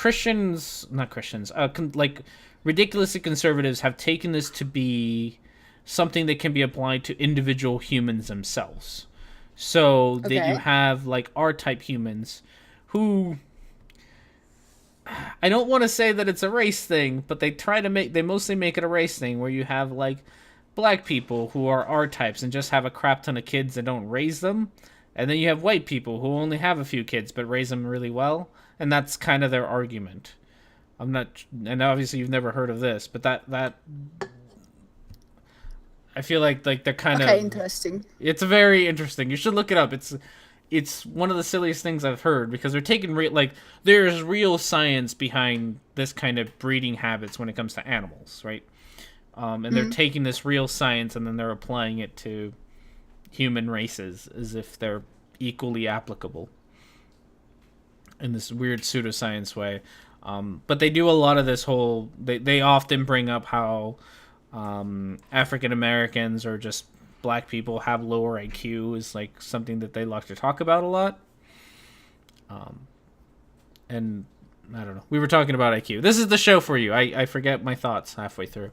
like ridiculously conservatives have taken this to be something that can be applied to individual humans themselves. So that you have like R-type humans who, I don't want to say that it's a race thing, but they mostly make it a race thing, where you have like black people who are R-types and just have a crap ton of kids and don't raise them. And then you have white people who only have a few kids but raise them really well. And that's kind of their argument. And obviously you've never heard of this, but that I feel like they're kind of interesting. It's very interesting. You should look it up. It's one of the silliest things I've heard, because they're taking there's real science behind this kind of breeding habits when it comes to animals, right? And they're taking this real science and then they're applying it to human races as if they're equally applicable in this weird pseudoscience way. But they do a lot of this whole... They often bring up how African Americans or just black people have lower IQ is like something that they like to talk about a lot. And I don't know. We were talking about IQ. This is the show for you. I forget my thoughts halfway through.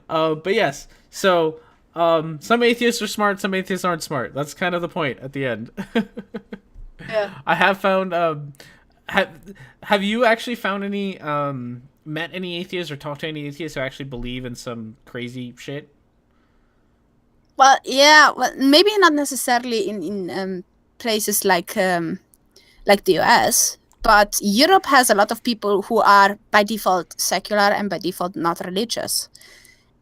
But yes, so some atheists are smart, some atheists aren't smart. That's kind of the point at the end. Yeah. I have found. Have you actually found any met any atheists or talked to any atheists who actually believe in some crazy shit? Well, yeah. Well, maybe not necessarily in places like the US, but Europe has a lot of people who are by default secular and by default not religious.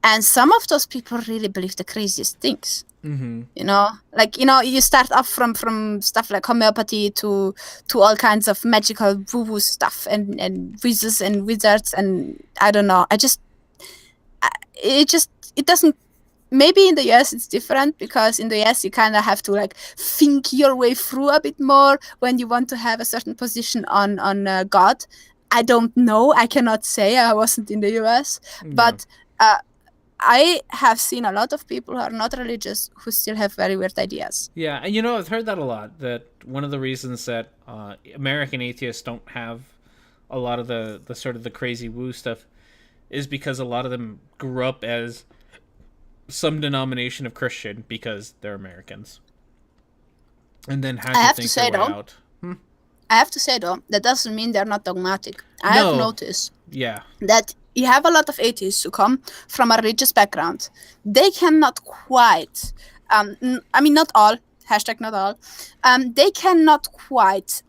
And some of those people really believe the craziest things. Mm-hmm. You start off from stuff like homeopathy to all kinds of magical woo-woo stuff and wizards and wizards, and I don't know. It doesn't maybe in the US it's different, because in the US you kind of have to like think your way through a bit more when you want to have a certain position on God. I don't know. I cannot say. I wasn't in the US, but I have seen a lot of people who are not religious who still have very weird ideas. Yeah, and you know, I've heard that a lot, that one of the reasons that American atheists don't have a lot of the sort of the crazy woo stuff is because a lot of them grew up as some denomination of Christian because they're Americans. And then had to think their way out. I have to say, though, that doesn't mean they're not dogmatic. I have noticed that you have a lot of atheists who come from a religious background. They cannot quite, I mean, not all, hashtag not all, they cannot quite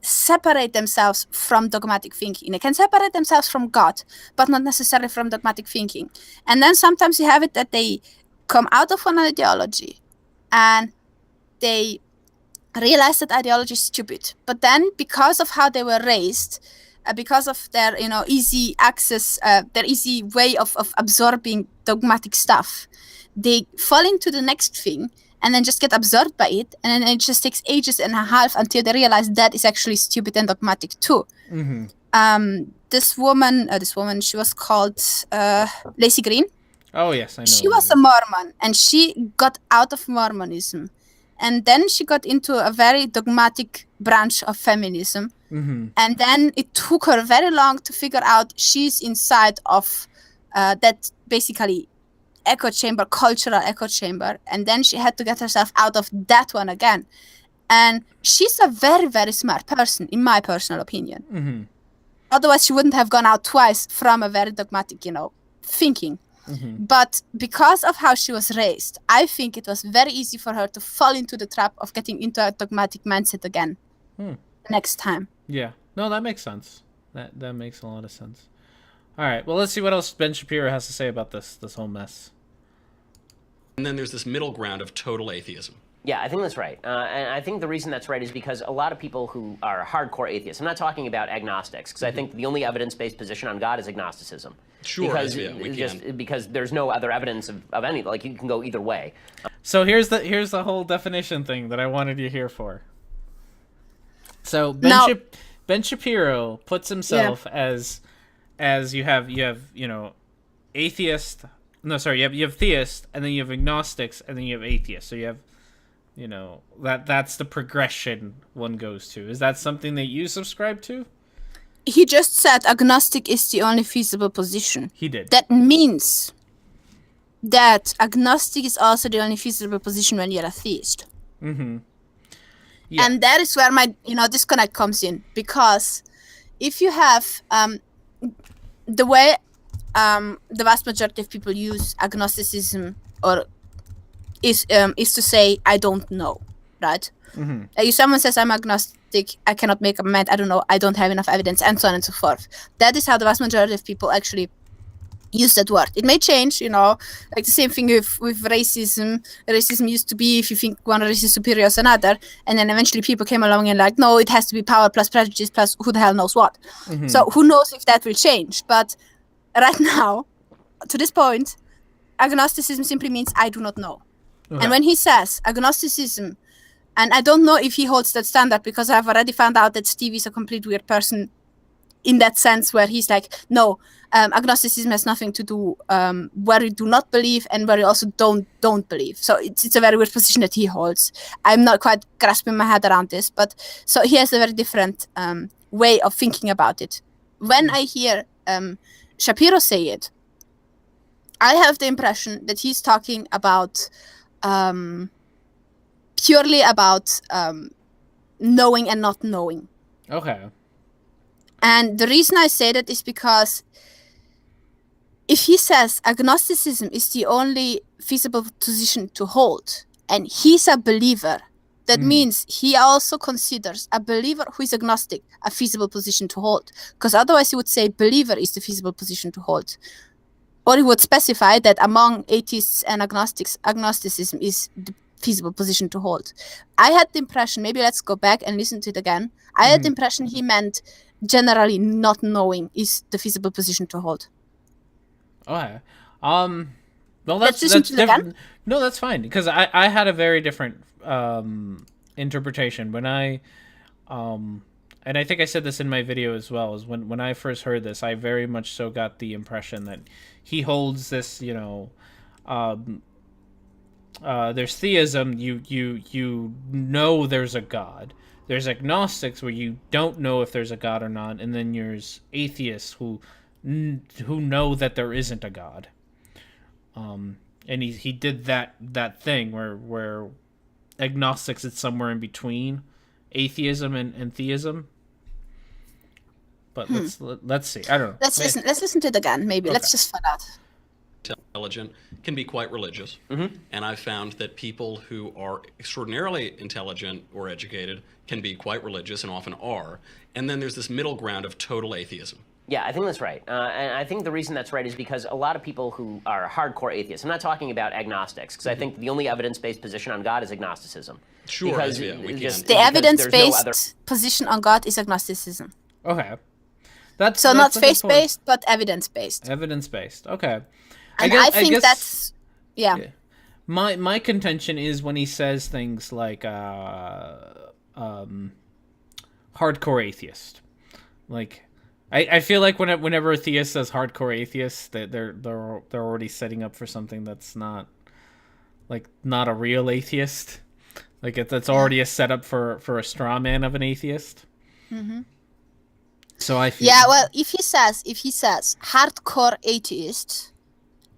separate themselves from dogmatic thinking. They can separate themselves from God, but not necessarily from dogmatic thinking. And then sometimes you have it that they come out of one ideology and they realize that ideology is stupid. But then, because of how they were raised, because of their easy access, their easy way of absorbing dogmatic stuff, they fall into the next thing and then just get absorbed by it, and then it just takes ages and a half until they realize that is actually stupid and dogmatic too. This woman, she was called Lacey Green. Oh yes, I know. She was a Mormon, and she got out of Mormonism, and then she got into a very dogmatic branch of feminism. And then it took her very long to figure out she's inside of that basically echo chamber, cultural echo chamber. And then she had to get herself out of that one again. And she's a very, very smart person, in my personal opinion. Otherwise, she wouldn't have gone out twice from a very dogmatic, thinking. But because of how she was raised, I think it was very easy for her to fall into the trap of getting into a dogmatic mindset again next time. Yeah. No, that makes sense. That makes a lot of sense. All right. Well, let's see what else Ben Shapiro has to say about this whole mess. And then there's this middle ground of total atheism. Yeah, I think that's right. And I think the reason that's right is because a lot of people who are hardcore atheists, I'm not talking about agnostics, because I think the only evidence-based position on God is agnosticism. Sure, because there's no other evidence of any, like you can go either way. So here's the whole definition thing that I wanted you here for. So Ben Shapiro puts himself as you have atheist. No, sorry, you have theist, and then you have agnostics, and then you have atheists. So you have, that's the progression one goes to. Is that something that you subscribe to? He just said agnostic is the only feasible position. He did. That means that agnostic is also the only feasible position when you're a theist. Yeah. And that is where my disconnect comes in, because if you have the way the vast majority of people use agnosticism or is to say I don't know, right? If someone says I'm agnostic, I cannot make up my mind, I don't know, I don't have enough evidence, and so on and so forth. That is how the vast majority of people actually use that word. It may change, like the same thing with racism. Racism used to be if you think one race is superior to another, and then eventually people came along and like, no, it has to be power plus prejudice plus who the hell knows what. So who knows if that will change? But right now, to this point, agnosticism simply means I do not know. And when he says agnosticism, and I don't know if he holds that standard, because I've already found out that Steve is a complete weird person in that sense, where he's like, no, agnosticism has nothing to do where you do not believe and where you also don't believe. So it's a very weird position that he holds. I'm not quite grasping my head around this, but so he has a very different way of thinking about it. When I hear Shapiro say it, I have the impression that he's talking about purely about knowing and not knowing. Okay. And the reason I say that is because if he says agnosticism is the only feasible position to hold, and he's a believer, that means he also considers a believer who is agnostic a feasible position to hold. Because otherwise he would say believer is the feasible position to hold. Or he would specify that among atheists and agnostics, agnosticism is the feasible position to hold. I had the impression, maybe let's go back and listen to it again. I had the impression he meant generally not knowing is the feasible position to hold. Okay. Well, Let's that's listen to it again. different. No, that's fine because I had a very different interpretation when I and I think I said this in my video as well. Is when I first heard this, I very much so got the impression that he holds this, there's theism. You know there's a God. There's agnostics where you don't know if there's a God or not, and then there's atheists who know that there isn't a God. And he did that thing where agnostics it's somewhere in between atheism and theism. But let's see. I don't know. Let's listen to it again. Maybe let's just find out. Intelligent can be quite religious, and I've found that people who are extraordinarily intelligent or educated can be quite religious and often are. And then there's this middle ground of total atheism. Yeah, I think that's right. And I think the reason that's right is because a lot of people who are hardcore atheists, I'm not talking about agnostics, because I think the only evidence-based position on God is agnosticism. Sure, because yeah, we can. The evidence-based position on God is agnosticism. Okay. Not a good point. faith-based, but evidence-based. Evidence-based. Okay. And I think that's yeah. My contention is when he says things like hardcore atheist. Like I feel like whenever a theist says hardcore atheist, that they're already setting up for something that's not a real atheist. Like that's already a setup for a straw man of an atheist. Mm-hmm. So I feel well, if he says hardcore atheist,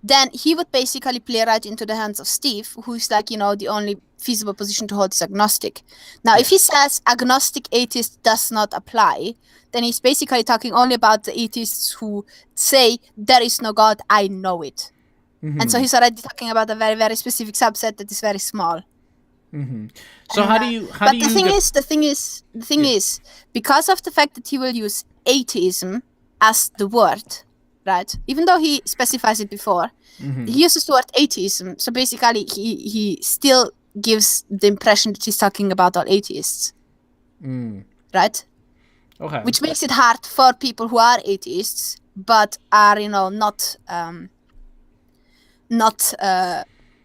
then he would basically play right into the hands of Steve, who's the only feasible position to hold is agnostic. Now, if he says agnostic atheist does not apply, then he's basically talking only about the atheists who say there is no God, I know it. Mm-hmm. And so he's already talking about a very, very specific subset that is very small. Mm-hmm. So the thing is, because of the fact that he will use atheism as the word, right? Even though he specifies it before, he uses the word atheism. So basically, he still gives the impression that he's talking about all atheists, right? Okay. Which makes it hard for people who are atheists, but are not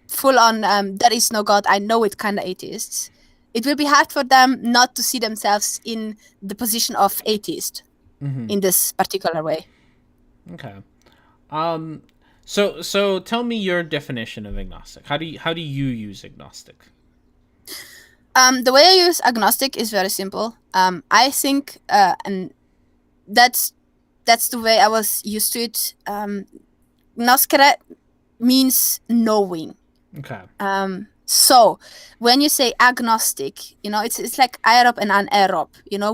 full on there is no God, I know it kind of atheists. It will be hard for them not to see themselves in the position of atheist in this particular way. Okay. So tell me your definition of agnostic. How do you use agnostic? The way I use agnostic is very simple. I think, and that's the way I was used to it. Gnoskere means knowing. Okay. So when you say agnostic, it's like aerob and anaerob.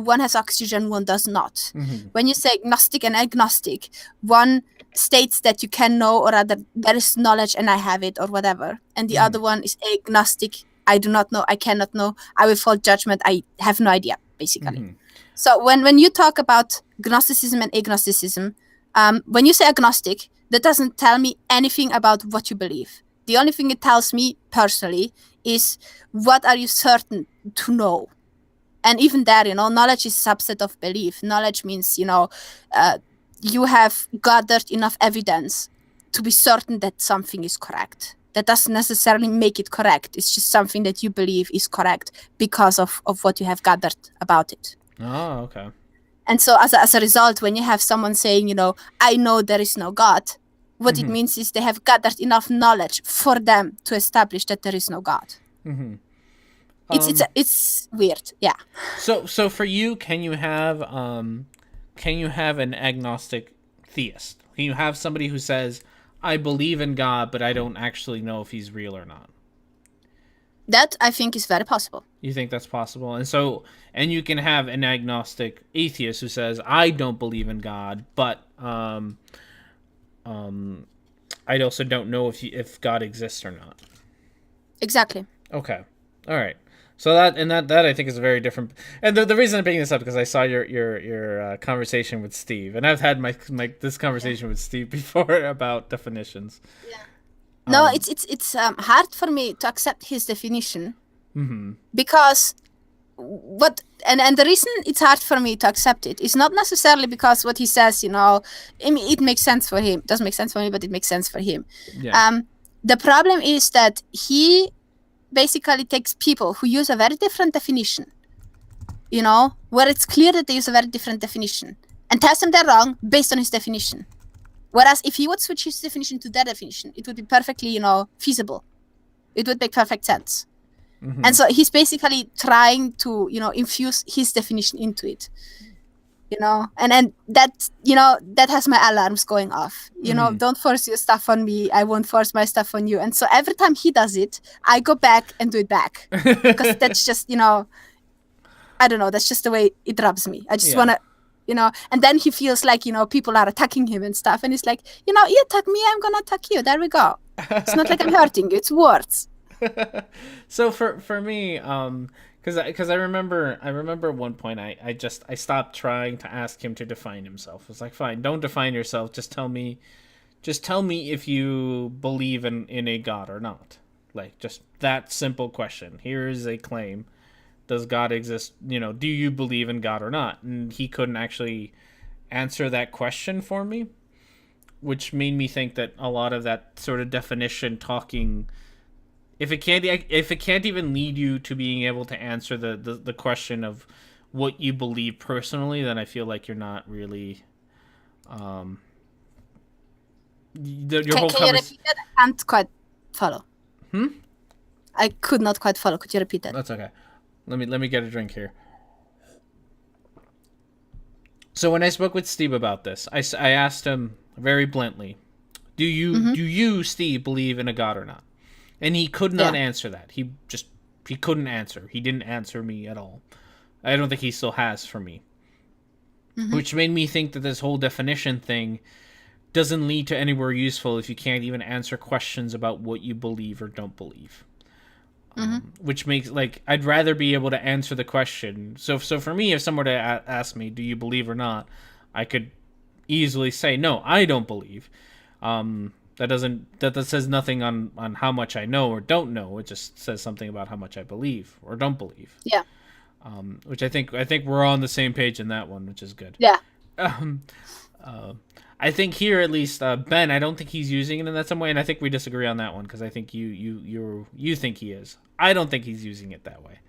One has oxygen, one does not. Mm-hmm. When you say gnostic and agnostic, one states that you can know, or rather there is knowledge and I have it, or whatever, and the other one is agnostic. I do not know, I cannot know, I will fall judgment, I have no idea, basically. Mm-hmm. So when you talk about Gnosticism and agnosticism, when you say agnostic, that doesn't tell me anything about what you believe. The only thing it tells me personally is what are you certain to know. And even there, knowledge is a subset of belief. Knowledge means, you have gathered enough evidence to be certain that something is correct. That doesn't necessarily make it correct. It's just something that you believe is correct because of what you have gathered about it. Oh, okay. And so as a result, when you have someone saying, I know there is no God, what it means is they have gathered enough knowledge for them to establish that there is no God. Mm-hmm. It's weird, yeah. So for you, can you have an agnostic theist? Can you have somebody who says, I believe in God, but I don't actually know if he's real or not? That, I think, is very possible. You think that's possible? And you can have an agnostic atheist who says, I don't believe in God, but I also don't know if God exists or not. Exactly. Okay. All right. So that I think is very different. And the reason I'm bringing this up because I saw your conversation with Steve, and I've had this conversation with Steve before about definitions. Yeah. No, it's hard for me to accept his definition because and the reason it's hard for me to accept it is not necessarily because what he says, it makes sense for him. It doesn't make sense for me, but it makes sense for him. Yeah. the problem is that he basically takes people who use a very different definition, where it's clear that they use a very different definition, and tells them they're wrong based on his definition. Whereas if he would switch his definition to their definition, it would be perfectly, feasible. It would make perfect sense. Mm-hmm. And so he's basically trying to, infuse his definition into it. And that, that has my alarms going off. Don't force your stuff on me. I won't force my stuff on you. And so every time he does it, I go back and do it back. Because that's just, I don't know, that's just the way it rubs me. I just want to, and then he feels like, people are attacking him and stuff. And he's like, you attack me, I'm going to attack you. There we go. It's not like I'm hurting you. It's words. So for me, because I remember at one point I stopped trying to ask him to define himself. It's like, fine, don't define yourself. Just tell me if you believe in a God or not. Like, just that simple question. Here is a claim. Does God exist? Do you believe in God or not? And he couldn't actually answer that question for me, which made me think that a lot of that sort of definition talking, if it can't even lead you to being able to answer the question of what you believe personally, then I feel like you're not really Can you repeat that? I can't quite follow. I could not quite follow. Could you repeat that? That's okay. Let me get a drink here. So when I spoke with Steve about this, I asked him very bluntly, do you Steve believe in a God or not? And he could not answer that. He couldn't answer. He didn't answer me at all. I don't think he still has for me. Mm-hmm. Which made me think that this whole definition thing doesn't lead to anywhere useful if you can't even answer questions about what you believe or don't believe. Which makes, like, I'd rather be able to answer the question. So for me, if someone were to ask me, do you believe or not, I could easily say, no, I don't believe. That says nothing on how much I know or don't know. It just says something about how much I believe or don't believe. Yeah. Which I think we're all on the same page in that one, which is good. Yeah. I think here at least Ben, I don't think he's using it in that some way, and I think we disagree on that one because I think you think he is. I don't think he's using it that way.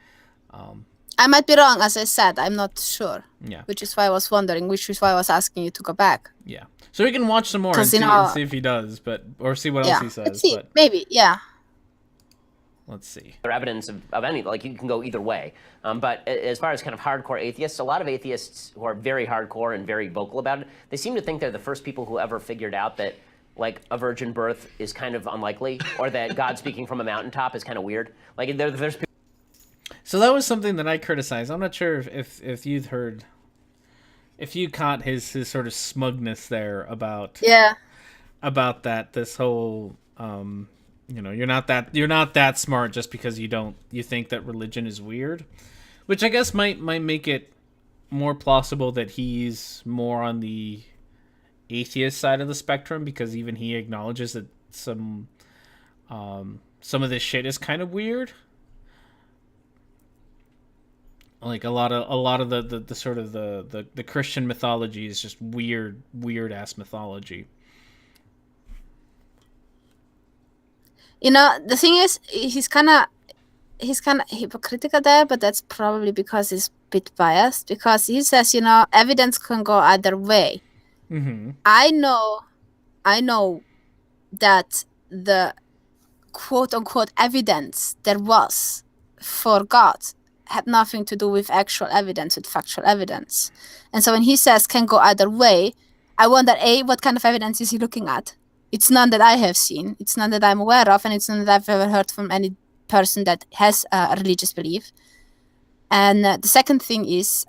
I might be wrong, as I said. I'm not sure. Yeah. Which is why I was wondering. Which is why I was asking you to go back. Yeah. So we can watch some more and see if he does, or see what else he says. Let's see. Maybe. Yeah. Let's see. Or evidence of any, like, you can go either way. But as far as kind of hardcore atheists, a lot of atheists who are very hardcore and very vocal about it, they seem to think they're the first people who ever figured out that, like, a virgin birth is kind of unlikely, or that God speaking from a mountaintop is kind of weird. Like, there's people. So that was something that I criticized. I'm not sure if you'd heard, if you caught his sort of smugness there about that, this whole you're not that smart just because you think that religion is weird, which I guess might make it more plausible that he's more on the atheist side of the spectrum, because even he acknowledges that some of this shit is kind of weird. Like a lot of the sort of the Christian mythology is just weird ass mythology. The thing is, he's kind of hypocritical there, but that's probably because he's a bit biased, because he says, evidence can go either way. Mm-hmm. I know that the quote unquote evidence there was for God had nothing to do with actual evidence, with factual evidence. And so when he says can go either way, I wonder, A, what kind of evidence is he looking at? It's none that I have seen. It's none that I'm aware of, and it's none that I've ever heard from any person that has a religious belief. And the second thing is,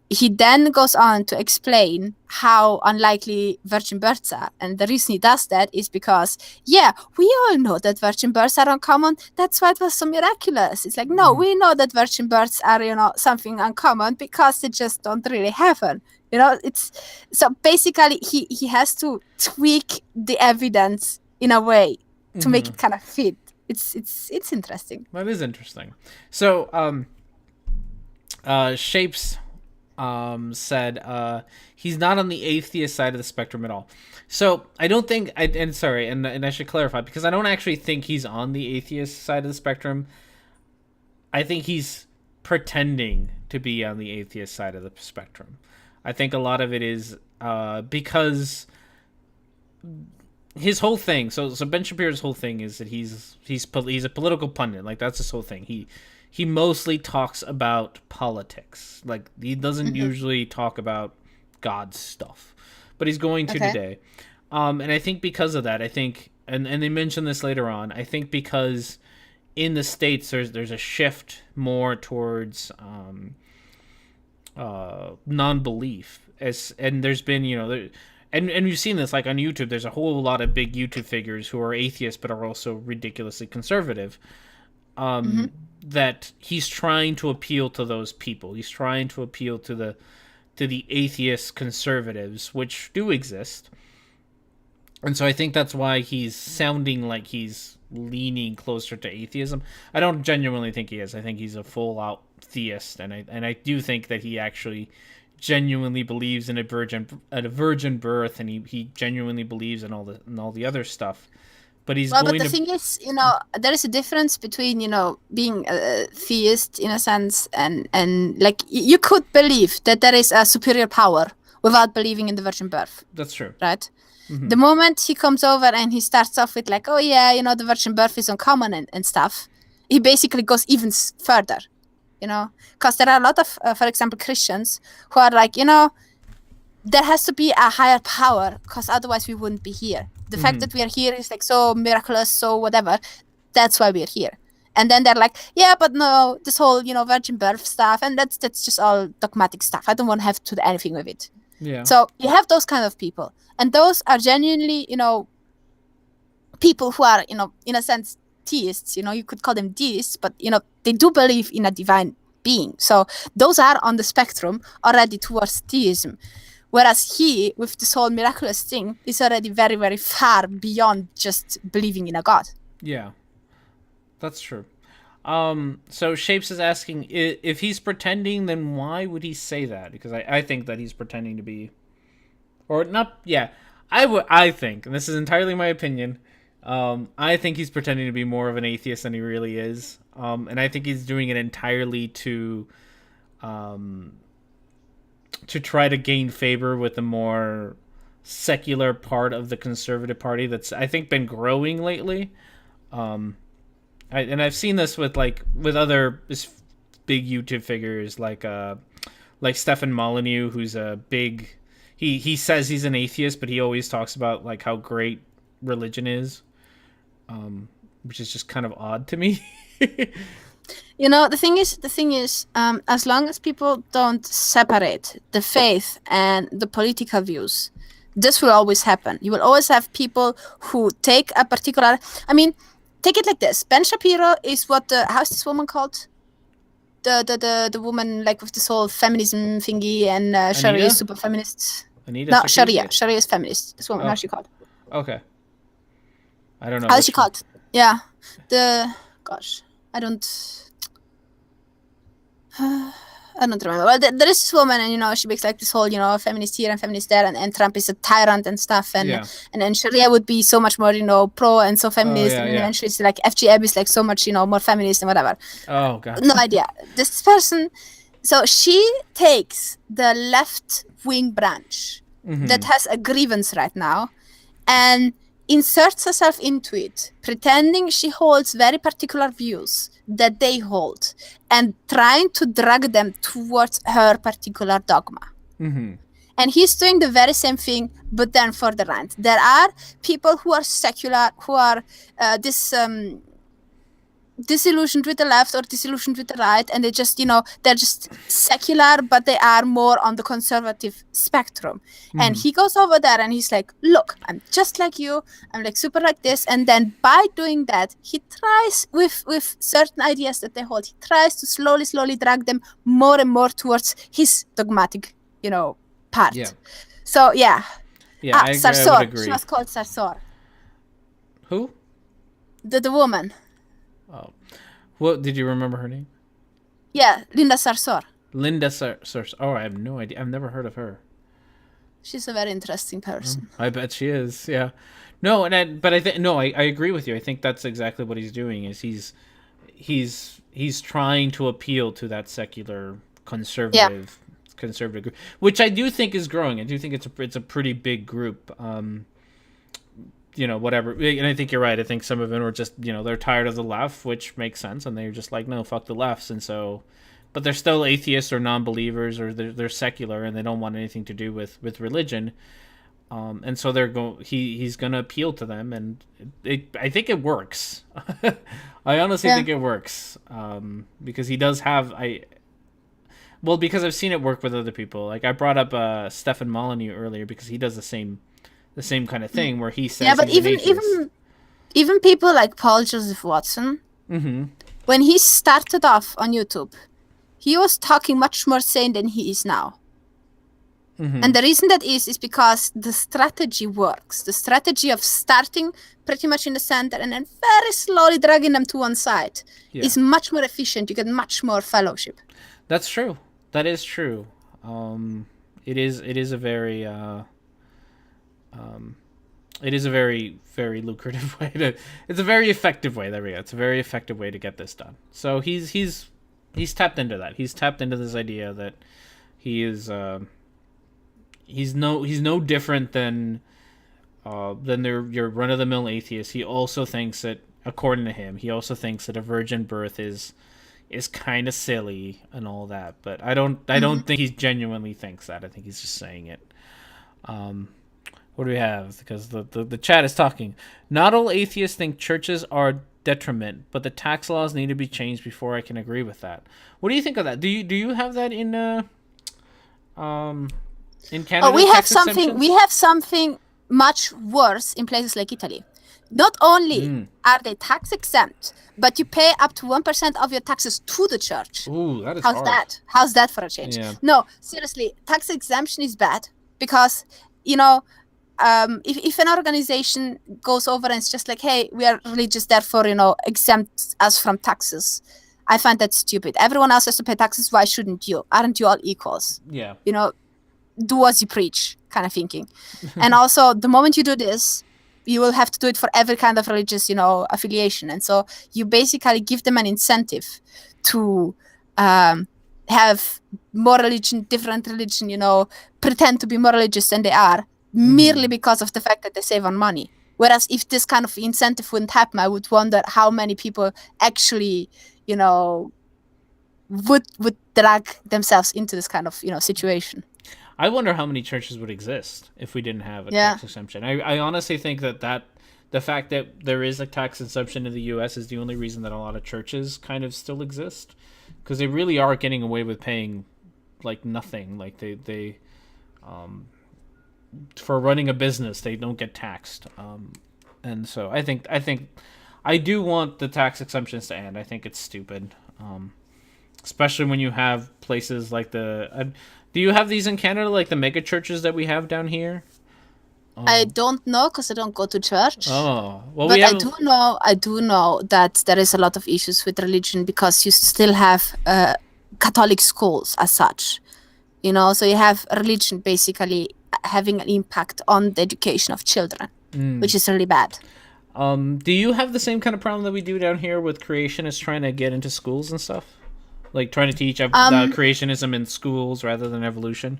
he then goes on to explain how unlikely virgin births are. And the reason he does that is because, we all know that virgin births are uncommon. That's why it was so miraculous. It's like, no, we know that virgin births are, something uncommon because they just don't really happen. It's so basically he has to tweak the evidence in a way to make it kind of fit. It's interesting. That is interesting. So, Shapes said he's not on the atheist side of the spectrum at all. So I don't think and I should clarify, because I don't actually think he's on the atheist side of the spectrum. I think he's pretending to be on the atheist side of the spectrum. I think a lot of it is because his whole thing. So Ben Shapiro's whole thing is that he's a political pundit. Like, that's his whole thing. He mostly talks about politics. Like, he doesn't usually talk about God's stuff, but he's going to today. And I think because of that, and they mention this later on, I think because in the States there's a shift more towards non-belief, and there's been, and we've seen this, like, on YouTube. There's a whole lot of big YouTube figures who are atheists but are also ridiculously conservative. That he's trying to appeal to those people. He's trying to appeal to the atheist conservatives, which do exist. And so I think that's why he's sounding like he's leaning closer to atheism. I don't genuinely think he is. I think he's a full-out theist, and I do think that he actually genuinely believes in a virgin birth, and he genuinely believes in all the other stuff. But but the thing is, there is a difference between, being a theist in a sense, and like, you could believe that there is a superior power without believing in the virgin birth. That's true. Right? Mm-hmm. The moment he comes over and he starts off with like, oh yeah, the virgin birth is uncommon and stuff, he basically goes even further, because there are a lot of, for example, Christians who are like, there has to be a higher power, because otherwise we wouldn't be here. The fact that we are here is like so miraculous, so whatever. That's why we're here. And then they're like, yeah, but no, this whole, virgin birth stuff, and that's just all dogmatic stuff. I don't want to have to do anything with it. Yeah. So you have those kind of people. And those are genuinely, people who are, in a sense, theists. You could call them deists, but, they do believe in a divine being. So those are on the spectrum already towards theism. Whereas he, with this whole miraculous thing, is already very, very far beyond just believing in a god. Yeah, that's true. So Shapes is asking, if he's pretending, then why would he say that? Because I think that he's pretending to be, or not. Yeah, I think, and this is entirely my opinion. I think he's pretending to be more of an atheist than he really is. And I think he's doing it entirely to try to gain favor with the more secular part of the Conservative Party that's, I think, been growing lately. And I've seen this with other big YouTube figures like Stefan Molyneux, who's a big, he says he's an atheist, but he always talks about like how great religion is, which is just kind of odd to me. The thing is, as long as people don't separate the faith and the political views, this will always happen. You will always have people who take a particular, take it like this. Ben Shapiro is what how's this woman called? The woman, like, with this whole feminism thingy, and Sharia is super feminist. Anita? No, Sharia is feminist. This woman, how's she called? Okay. I don't know. How's she called? Yeah. I don't remember. Well, there is this woman, and she makes like this whole, feminist here and feminist there, and Trump is a tyrant and stuff, and then Sharia would be so much more, pro and so feminist, and then she's like FGM is like so much, more feminist and whatever. Oh god. No idea. This person, so she takes the left wing branch that has a grievance right now, and inserts herself into it, pretending she holds very particular views that they hold, and trying to drag them towards her particular dogma. And he's doing the very same thing, but then for the right. There are people who are secular, who are disillusioned with the left or disillusioned with the right, and they just, they're just secular, but they are more on the conservative spectrum. And he goes over there and he's like, look, I'm just like you, I'm like super like this, and then by doing that, he tries with certain ideas that they hold, he tries to slowly drag them more and more towards his dogmatic, part. So I would agree. She was called Sarsor. Who? The woman. Oh, what, did you remember her name? Yeah, Linda Sarsour. Linda Source. Oh, I have no idea. I've never heard of her. She's a very interesting person. I bet she is. Yeah. No, but I think no. I agree with you. I think that's exactly what he's doing. Is he's trying to appeal to that secular conservative group, which I do think is growing. I do think it's a pretty big group. Whatever. And I think you're right. I think some of them are just, they're tired of the left, which makes sense. And they're just like, no, fuck the lefts. And so, but they're still atheists or non-believers, or they're secular and they don't want anything to do with religion. And so he's going to appeal to them. And I think it works. I honestly think it works. Because he does have, because I've seen it work with other people. Like I brought up Stefan Molyneux earlier because he does the same kind of thing where he says, but even people like Paul Joseph Watson, when he started off on YouTube, he was talking much more sane than he is now. And the reason that is because the strategy works. The strategy of starting pretty much in the center and then very slowly dragging them to one side is much more efficient. You get much more fellowship. That's true. That is true. It is a very very lucrative way it's a very effective way. There we go. It's a very effective way to get this done. So he's tapped into that. He's tapped into this idea that he is he's no different than your run-of-the-mill atheist. He also thinks that, according to him, that a virgin birth is kind of silly and all that. But I don't think he genuinely thinks that. I think he's just saying it. What do we have? Because the chat is talking. Not all atheists think churches are detriment, but the tax laws need to be changed before I can agree with that. What do you think of that? Do you have that in Canada? We have something much worse in places like Italy. Not only are they tax exempt, but you pay up to 1% of your taxes to the church. Ooh, that is How's hard. that? How's that for a change? Yeah. No, seriously, tax exemption is bad because, if an organization goes over and it's just like, hey, we are religious, therefore, exempt us from taxes, I find that stupid. Everyone else has to pay taxes. Why shouldn't you? Aren't you all equals? Yeah. Do as you preach kind of thinking. And also, the moment you do this, you will have to do it for every kind of religious, affiliation. And so you basically give them an incentive to have more religion, different religion, pretend to be more religious than they are, merely because of the fact that they save on money. Whereas if this kind of incentive wouldn't happen, I would wonder how many people actually, would drag themselves into this kind of, situation. I wonder how many churches would exist if we didn't have a tax exemption. I honestly think that the fact that there is a tax exemption in the U.S. is the only reason that a lot of churches kind of still exist, because they really are getting away with paying like nothing. Like they for running a business, they don't get taxed. And so I think I do want the tax exemptions to end. I think it's stupid, especially when you have places like do you have these in Canada, like the mega churches that we have down here? I don't know because I don't go to church. Oh, well, but I do know that there is a lot of issues with religion because you still have Catholic schools as such. So you have religion basically having an impact on the education of children, which is really bad. Do you have the same kind of problem that we do down here with creationists trying to get into schools and stuff? Like trying to teach creationism in schools rather than evolution?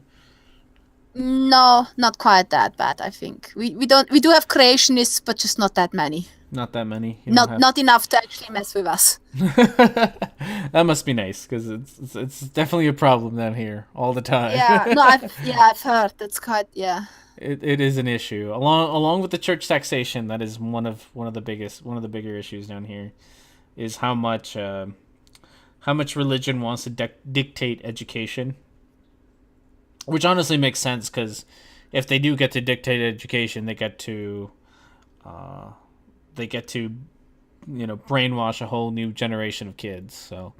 No, not quite that bad, I think. We do have creationists, but just not that many. Not that many? Not enough to actually mess with us. That must be nice, because it's definitely a problem down here all the time. Yeah, no, I've heard. That's quite, yeah. It is an issue. Along with the church taxation, that is one of the bigger issues down here, is how much religion wants to dictate education. Which honestly makes sense, because if they do get to dictate education, they get to brainwash a whole new generation of kids. So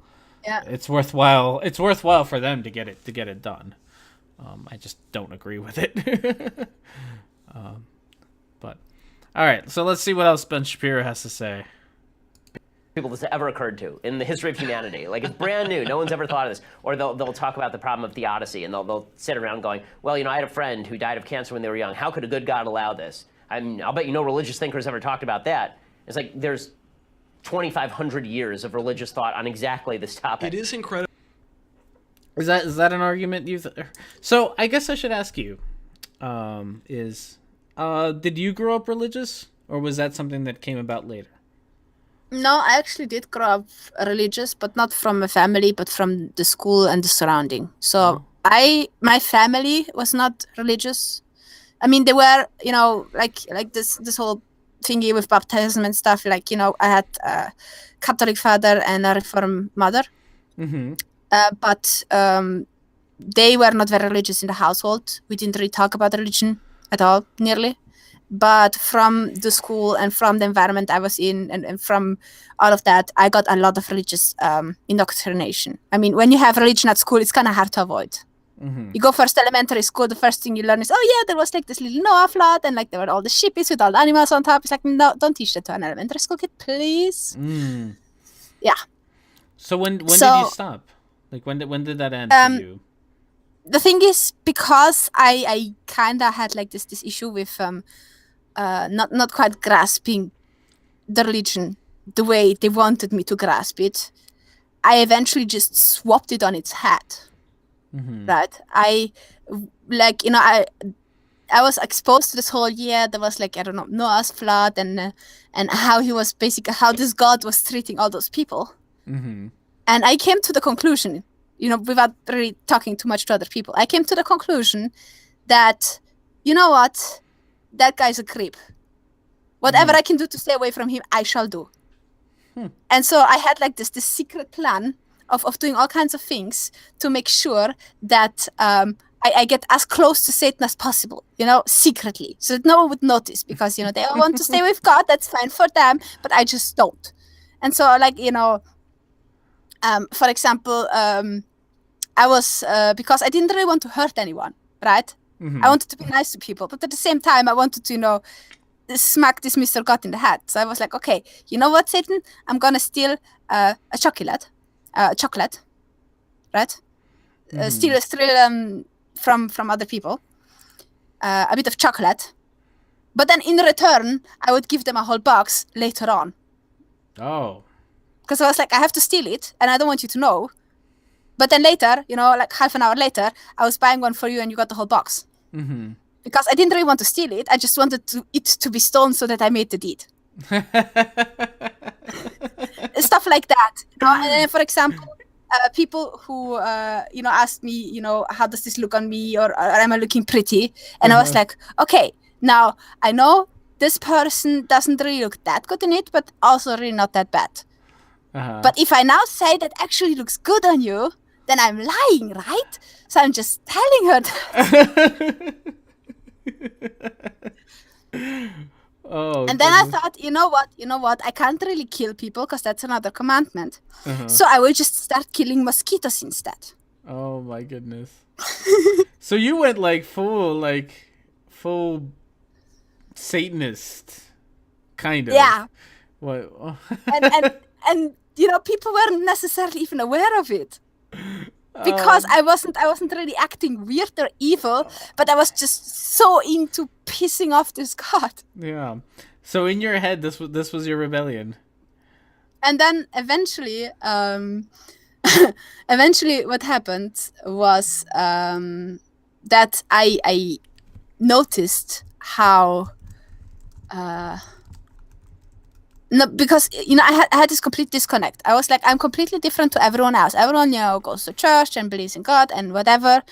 yeah, it's worthwhile. It's worthwhile for them to get it done. I just don't agree with it. But all right, so let's see what else Ben Shapiro has to say. people that's ever occurred to in the history of humanity. Like, it's brand new. No one's ever thought of this. Or they'll talk about the problem of theodicy, and they'll sit around going, well, you know, I had a friend who died of cancer when they were young. How could a good God allow this? I mean, I'll bet you no religious thinkers ever talked about that. It's like there's 2,500 years of religious thought on exactly this topic. It is incredible. Is that an argument you? So I guess I should ask you, did you grow up religious, or was that something that came about later? No, I actually did grow up religious, but not from a family, but from the school and the surrounding. So my family was not religious. I mean, they were, you know, like this whole thingy with baptism and stuff. Like, you know, I had a Catholic father and a Reformed mother. Mm-hmm. But they were not very religious in the household. We didn't really talk about religion at all, nearly. But from the school and from the environment I was in and from all of that, I got a lot of religious indoctrination. I mean, when you have religion at school, it's kind of hard to avoid. Mm-hmm. You go first elementary school, the first thing you learn is, oh yeah, there was like this little Noah flood, and like there were all the shippies with all the animals on top. It's like, no, don't teach that to an elementary school kid, please. Mm. Yeah. So when did you stop? Like when did that end for you? The thing is, because I kind of had like this issue with not quite grasping the religion the way they wanted me to grasp it, I eventually just swapped it on its head. Mm-hmm. Right? I was exposed to this whole year. There was like, I don't know, Noah's flood and how he was basically, how this God was treating all those people. Mm-hmm. And I came to the conclusion, you know, without really talking too much to other people, I came to the conclusion that, you know what, that guy's a creep. Whatever I can do to stay away from him, I shall do. And so I had like this secret plan of doing all kinds of things to make sure that I get as close to Satan as possible, you know, secretly, so that no one would notice, because, you know, they all want to stay with God, that's fine for them, but I just don't. And so, like, you know, for example, I was, because I didn't really want to hurt anyone, right? Mm-hmm. I wanted to be nice to people, but at the same time, I wanted to, you know, smack this Mr. God in the head. So I was like, okay, you know what, Satan? I'm gonna steal a chocolate, right? Mm-hmm. Steal from other people, a bit of chocolate, but then in return, I would give them a whole box later on. Oh. Because I was like, I have to steal it, and I don't want you to know. But then later, you know, like half an hour later, I was buying one for you, and you got the whole box. Mm-hmm. Because I didn't really want to steal it. I just wanted it to be stolen so that I made the deed. Stuff like that. You know? And then, for example, people who, you know, asked me, you know, how does this look on me, or am I looking pretty? And I was like, okay, now I know this person doesn't really look that good in it, but also really not that bad. Uh-huh. But if I now say that actually looks good on you, then I'm lying, right? So I'm just telling her that. Oh, and then I thought, you know what? I can't really kill people because that's another commandment. Uh-huh. So I will just start killing mosquitoes instead. Oh my goodness. So you went like full Satanist, kind of. Yeah. What? and you know, people weren't necessarily even aware of it. Because I wasn't really acting weird or evil, but I was just so into pissing off this God. Yeah. So in your head, this was your rebellion. And then eventually, what happened was that I noticed how. No, because, you know, I had this complete disconnect. I was like, I'm completely different to everyone else. Everyone, you know, goes to church and believes in God and whatever,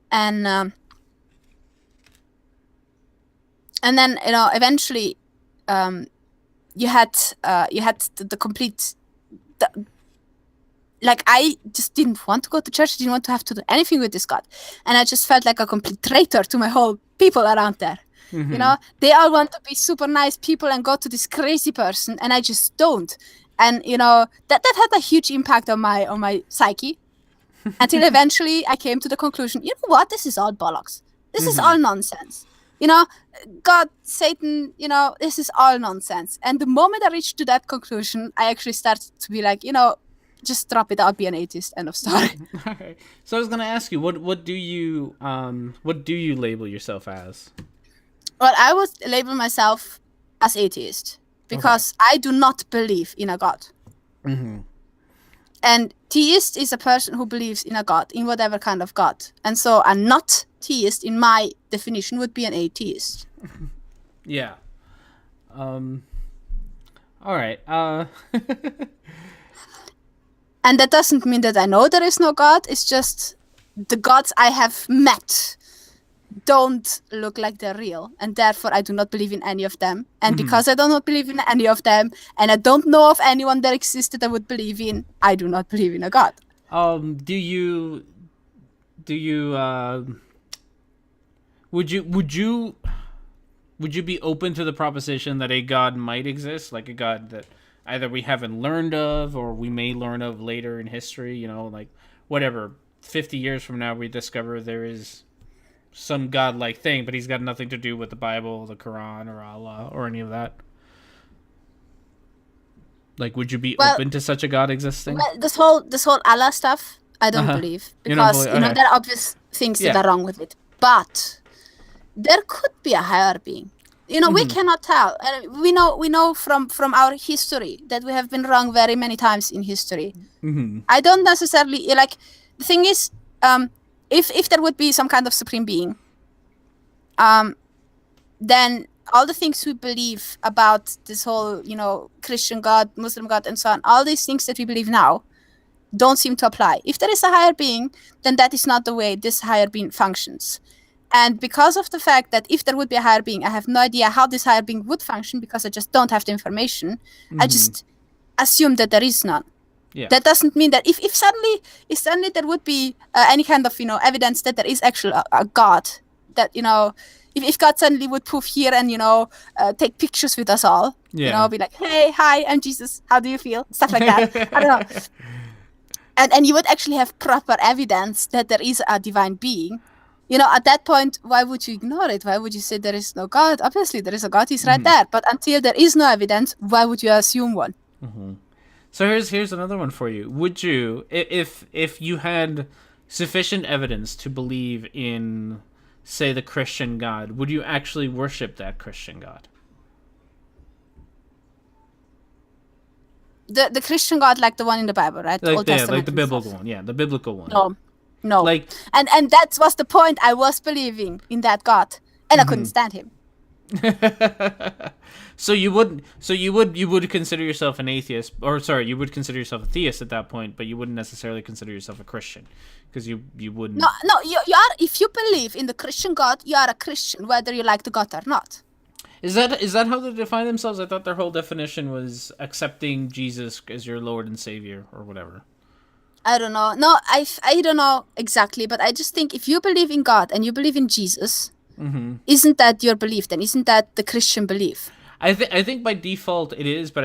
and then, you know, eventually, you had the complete, like, I just didn't want to go to church. I didn't want to have to do anything with this God, and I just felt like a complete traitor to my whole people around there. Mm-hmm. You know, they all want to be super nice people and go to this crazy person, and I just don't. And, you know, that had a huge impact on my psyche, until eventually I came to the conclusion, you know what, this is all bollocks. This is all nonsense. God, Satan, this is all nonsense. And the moment I reached to that conclusion, I actually started to be like, just drop it. I'll be an atheist. End of story. Okay. So I was gonna ask you, what do you label yourself as? Well, I would label myself as atheist because I do not believe in a God. Mm-hmm. And theist is a person who believes in a God, in whatever kind of God. And so a not theist, in my definition, would be an atheist. Yeah. All right. And that doesn't mean that I know there is no God. It's just the gods I have met don't look like they're real. And therefore, I do not believe in any of them. And because I do not believe in any of them, and I don't know of anyone that exists that I would believe in, I do not believe in a God. Would you be open to the proposition that a God might exist, like a God that either we haven't learned of or we may learn of later in history, like whatever, 50 years from now we discover there is some godlike thing, but he's got nothing to do with the Bible, the Quran, or Allah, or any of that? Like, would you be open to such a God existing? Well, this whole Allah stuff, I don't believe, because there are obvious things that are wrong with it. But there could be a higher being. We cannot tell. We know from our history that we have been wrong very many times in history. Mm-hmm. I don't necessarily like. The thing is, if there would be some kind of supreme being, then all the things we believe about this whole, Christian God, Muslim God, and so on, all these things that we believe now don't seem to apply. If there is a higher being, then that is not the way this higher being functions. And because of the fact that if there would be a higher being, I have no idea how this higher being would function because I just don't have the information. I just assume that there is none. Yeah. That doesn't mean that if suddenly there would be any kind of evidence that there is actually a God, that if God suddenly would poof here and take pictures with us all, be like, hey, hi, I'm Jesus, how do you feel, stuff like that. I don't know. And you would actually have proper evidence that there is a divine being. At that point, why would you ignore it? Why would you say there is no God? Obviously, there is a God. He's right there. But until there is no evidence, why would you assume one? Mm-hmm. So here's another one for you. Would you, if you had sufficient evidence to believe in, say, the Christian God, would you actually worship that Christian God? The Christian God, like the one in the Bible, right? Like, Old Testament like the biblical one. Yeah, the biblical one. No. Like, and that was the point. I was believing in that God, and I couldn't stand him. So you would consider yourself an atheist, or sorry, you would consider yourself a theist at that point, but you wouldn't necessarily consider yourself a Christian, because you wouldn't. No, you are. If you believe in the Christian God, you are a Christian, whether you like the God or not. Is that how they define themselves? I thought their whole definition was accepting Jesus as your Lord and Savior, or whatever. I don't know. No, I don't know exactly, but I just think if you believe in God and you believe in Jesus, isn't that your belief then? Isn't that the Christian belief? I think by default it is, but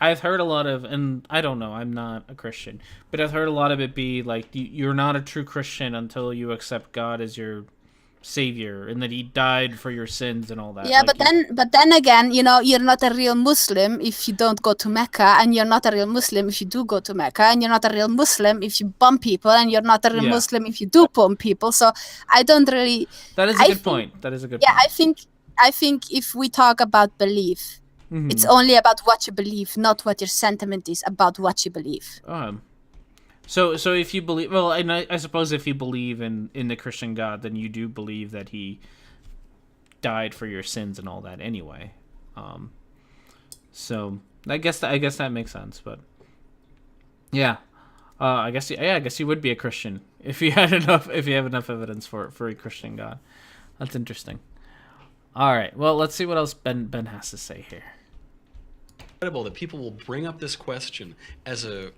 I've heard a lot of, and I don't know, I'm not a Christian, but I've heard a lot of it be like you're not a true Christian until you accept God as your Savior and that He died for your sins and all that. Yeah, like but then again, you're not a real Muslim if you don't go to Mecca, and you're not a real Muslim if you do go to Mecca, and you're not a real Muslim if you bomb people, and you're not a real Muslim if you do bomb people. So I don't really. That is a good point. That is a good point. Yeah, I think if we talk about belief, it's only about what you believe, not what your sentiment is about what you believe. So if you believe, well, and I suppose if you believe in the Christian God, then you do believe that He died for your sins and all that anyway. So I guess that makes sense. But yeah, I guess you would be a Christian if you have enough evidence for a Christian God. That's interesting. All right, well, let's see what else Ben has to say here. Incredible that people will bring up this question as a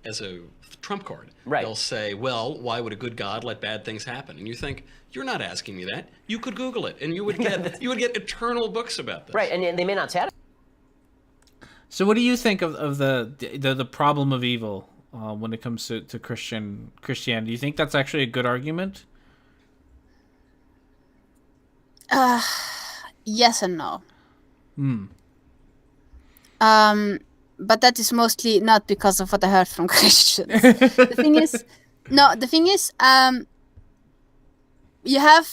trump card. Right. They'll say, well, why would a good God let bad things happen? And you think, you're not asking me that. You could Google it, and you would get eternal books about this. Right, and they may not satisfy. So what do you think of the problem of evil when it comes to Christianity? Do you think that's actually a good argument? Yes and no. But that is mostly not because of what I heard from Christians. The thing is, you have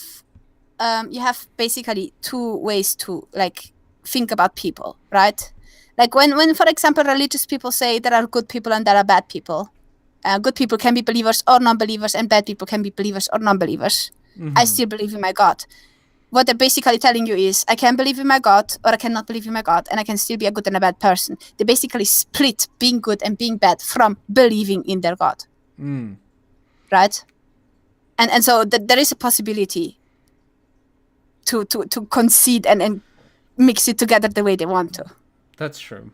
basically two ways to like think about people, right? Like when for example religious people say there are good people and there are bad people. Good people can be believers or non-believers, and bad people can be believers or non-believers. I still believe in my God. What they're basically telling you is, I can believe in my God or I cannot believe in my God, and I can still be a good and a bad person. They basically split being good and being bad from believing in their God. Right? And so there is a possibility to concede and mix it together the way they want to. That's true.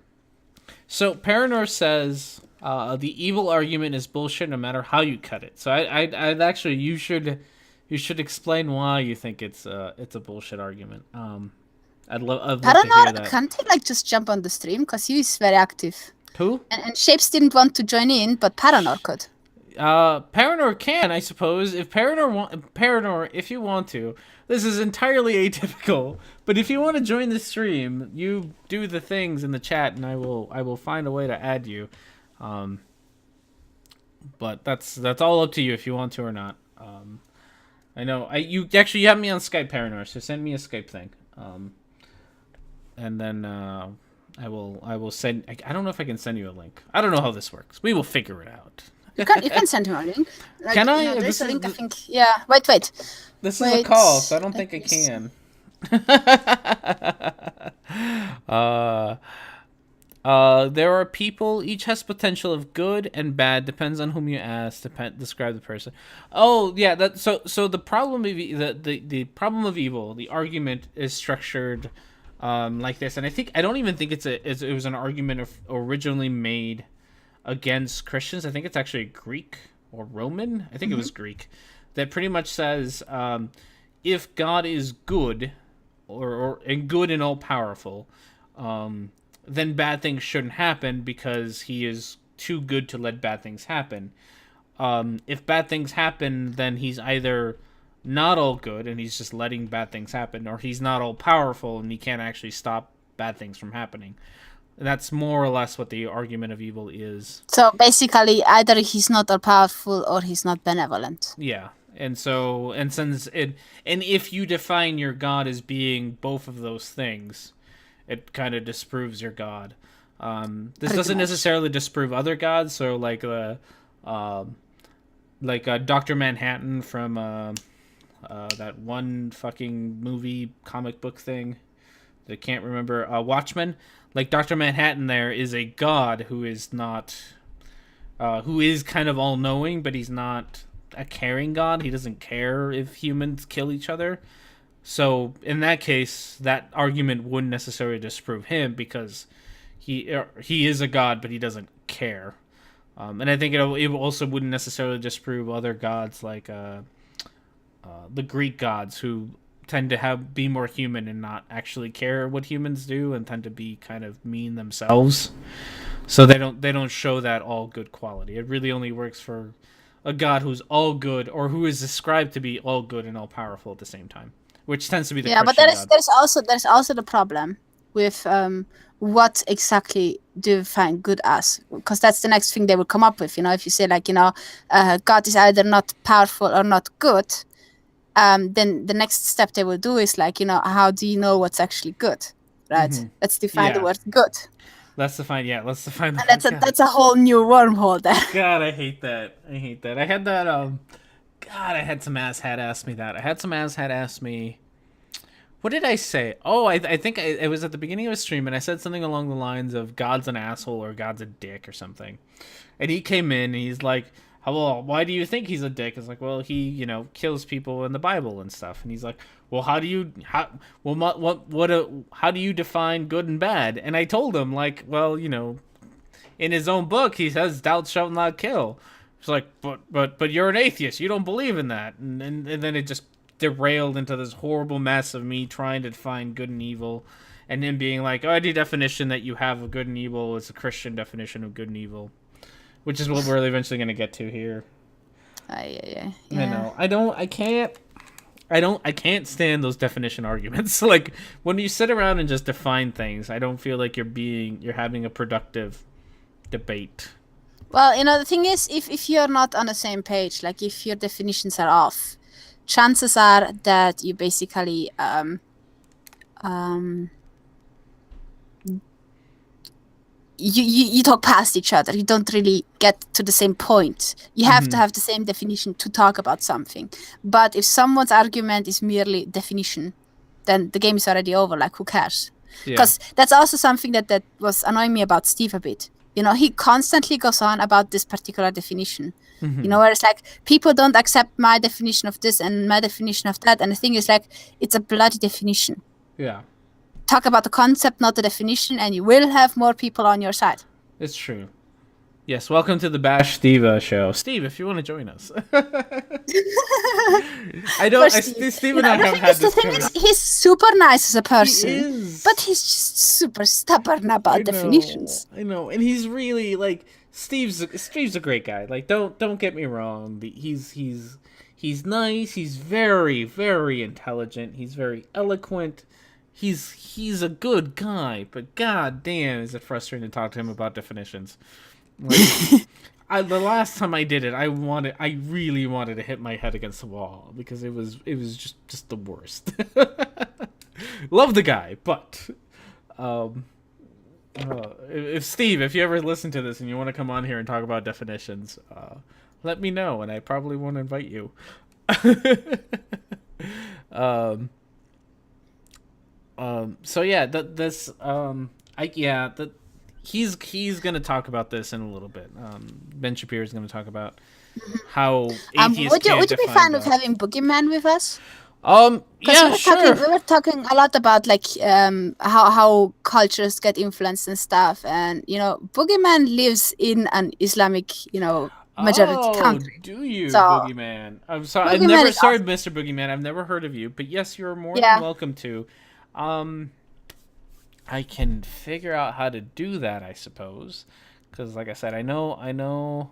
So Paranor says the evil argument is bullshit no matter how you cut it. So I'd actually you should explain why you think it's a bullshit argument. I'd love to hear Paranor, that. can't he like just jump on the stream because he is very active? Who? And Shapes didn't want to join in, but Paranor could. Paranor can, I suppose. If Paranor, if you want to, this is entirely atypical. But if you want to join the stream, you do the things in the chat, and I will find a way to add you. But that's all up to you if you want to or not. I know you actually have me on Skype, Paranor, so send me a Skype thing. And then I will send. I don't know if I can send you a link. I don't know how this works. We will figure it out. You can send him a link. Like, Can I? There's This a is link, I think. Yeah. Wait. This is a call, so I don't think I can. There are people. Each has potential of good and bad. Depends on whom you ask. Describe the person. Oh yeah. So the problem of the problem of evil. The argument is structured like this, and I don't even think it was an argument originally made against Christians. I think it's actually Greek or Roman. I think it was Greek. That pretty much says if God is good and good and all powerful, then bad things shouldn't happen because he is too good to let bad things happen. If bad things happen, then he's either not all good and he's just letting bad things happen, or he's not all powerful and he can't actually stop bad things from happening. And that's more or less what the argument of evil is. So basically, either he's not all powerful or he's not benevolent. Yeah. And if you define your God as being both of those things, it kind of disproves your God. This doesn't necessarily disprove other gods. So like Dr. Manhattan from that one fucking movie comic book thing that I can't remember. Watchmen. Like Dr. Manhattan there is a god who is not, who is kind of all knowing, but he's not a caring god. He doesn't care if humans kill each other. So in that case, that argument wouldn't necessarily disprove him because he is a god, but he doesn't care. And I think it also wouldn't necessarily disprove other gods like the Greek gods, who tend to be more human and not actually care what humans do, and tend to be kind of mean themselves. So they don't show that all good quality. It really only works for a god who's all good, or who is described to be all good and all powerful at the same time, which tends to be the Christian but there's also the problem with what exactly do you find good as, because that's the next thing they will come up with. If you say like God is either not powerful or not good, then the next step they will do is like how do you know what's actually good, right? Let's define the word good. Let's define the that's a whole new wormhole there. God, I hate that. I had that God, I had some asshat ask me that. I had some asshat ask me, what did I say? Oh, I think it was at the beginning of a stream, and I said something along the lines of God's an asshole or God's a dick or something. And he came in and he's like, well, why do you think he's a dick? It's like, well, he, kills people in the Bible and stuff. And he's like, well, how do you define good and bad? And I told him, like, well, in his own book, he says, "Thou shalt not kill." It's like, but you're an atheist. You don't believe in that. And then it just derailed into this horrible mess of me trying to define good and evil, and him being like, oh, the definition that you have of good and evil is a Christian definition of good and evil. Which is what we're eventually going to get to here. Yeah. I know. I I can't stand those definition arguments. Like when you sit around and just define things, I don't feel like you're having a productive debate. Well, the thing is, if you're not on the same page, like if your definitions are off, chances are that you basically you talk past each other. You don't really get to the same point. You have to have the same definition to talk about something. But if someone's argument is merely definition, then the game is already over. Like, who cares? Because that's also something that was annoying me about Steve a bit. He constantly goes on about this particular definition. Where it's like, people don't accept my definition of this and my definition of that. And the thing is, like, it's a bloody definition. Yeah. Talk about the concept, not the definition, and you will have more people on your side. It's true. Yes, welcome to the Bash Steve show. Steve, if you want to join us. Steve and I have had this conversation. He's super nice as a person. He is. But he's just super stubborn about definitions. I know. And he's really, like, Steve's a great guy. Like, don't get me wrong. He's nice. He's very, very intelligent. He's very eloquent. He's a good guy, but god damn, is it frustrating to talk to him about definitions. Like, the last time I did it, I really wanted to hit my head against the wall because it was just the worst. Love the guy, but if you ever listen to this and you want to come on here and talk about definitions, let me know, and I probably won't invite you. So yeah, he's gonna talk about this in a little bit. Ben Shapiro is gonna talk about how atheists would you be fine with having Boogeyman with us? Yeah, sure. We were talking a lot about like how cultures get influenced and stuff, and Boogeyman lives in an Islamic majority country. Do you, so, Boogeyman? I'm sorry, Mr. Boogeyman. I've never heard of you, but yes, you're more than welcome to. I can figure out how to do that, I suppose, because like I said, I know.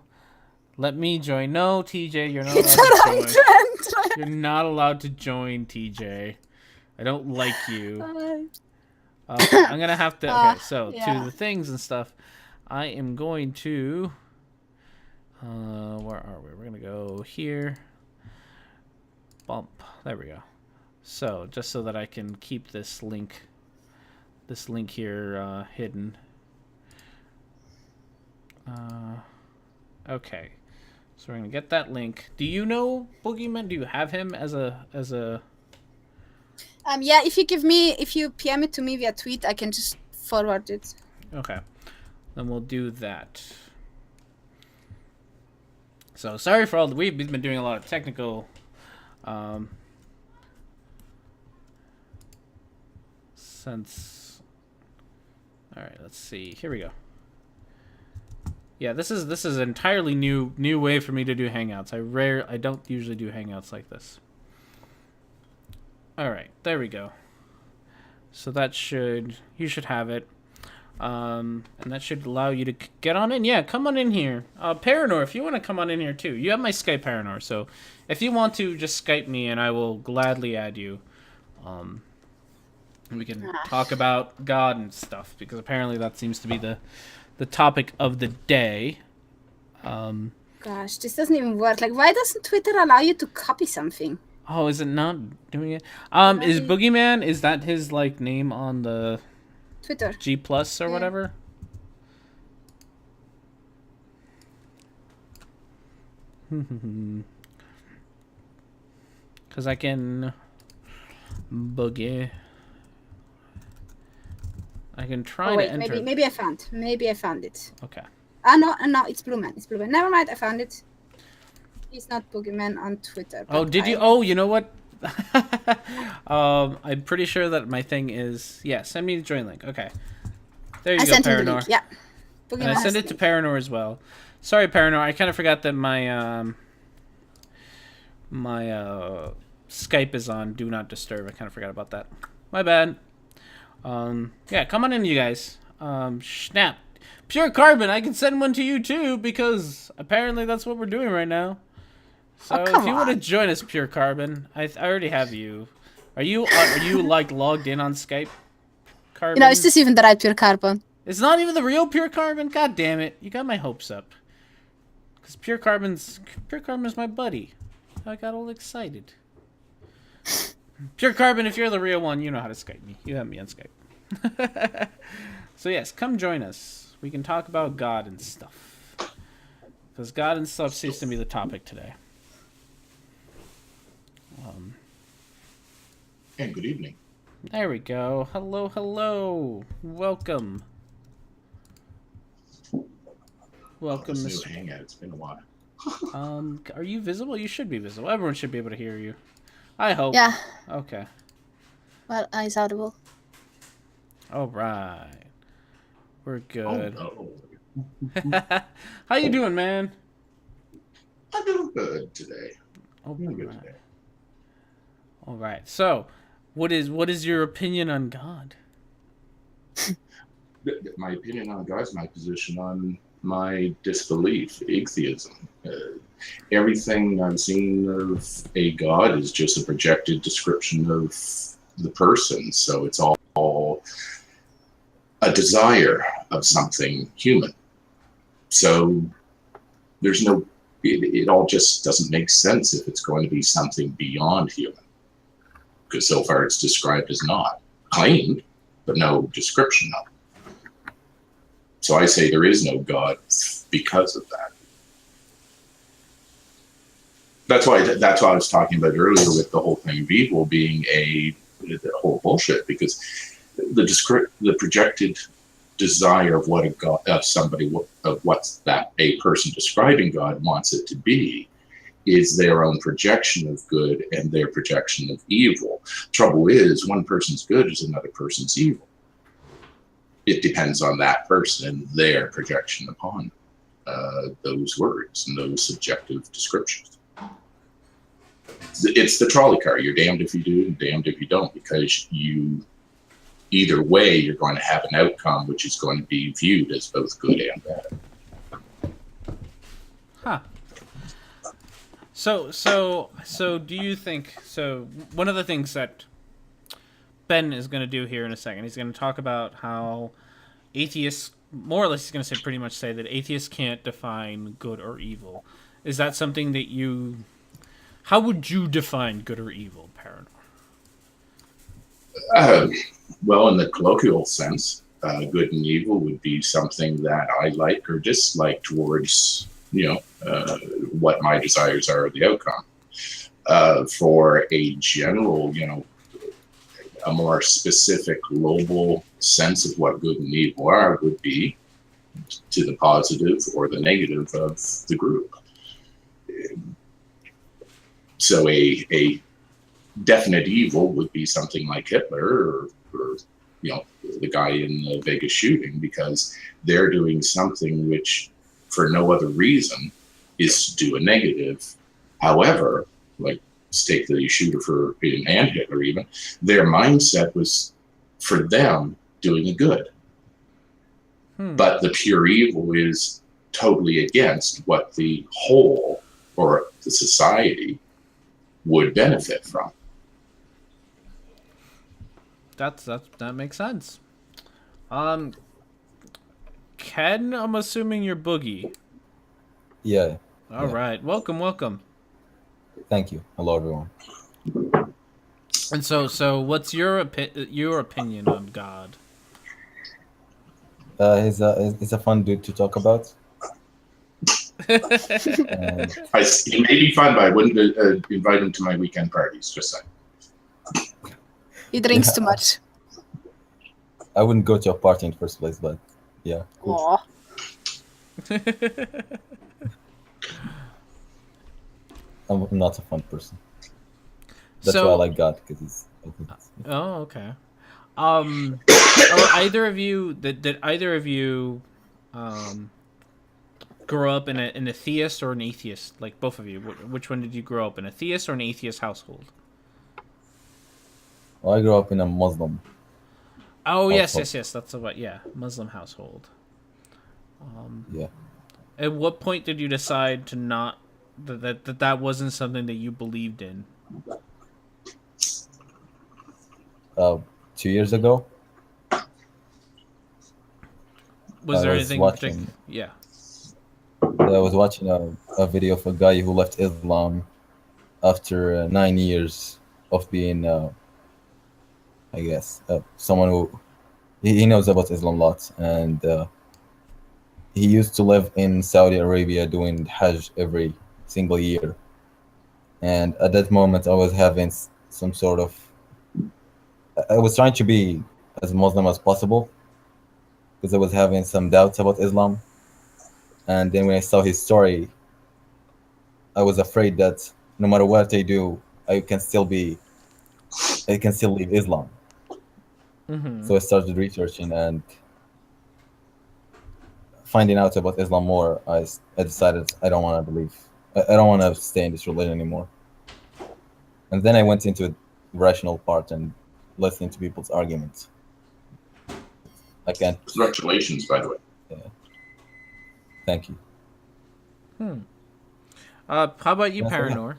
Let me join. No, TJ, you're not allowed to join. You're not allowed to join, TJ. I don't like you. I'm gonna have to. Okay, so to the things and stuff, I am going to. Where are we? We're gonna go here. Bump. There we go. So just so that I can keep this link here hidden. Okay, so we're gonna get that link. Do you know Boogeyman? Do you have him as a? Yeah. If you PM it to me via tweet, I can just forward it. Okay, then we'll do that. So sorry for we've been doing a lot of technical. All right, let's see. Here we go. Yeah, this is an entirely new way for me to do Hangouts. I don't usually do Hangouts like this. All right, there we go. So you should have it. And that should allow you to get on in. Yeah, come on in here. Paranor, if you want to come on in here too. You have my Skype, Paranor, so if you want to, just Skype me and I will gladly add you. We can talk about God and stuff, because apparently that seems to be the topic of the day. Gosh, this doesn't even work. Like, why doesn't Twitter allow you to copy something? Oh, is it not doing it? Is Boogeyman, is that his like name on the Twitter G Plus or whatever? Because I can boogie. I can try to enter. Maybe I found it. Okay. No, it's Blue Man. Never mind, I found it. He's not Boogeyman on Twitter. Oh, did you? Oh, you know what? I'm pretty sure that my thing is send me the join link. Okay. There you go, Paranor. Yeah. And I sent it to Paranor as well. Sorry, Paranor. I kind of forgot that my Skype is on Do Not Disturb. I kind of forgot about that. My bad. Yeah, come on in, you guys. Snap. Pure Carbon, I can send one to you too, because apparently that's what we're doing right now. So Oh, come if you want to on. join us, Pure Carbon, I already have you. Are you like logged in on Skype, Carbon? Is this even the right pure carbon? It's not even the real Pure Carbon. God damn it! You got my hopes up. Because Pure Carbon's my buddy. I got all excited. Pure Carbon, if you're the real one, you know how to Skype me. You have me on Skype. So yes, come join us. We can talk about God and stuff. Because God and stuff seems to be the topic today. And good evening. There we go. Hello, hello. Welcome. Welcome, This new Mr. hangout. It's been a while. Are you visible? You should be visible. Everyone should be able to hear you. I hope. Yeah. Okay. Well, it's audible. All right. We're good. Oh, no. How you doing, man? I'm doing good today. All Doing good right. today. All right. So, what is your opinion on God? My opinion on God is my position on my disbelief, atheism. Everything I've seen of a God is just a projected description of the person. So it's all a desire of something human. So there's no, it all just doesn't make sense if it's going to be something beyond human. Because so far it's described as not. Claimed, but no description of it. So I say there is no God because of that. That's why I was talking about earlier with the whole thing of evil being the whole bullshit, because the projected desire of what a God, of somebody, of what's that a person describing God wants it to be, is their own projection of good and their projection of evil. Trouble is, one person's good is another person's evil. It depends on that person and their projection upon those words and those subjective descriptions. It's the trolley car. You're damned if you do and damned if you don't, because either way, you're going to have an outcome which is going to be viewed as both good and bad. Huh. So do you think, one of the things that Ben is going to do here in a second, he's going to talk about how atheists, more or less he's going to pretty much say that atheists can't define good or evil. Is that something that how would you define good or evil, Paranor? Well, in the colloquial sense, good and evil would be something that I like or dislike towards, what my desires are of the outcome. For a general, a more specific global sense of what good and evil are would be to the positive or the negative of the group. So a definite evil would be something like Hitler or the guy in the Vegas shooting, because they're doing something which, for no other reason, is to do a negative. However, like, let's take the shooter and Hitler even, their mindset was, for them, doing a good. But the pure evil is totally against what the whole or the society would benefit from. That makes sense. Ken, I'm assuming you're Boogie. Yeah. All right. Welcome. Thank you. Hello, everyone. And so what's your opinion on God? He's a fun dude to talk about. He may be fun, but I wouldn't invite him to my weekend parties, just saying. He drinks too much. I wouldn't go to a party in the first place, but yeah. Cool. Aw. I'm not a fun person. That's why I like God, because he's. Oh, okay. Are either of you did either of you grow up in a theist or an atheist? Like, both of you, which one did you grow up in, a theist or an atheist household? Well, I grew up in a Muslim. Oh, household. yes. That's about Muslim household. Yeah. At what point did you decide to not that wasn't something that you believed in? 2 years ago, Was I there was anything watching. Yeah. I was watching a video of a guy who left Islam after 9 years of being, I guess, someone who he knows about Islam lots, and he used to live in Saudi Arabia doing Hajj every single year. And at that moment, I was having some sort of. I was trying to be as Muslim as possible because I was having some doubts about Islam. And then when I saw his story, I was afraid that no matter what I do, I can still leave Islam. Mm-hmm. So I started researching and finding out about Islam more. I decided I don't want to believe. I don't want to stay in this religion anymore. And then I went into the rational part and listening to people's arguments. I can't. Congratulations, by the way. Thank you. How about you, Yes, I am. Paranor?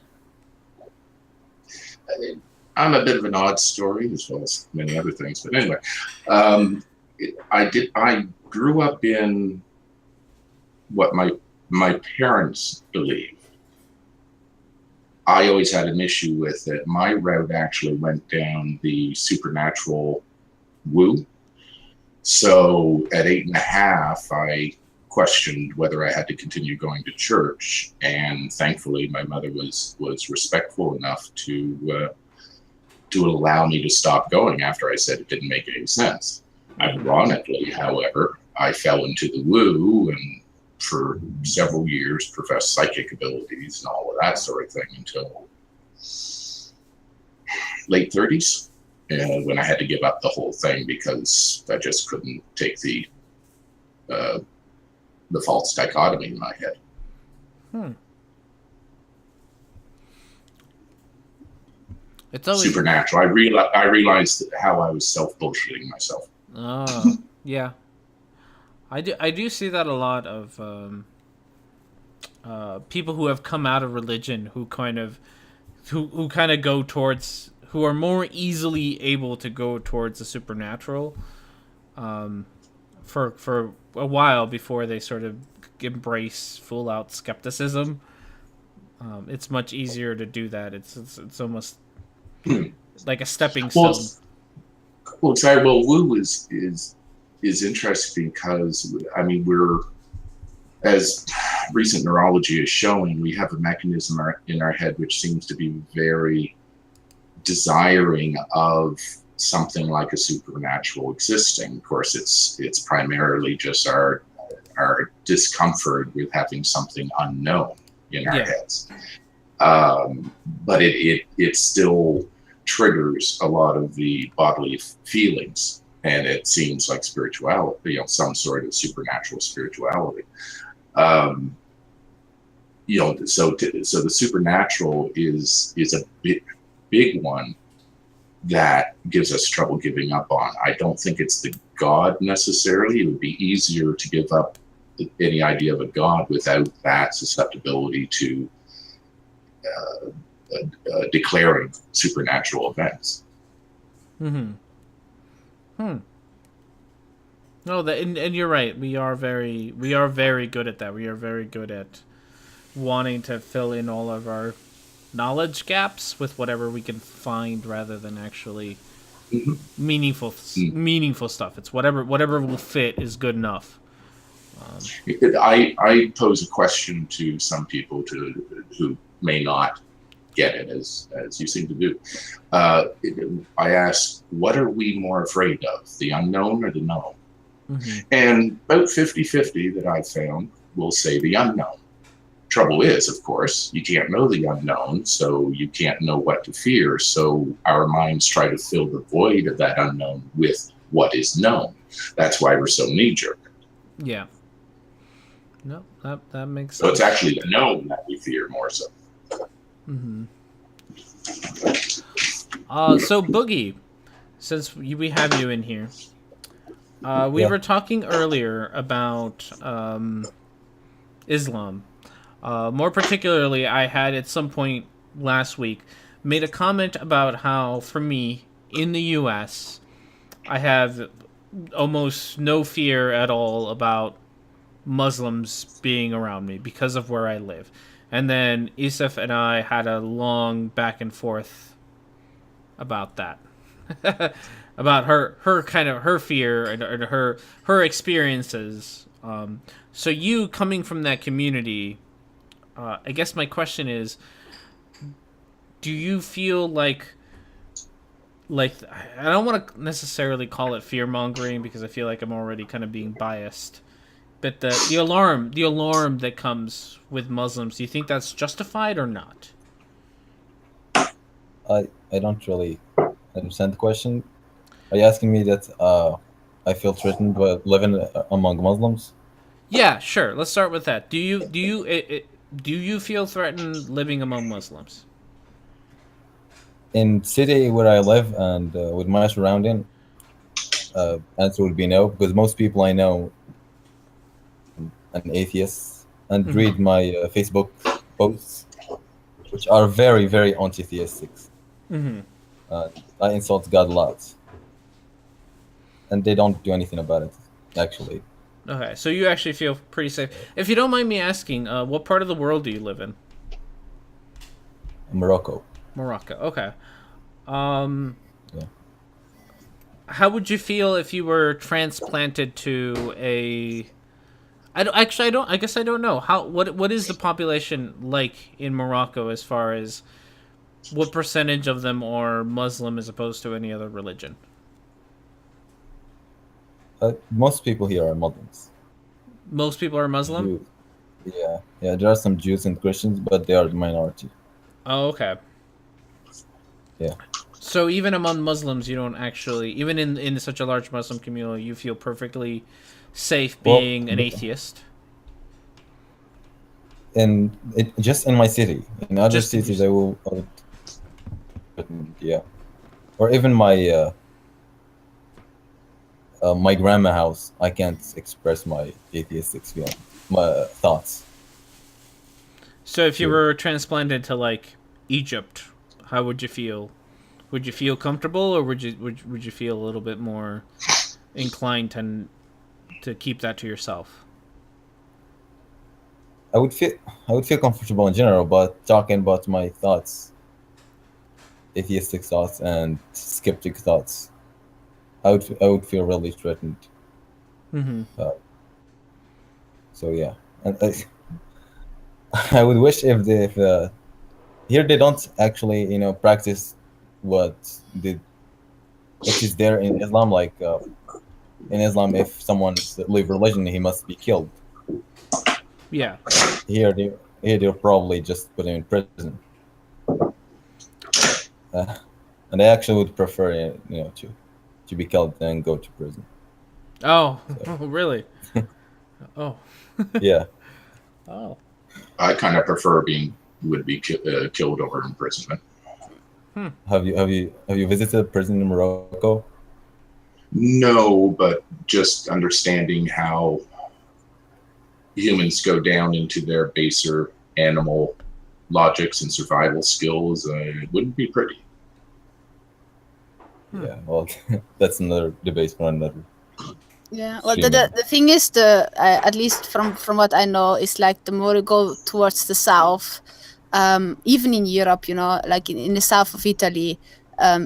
I'm a bit of an odd story, as well as many other things. But anyway, I grew up in what my parents believed. I always had an issue with it. My route actually went down the supernatural woo. So at 8.5, I questioned whether I had to continue going to church, and thankfully, my mother was respectful enough to allow me to stop going after I said it didn't make any sense. Ironically, however, I fell into the woo and for several years professed psychic abilities and all of that sort of thing until late 30s, when I had to give up the whole thing because I just couldn't take the false dichotomy in my head. It's always supernatural. I realized how I was self-bullshitting myself. Oh, yeah. I do see that a lot of people who have come out of religion who kind of go towards, who are more easily able to go towards the supernatural for a while before they sort of embrace full out skepticism. It's much easier to do that. It's almost like a stepping stone. Well, sorry. Well, woo is interesting because I mean we're, as recent neurology is showing, we have a mechanism in our head which seems to be very desiring of something like a supernatural existing. Of course, it's primarily just our discomfort with having something unknown in our heads. But it still triggers a lot of the bodily feelings, and it seems like spirituality, some sort of supernatural spirituality. So the supernatural is a big one that gives us trouble giving up on. I don't think it's the God necessarily. It would be easier to give up any idea of a God without that susceptibility to declaring supernatural events. No, and you're right. We are very good at that. We are very good at wanting to fill in all of our knowledge gaps with whatever we can find, rather than actually meaningful stuff. It's whatever will fit is good enough. I pose a question to some people who may not get it as you seem to do. I ask, what are we more afraid of, the unknown or the known? And about 50-50 that I've found will say the unknown. Trouble is, of course, you can't know the unknown, so you can't know what to fear. So our minds try to fill the void of that unknown with what is known. That's why we're so knee-jerk. Yeah. No, that makes sense. So it's actually the known that we fear more so. So Boogie, since we have you in here, we were talking earlier about Islam. More particularly, I had at some point last week made a comment about how, for me, in the U.S., I have almost no fear at all about Muslims being around me because of where I live. And then Iseth and I had a long back and forth about that. About her kind of her fear and her experiences. So you coming from that community, I guess my question is, do you feel like I don't want to necessarily call it fear mongering because I feel like I'm already kind of being biased, but the alarm that comes with Muslims, do you think that's justified or not? I don't really understand the question. Are you asking me that I feel threatened by living among Muslims? Yeah, sure. Let's start with that. Do you feel threatened living among Muslims? In city where I live and with my surrounding, answer would be no, because most people I know are atheists and read my Facebook posts, which are very, very anti-theistic. I insult God a lot, and they don't do anything about it, actually. Okay, so you actually feel pretty safe. If you don't mind me asking, what part of the world do you live in? Morocco. Morocco. Okay. Yeah. How would you feel if you were transplanted to a? I guess I don't know. What is the population like in Morocco as far as what percentage of them are Muslim as opposed to any other religion? Most people here are Muslims. Most people are Muslim? Jews. Yeah. There are some Jews and Christians, but they are the minority. Oh, okay. Yeah. So even among Muslims, you don't actually, even in such a large Muslim community, you feel perfectly safe being an atheist? Just in my city. In other Just in cities, your I would, yeah. Or even my grandma house, I can't express my atheistic feeling, my thoughts. So if you were transplanted to like Egypt, how would you feel? Would you feel comfortable, or would you feel a little bit more inclined to keep that to yourself? I would feel comfortable in general, but talking about my thoughts, atheistic thoughts and skeptic thoughts, I would feel really threatened. Mm-hmm. So yeah, and I would wish if here they don't actually practice what which is there in Islam. Like in Islam, if someone's leave religion, he must be killed. Yeah. Here they're probably just put him in prison. And I actually would prefer to be killed than go to prison. Oh, really? Oh. Yeah. Oh. I kind of prefer would be killed over imprisonment. Have you visited prison in Morocco? No, but just understanding how humans go down into their baser animal logics and survival skills, it wouldn't be pretty. Yeah, well, that's another debate for another. Yeah, well, the thing is, at least from what I know, is like the more you go towards the south, even in Europe, like in the south of Italy,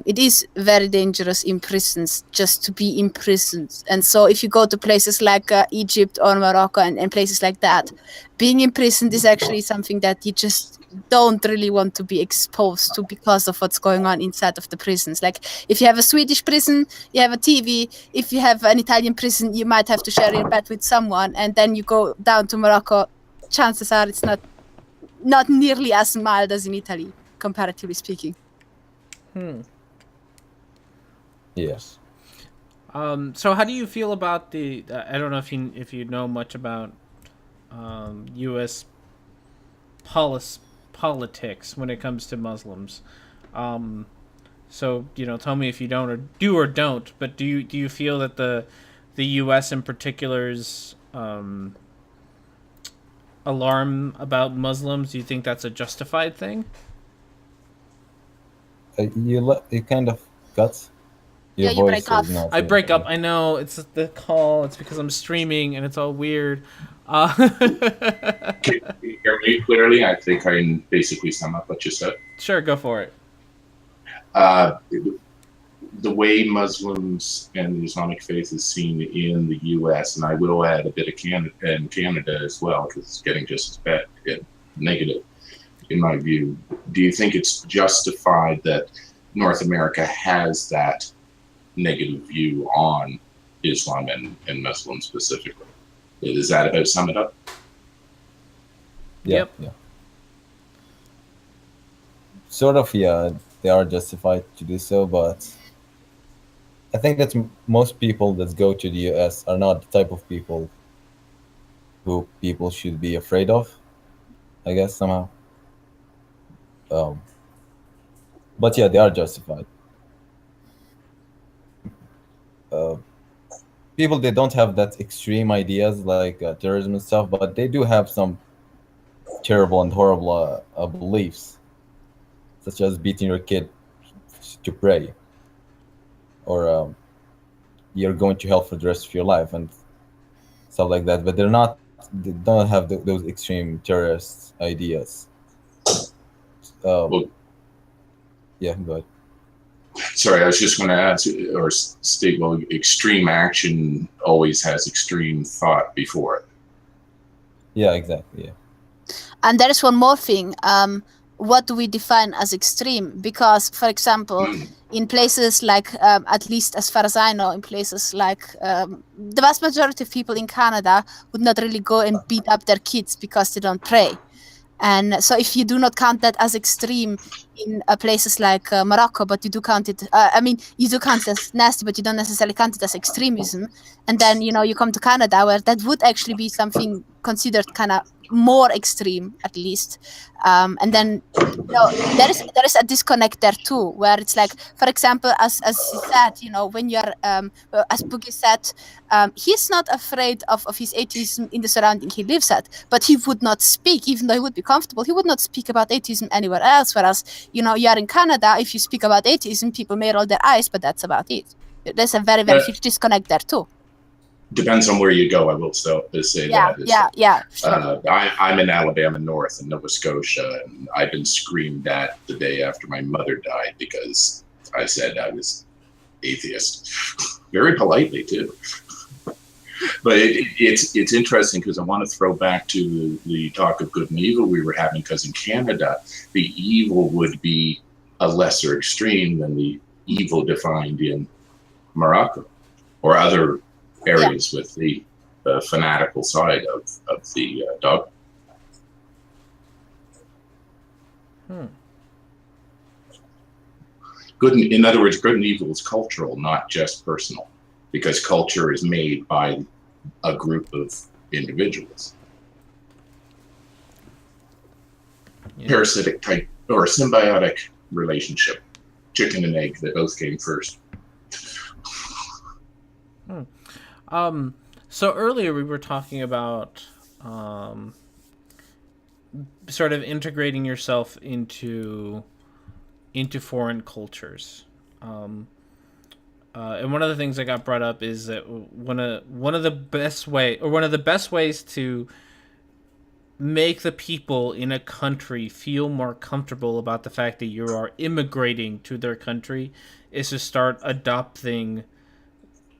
it is very dangerous in prisons just to be imprisoned. And so if you go to places like Egypt or Morocco and places like that, being imprisoned is actually something that you just don't really want to be exposed to because of what's going on inside of the prisons. Like if you have a Swedish prison, you have a TV. If you have an Italian prison, you might have to share your bed with someone. And then you go down to Morocco, chances are it's not nearly as mild as in Italy, comparatively speaking. Yes. So how do you feel about the? I don't know if you know much about U.S. politics when it comes to Muslims. So tell me if you don't or don't. But do you feel that the U.S. in particular's alarm about Muslims, do you think that's a justified thing? You kind of cut. Your Yeah, you voice break off. is not. I break up. I know it's the call. It's because I'm streaming and it's all weird. Can you hear me clearly? I think I can basically sum up what you said. Sure, go for it. The way Muslims and the Islamic faith is seen in the U.S., and I will add a bit of Canada as well, because it's getting just as bad, negative, in my view. Do you think it's justified that North America has that negative view on Islam and Muslims specifically? Is that about sum it up? Yeah, Yep. yeah. Sort of, yeah. They are justified to do so, but I think that most people that go to the US are not the type of people who people should be afraid of, I guess, somehow. But yeah, they are justified. People, they don't have that extreme ideas like terrorism and stuff, but they do have some terrible and horrible beliefs, such as beating your kid to pray, or you're going to hell for the rest of your life and stuff like that. But they don't have those extreme terrorist ideas. Well, Yeah, go ahead. sorry, I was just going to add or state, well, extreme action always has extreme thought before it. Yeah, exactly. Yeah. And there is one more thing. What do we define as extreme? Because, for example, in places like, at least as far as I know, in places like the vast majority of people in Canada would not really go and beat up their kids because they don't pray. And so if you do not count that as extreme in places like Morocco, but you do count it, you do count it as nasty, but you don't necessarily count it as extremism. And then, you come to Canada where that would actually be something considered kind of more extreme, at least. And then there is a disconnect there too, where it's like, for example, as he said, when you're as Boogie said, he's not afraid of his atheism in the surrounding he lives at, but he would not speak, even though he would be comfortable, he would not speak about atheism anywhere else. Whereas you are in Canada, if you speak about atheism, people may roll their eyes, but that's about it. There's a very huge disconnect there too. Depends on where you go, I will still say that. Sure. I'm in Alabama North in Nova Scotia, and I've been screamed at the day after my mother died because I said I was atheist. Very politely, too. But it's interesting because I want to throw back to the talk of good and evil we were having, because in Canada, the evil would be a lesser extreme than the evil defined in Morocco or other areas with the fanatical side of the dogma. In other words, good and evil is cultural, not just personal, because culture is made by a group of individuals. Yeah. Parasitic type or symbiotic relationship, chicken and egg, they both came first. So earlier we were talking about sort of integrating yourself into foreign cultures. And one of the things that got brought up is that one of the best ways to make the people in a country feel more comfortable about the fact that you are immigrating to their country is to start adopting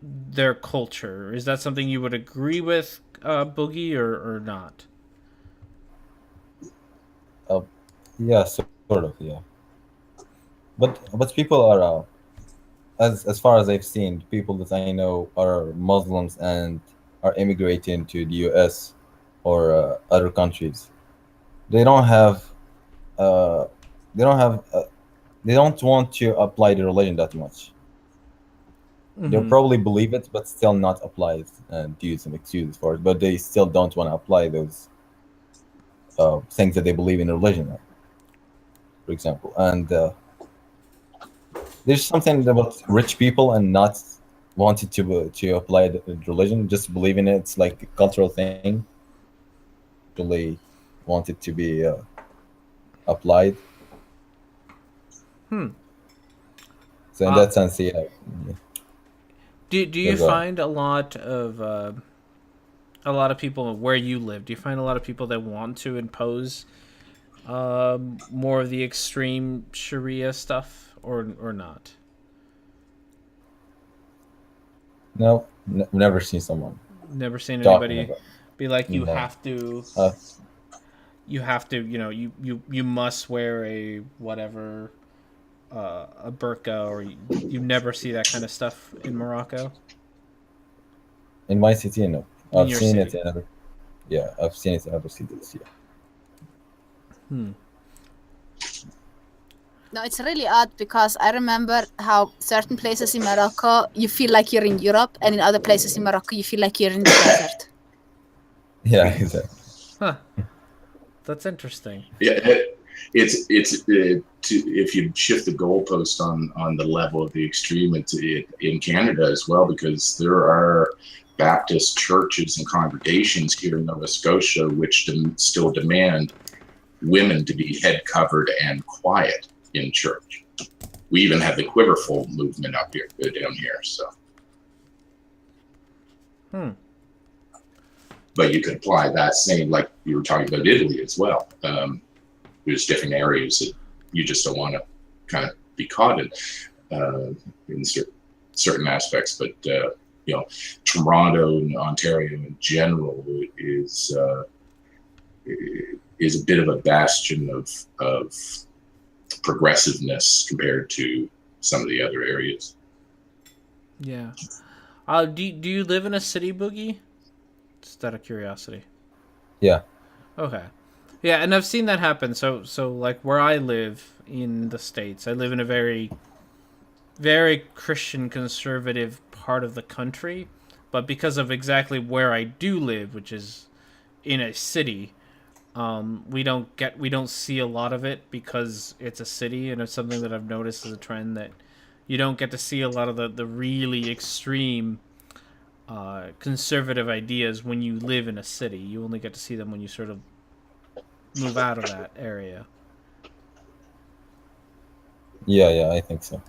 their culture. Is that something you would agree with, Boogie, or not? Yeah, sort of, yeah. But people are, as far as I've seen, people that I know are Muslims and are immigrating to the US or other countries. They don't want to apply the religion that much. Mm-hmm. They'll probably believe it, but still not apply it and use some excuses for it. But they still don't want to apply those things that they believe in religion, for example. And there's something about rich people and not wanting to apply the religion, just believe in it. It's like a cultural thing. actually want it to be applied. So in Uh, that sense, yeah. Do Yeah, you go ahead. find a lot of people where you live? Do you find a lot of people that want to impose more of the extreme Sharia stuff, or not? No, never seen someone Never seen talking anybody about. be like, No. Uh, you have to, you must wear a whatever, a burqa, or you never see that kind of stuff in Morocco, in my city, no. in I've your seen it city. in other. Yeah, I've seen it in other cities. Yeah. No, it's really odd because I remember how certain places in Morocco you feel like you're in Europe, and in other places in Morocco you feel like you're in the desert. Yeah, exactly. Huh. That's interesting. Yeah, if you shift the goalpost on the level of the extreme, it's in Canada as well, because there are Baptist churches and congregations here in Nova Scotia which still demand women to be head covered and quiet in church. We even have the Quiverful movement up here, down here. So, but you could apply that same, like you were talking about Italy as well. There's different areas that you just don't want to kind of be caught in certain aspects. But Toronto and Ontario in general is a bit of a bastion of progressiveness compared to some of the other areas. Yeah. Do you live in a city, Boogie? Just out of curiosity. Yeah. Okay. Yeah, and I've seen that happen. So like where I live in the States, I live in a very, very Christian conservative part of the country, but because of exactly where I do live, which is in a city, we don't see a lot of it because it's a city, and it's something that I've noticed as a trend that you don't get to see a lot of the really extreme conservative ideas when you live in a city. You only get to see them when you sort of move out of that area. Yeah, I think so.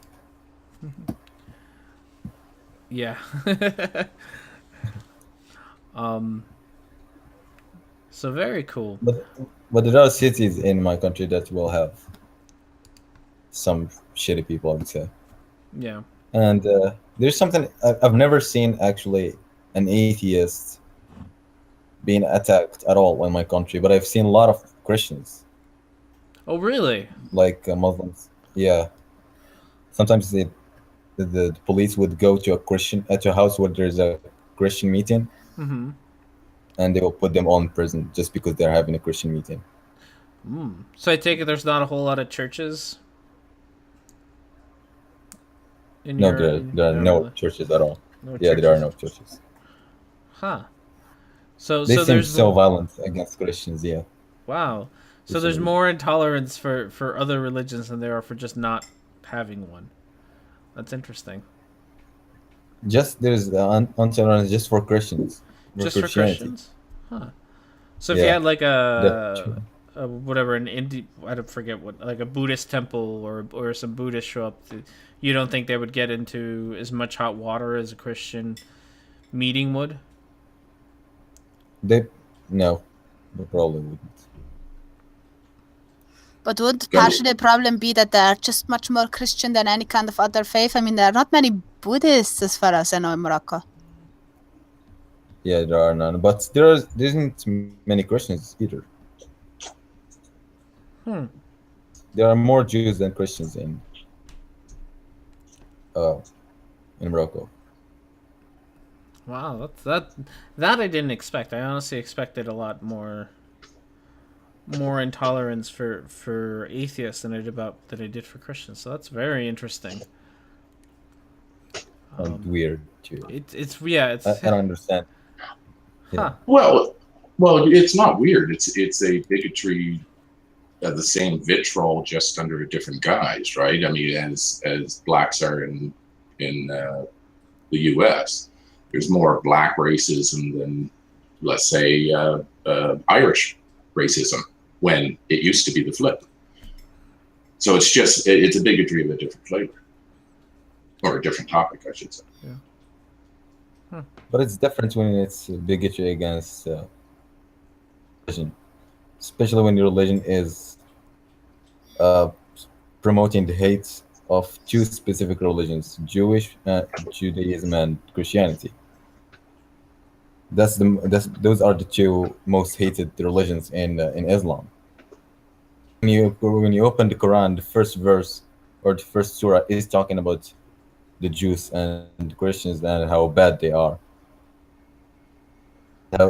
Yeah. So very cool. But there are cities in my country that will have some shitty people, I would say. Yeah. And there's something I've never seen actually an atheist being attacked at all in my country, but I've seen a lot of Christians, Oh, really? like Muslims. Yeah, sometimes the police would go to a house where there's a Christian meeting, Mm-hmm. and they will put them all in prison just because they're having a Christian meeting. So I take it there's not a whole lot of churches in No, your there are no really? churches at all. No Yeah, there are churches. no churches. Huh. So They seem there's so more. violent against Christians. Yeah. Wow. So For some there's reason. more intolerance for other religions than there are for just not having one. That's interesting. Just there's intolerance just for Christians, for Just for Christianity. Christians? Huh. So if you Yeah, had like that a whatever, an I don't forget what, like a Buddhist temple or some Buddhists show up, you don't think they would get into as much hot water as a Christian meeting would? they no, they probably wouldn't. But would partially the problem be that they're just much more Christian than any kind of other faith? I mean, there are not many Buddhists as far as I know in Morocco. Yeah, there are none, but there isn't many Christians either. There are more Jews than Christians in Morocco. Wow, that I didn't expect. I honestly expected a lot more intolerance for atheists than I did for Christians. So that's very interesting. And weird too. It's I don't understand. huh. Well, it's not weird. It's a bigotry of the same vitriol, just under a different guise, right? I mean, as blacks are in the U.S., there's more black racism let's say, Irish racism when it used to be the flip. So it's a bigotry of a different flavor, or a different topic, I should say. But it's different when it's bigotry against religion, especially when your religion is promoting the hate of two specific religions: Judaism and Christianity. Those are the two most hated religions in Islam. When you open the Quran, the first verse or the first surah is talking about the Jews and the Christians and how bad they are.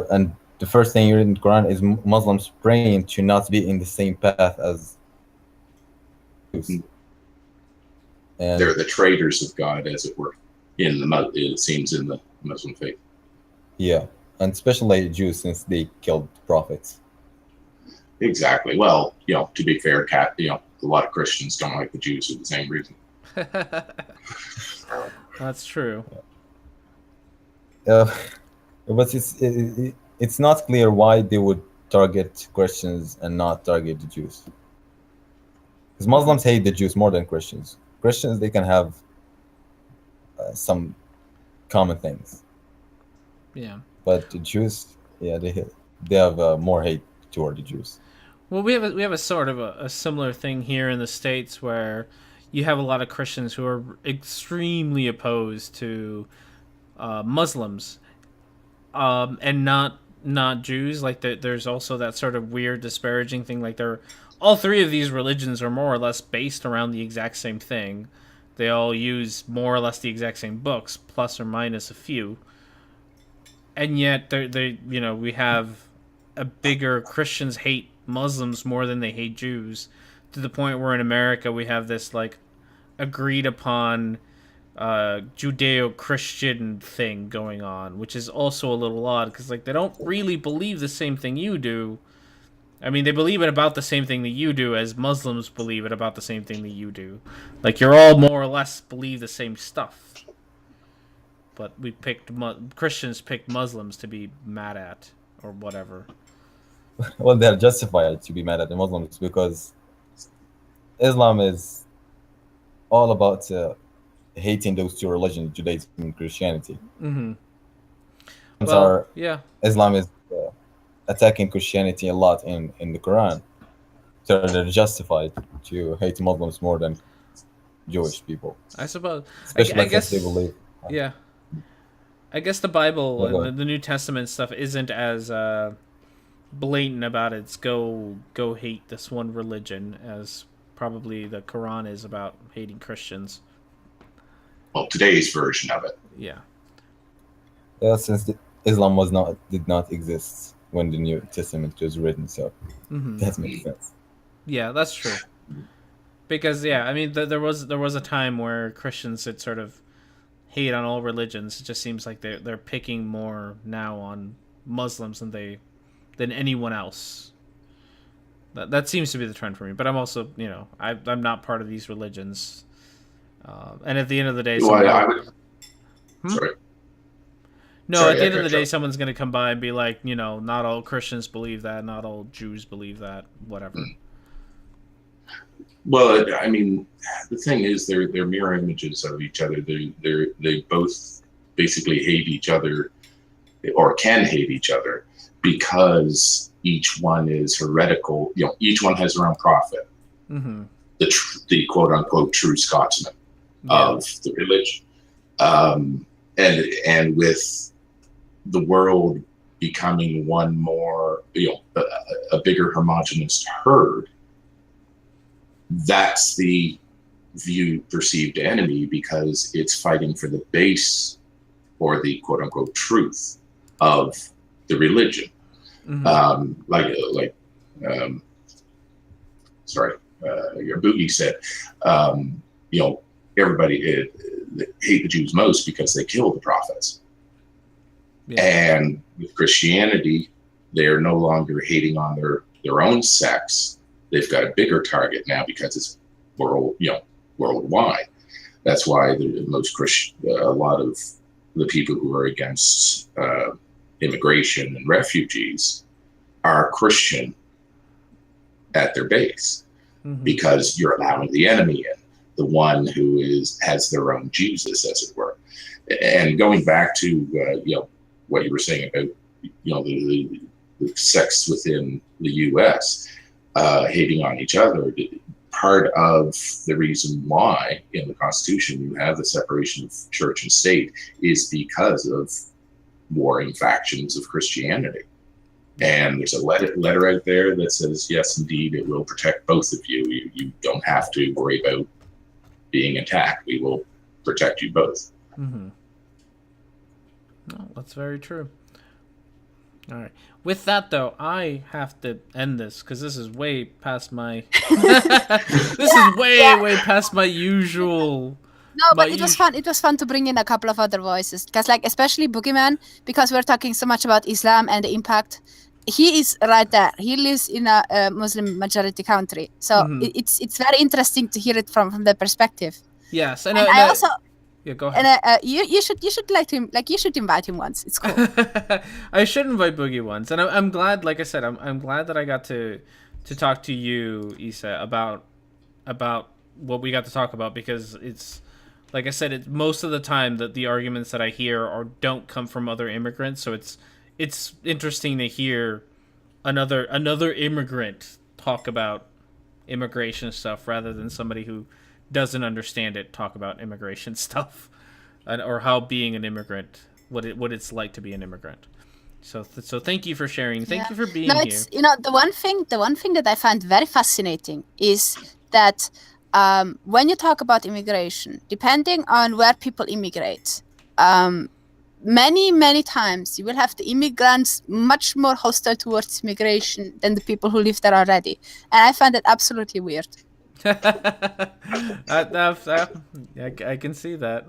And the first thing you read in the Quran is Muslims praying to not be in the same path as Jews. And They're the traitors of God, as it were, it seems in the Muslim faith. yeah, and especially Jews, since they killed prophets. Exactly. Well, to be fair, a lot of Christians don't like the Jews for the same reason. That's true. But it's not clear why they would target Christians and not target the Jews. Because Muslims hate the Jews more than Christians. Christians, they can have some common things. Yeah. But the Jews, yeah, they have more hate toward the Jews. Well, we have a sort of a similar thing here in the States where you have a lot of Christians who are extremely opposed to Muslims, and not Jews. Like there's also that sort of weird disparaging thing. Like all three of these religions are more or less based around the exact same thing. They all use more or less the exact same books, plus or minus a few. And yet we have a bigger Christians hate Muslims more than they hate Jews, to the point where in America we have this like agreed upon Judeo-Christian thing going on, which is also a little odd because like they don't really believe the same thing you do. I mean, they believe it about the same thing that you do, as Muslims believe it about the same thing that you do. Like you're all more or less believe the same stuff. But Christians picked Muslims to be mad at or whatever. Well, they're justified to be mad at the Muslims because Islam is all about hating those two religions, Judaism and Christianity. Mm-hmm. Islam is attacking Christianity a lot in the Quran. So they're justified to hate Muslims more than Jewish people. I suppose. Especially I guess they believe. Yeah. I guess the Bible Okay. and the New Testament stuff isn't as blatant about its go hate this one religion as probably the Quran is about hating Christians. Well, today's version of it. Yeah. Since Islam did not exist when the New Testament was written, so that makes sense. Yeah, that's true. Because I mean, there was a time where Christians had sort of hate on all religions. It just seems like they're picking more now on Muslims than anyone else. That seems to be the trend for me. But I'm also, I'm not part of these religions. And at the end of the day, Sorry. No, Sorry, at the end of the cut you day, off. someone's going to come by and be like, not all Christians believe that, not all Jews believe that, whatever. Well, I mean, the thing is, they're mirror images of each other. They both basically hate each other, or can hate each other, because each one is heretical. Each one has their own prophet. Mm-hmm. The quote unquote true Scotsman of the religion, and with the world becoming one more, a bigger homogenous herd. That's the perceived enemy, because it's fighting for the base or the quote unquote truth of the religion. Mm-hmm. Your Boogie said, everybody hate the Jews most because they kill the prophets. Yeah. And with Christianity, they're no longer hating on their own sects. They've got a bigger target now because it's worldwide. That's why a lot of the people who are against immigration and refugees are Christian at their base, because you're allowing the enemy in, the one who has their own Jesus, as it were. And going back to what you were saying about the sects within the U.S. Hating on each other, part of the reason why in the Constitution you have the separation of church and state is because of warring factions of Christianity. And there's a letter out there that says, yes, indeed, it will protect both of you. You don't have to worry about being attacked. We will protect you both. No, that's very true. All right. With that, though, I have to end this because this is way past my... this is way past my usual... No, but it was fun. It was fun to bring in a couple of other voices because, like, especially Boogeyman, because we're talking so much about Islam and the impact. He is right there. He lives in a Muslim majority country, so it's very interesting to hear it from that perspective. Yes, and I also. Yeah, go ahead. And you should like him. Like, you should invite him once. It's cool. I should invite Boogie once, and I'm glad. Like I said, I'm glad that I got to talk to you, Isa, about what we got to talk about, because it's, like I said, it's most of the time that the arguments that I hear don't come from other immigrants, so it's interesting to hear another immigrant talk about immigration stuff rather than somebody who doesn't understand it talk about immigration stuff, or how being an immigrant, what it's like to be an immigrant. So thank you for sharing. Thank you for being here. It's, the one thing that I find very fascinating is that when you talk about immigration, depending on where people immigrate, many times you will have the immigrants much more hostile towards immigration than the people who live there already, and I find that absolutely weird. I can see that.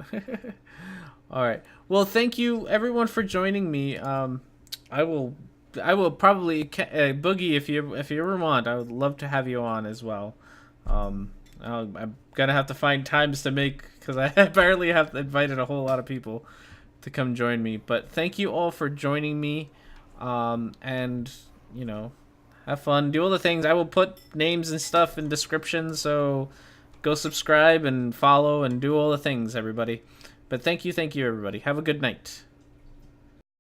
All right. Well, thank you everyone for joining me. I will probably Boogie, if you ever want, I would love to have you on as well. I'm gonna have to find times to make, because I apparently have invited a whole lot of people to come join me. But thank you all for joining me, and have fun, do all the things. I will put names and stuff in description, so go subscribe and follow and do all the things, everybody. But thank you everybody. Have a good night.